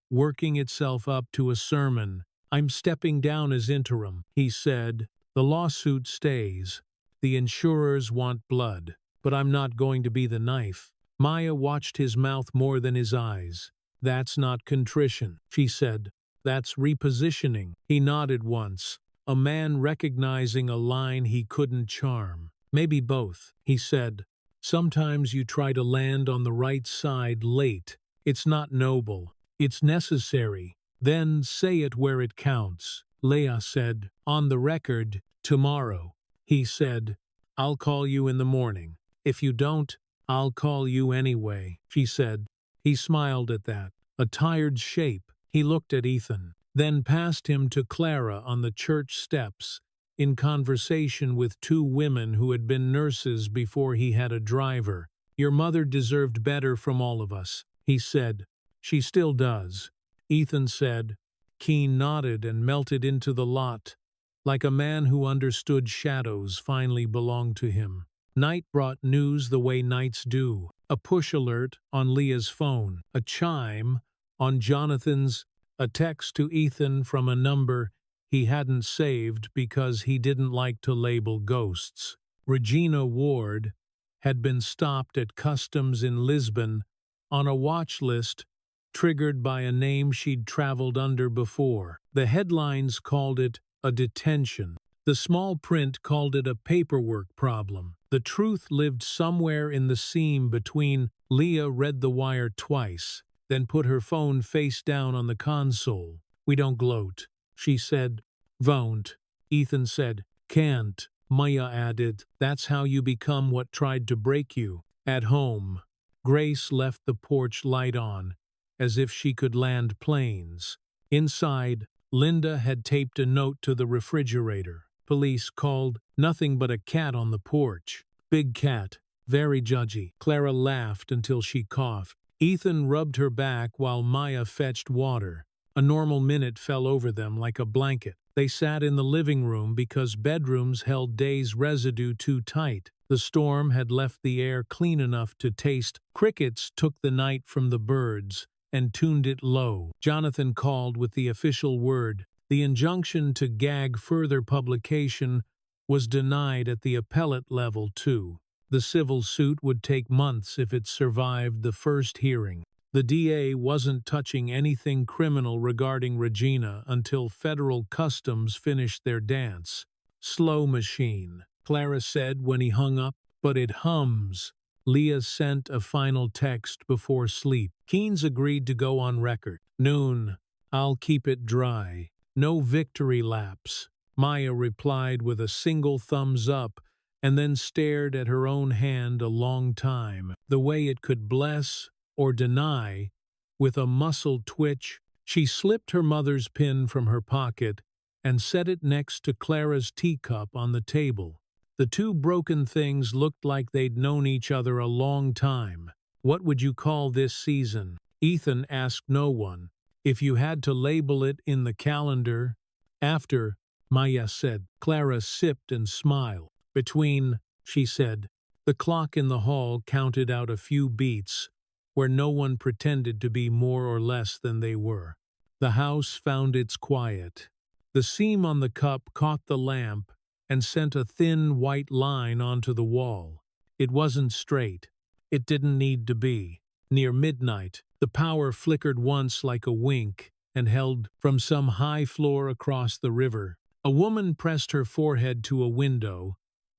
working itself up to a sermon. I'm stepping down as interim, he said. The lawsuit stays. The insurers want blood, but I'm not going to be the knife. Maya watched his mouth more than his eyes. That's not contrition, she said. That's repositioning. He nodded once, a man recognizing a line he couldn't charm. Maybe both, he said. Sometimes you try to land on the right side late. It's not noble. It's necessary. Then say it where it counts. Leah said, on the record, tomorrow. He said, I'll call you in the morning. If you don't, I'll call you anyway, she said. He smiled at that. A tired shape. He looked at Ethan, then passed him to Clara on the church steps, in conversation with two women who had been nurses before he had a driver. Your mother deserved better from all of us, he said. She still does, Ethan said. Keene nodded and melted into the lot, like a man who understood shadows finally belonged to him. Night brought news the way nights do. A push alert on Leah's phone, a chime on Jonathan's, a text to Ethan from a number he hadn't saved because he didn't like to label ghosts. Regina Ward had been stopped at customs in Lisbon on a watch list triggered by a name she'd traveled under before. The headlines called it a detention. The small print called it a paperwork problem. The truth lived somewhere in the seam between. Leah read the wire twice, then put her phone face down on the console. We don't gloat, she said. Won't, Ethan said. Can't, Maya added. That's how you become what tried to break you. At home. Grace left the porch light on, as if she could land planes. Inside, Linda had taped a note to the refrigerator. Police called. Nothing but a cat on the porch. Big cat. Very judgy. Clara laughed until she coughed. Ethan rubbed her back while Maya fetched water. A normal minute fell over them like a blanket. They sat in the living room because bedrooms held days' residue too tight. The storm had left the air clean enough to taste. Crickets took the night from the birds and tuned it low. Jonathan called with the official word. The injunction to gag further publication was denied at the appellate level too. The civil suit would take months if it survived the first hearing. The DA wasn't touching anything criminal regarding Regina until federal customs finished their dance. Slow machine, Clara said when he hung up. But it hums. Leah sent a final text before sleep. Keynes agreed to go on record. Noon. I'll keep it dry. No victory laps. Maya replied with a single thumbs up and then stared at her own hand a long time, the way it could bless or deny. With a muscle twitch, she slipped her mother's pin from her pocket and set it next to Clara's teacup on the table. The two broken things looked like they'd known each other a long time. What would you call this season? Ethan asked no one. If you had to label it in the calendar. After, Maya said. Clara sipped and smiled. Between, she said. The clock in the hall counted out a few beats, where no one pretended to be more or less than they were. The house found its quiet. The seam on the cup caught the lamp and sent a thin white line onto the wall. It wasn't straight. It didn't need to be. Near midnight, the power flickered once like a wink and held from some high floor across the river. A woman pressed her forehead to a window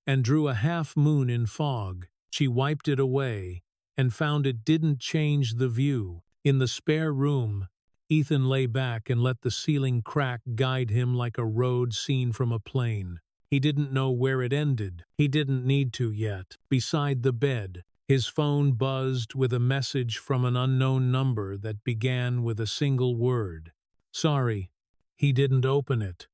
and drew a half-moon in fog. She wiped it away and found it didn't change the view. In the spare room, Ethan lay back and let the ceiling crack guide him like a road seen from a plane. He didn't know where it ended. He didn't need to yet. Beside the bed, his phone buzzed with a message from an unknown number that began with a single word. Sorry. He didn't open it.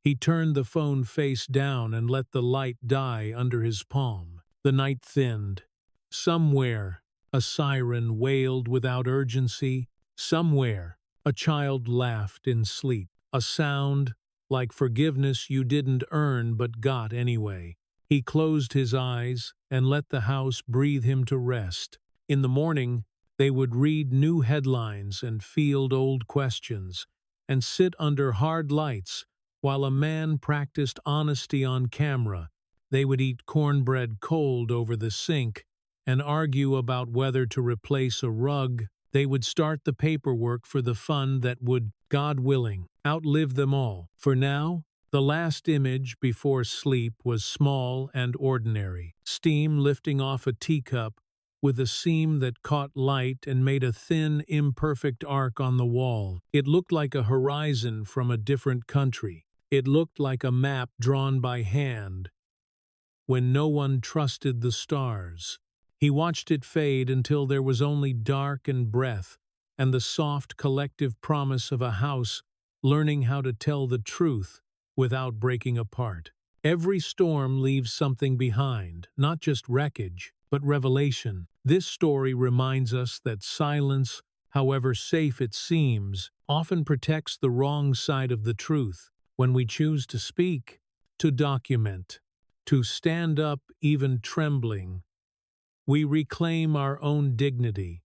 He turned the phone face down and let the light die under his palm. The night thinned. Somewhere, a siren wailed without urgency. Somewhere, a child laughed in sleep. A sound like forgiveness you didn't earn but got anyway. He closed his eyes and let the house breathe him to rest. In the morning, they would read new headlines and field old questions, and sit under hard lights while a man practiced honesty on camera. They would eat cornbread cold over the sink and argue about whether to replace a rug. They would start the paperwork for the fund that would, God willing, outlive them all. For now, the last image before sleep was small and ordinary. Steam lifting off a teacup with a seam that caught light and made a thin, imperfect arc on the wall. It looked like a horizon from a different country. It looked like a map drawn by hand when no one trusted the stars. He watched it fade until there was only dark and breath, and the soft collective promise of a house learning how to tell the truth without breaking apart. Every storm leaves something behind, not just wreckage, but revelation. This story reminds us that silence, however safe it seems, often protects the wrong side of the truth. When we choose to speak, to document, to stand up even trembling, we reclaim our own dignity,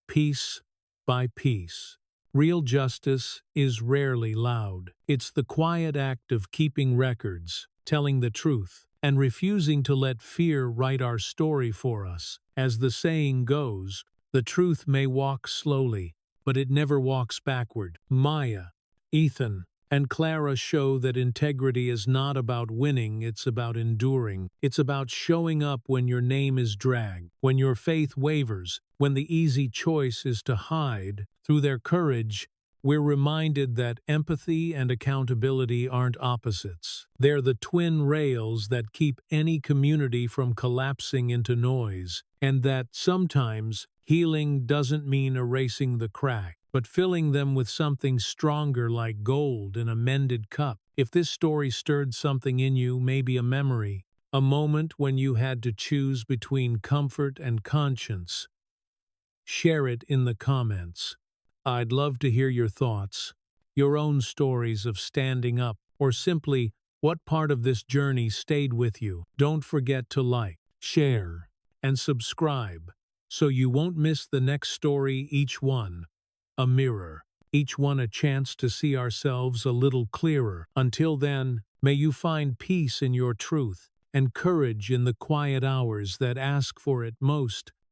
piece by piece. Real justice is rarely loud. It's the quiet act of keeping records, telling the truth, and refusing to let fear write our story for us. As the saying goes, the truth may walk slowly, but it never walks backward. Maya, Ethan, and Clara show that integrity is not about winning, it's about enduring. It's about showing up when your name is dragged, when your faith wavers, when the easy choice is to hide. Through their courage, we're reminded that empathy and accountability aren't opposites. They're the twin rails that keep any community from collapsing into noise, and that sometimes healing doesn't mean erasing the crack, but filling them with something stronger like gold in a mended cup. If this story stirred something in you, maybe a memory, a moment when you had to choose between comfort and conscience, share it in the comments. I'd love to hear your thoughts, your own stories of standing up, or simply what part of this journey stayed with you. Don't forget to like, share, and subscribe so you won't miss the next story. Each one a mirror, each one a chance to see ourselves a little clearer. Until then, may you find peace in your truth and courage in the quiet hours that ask for it most.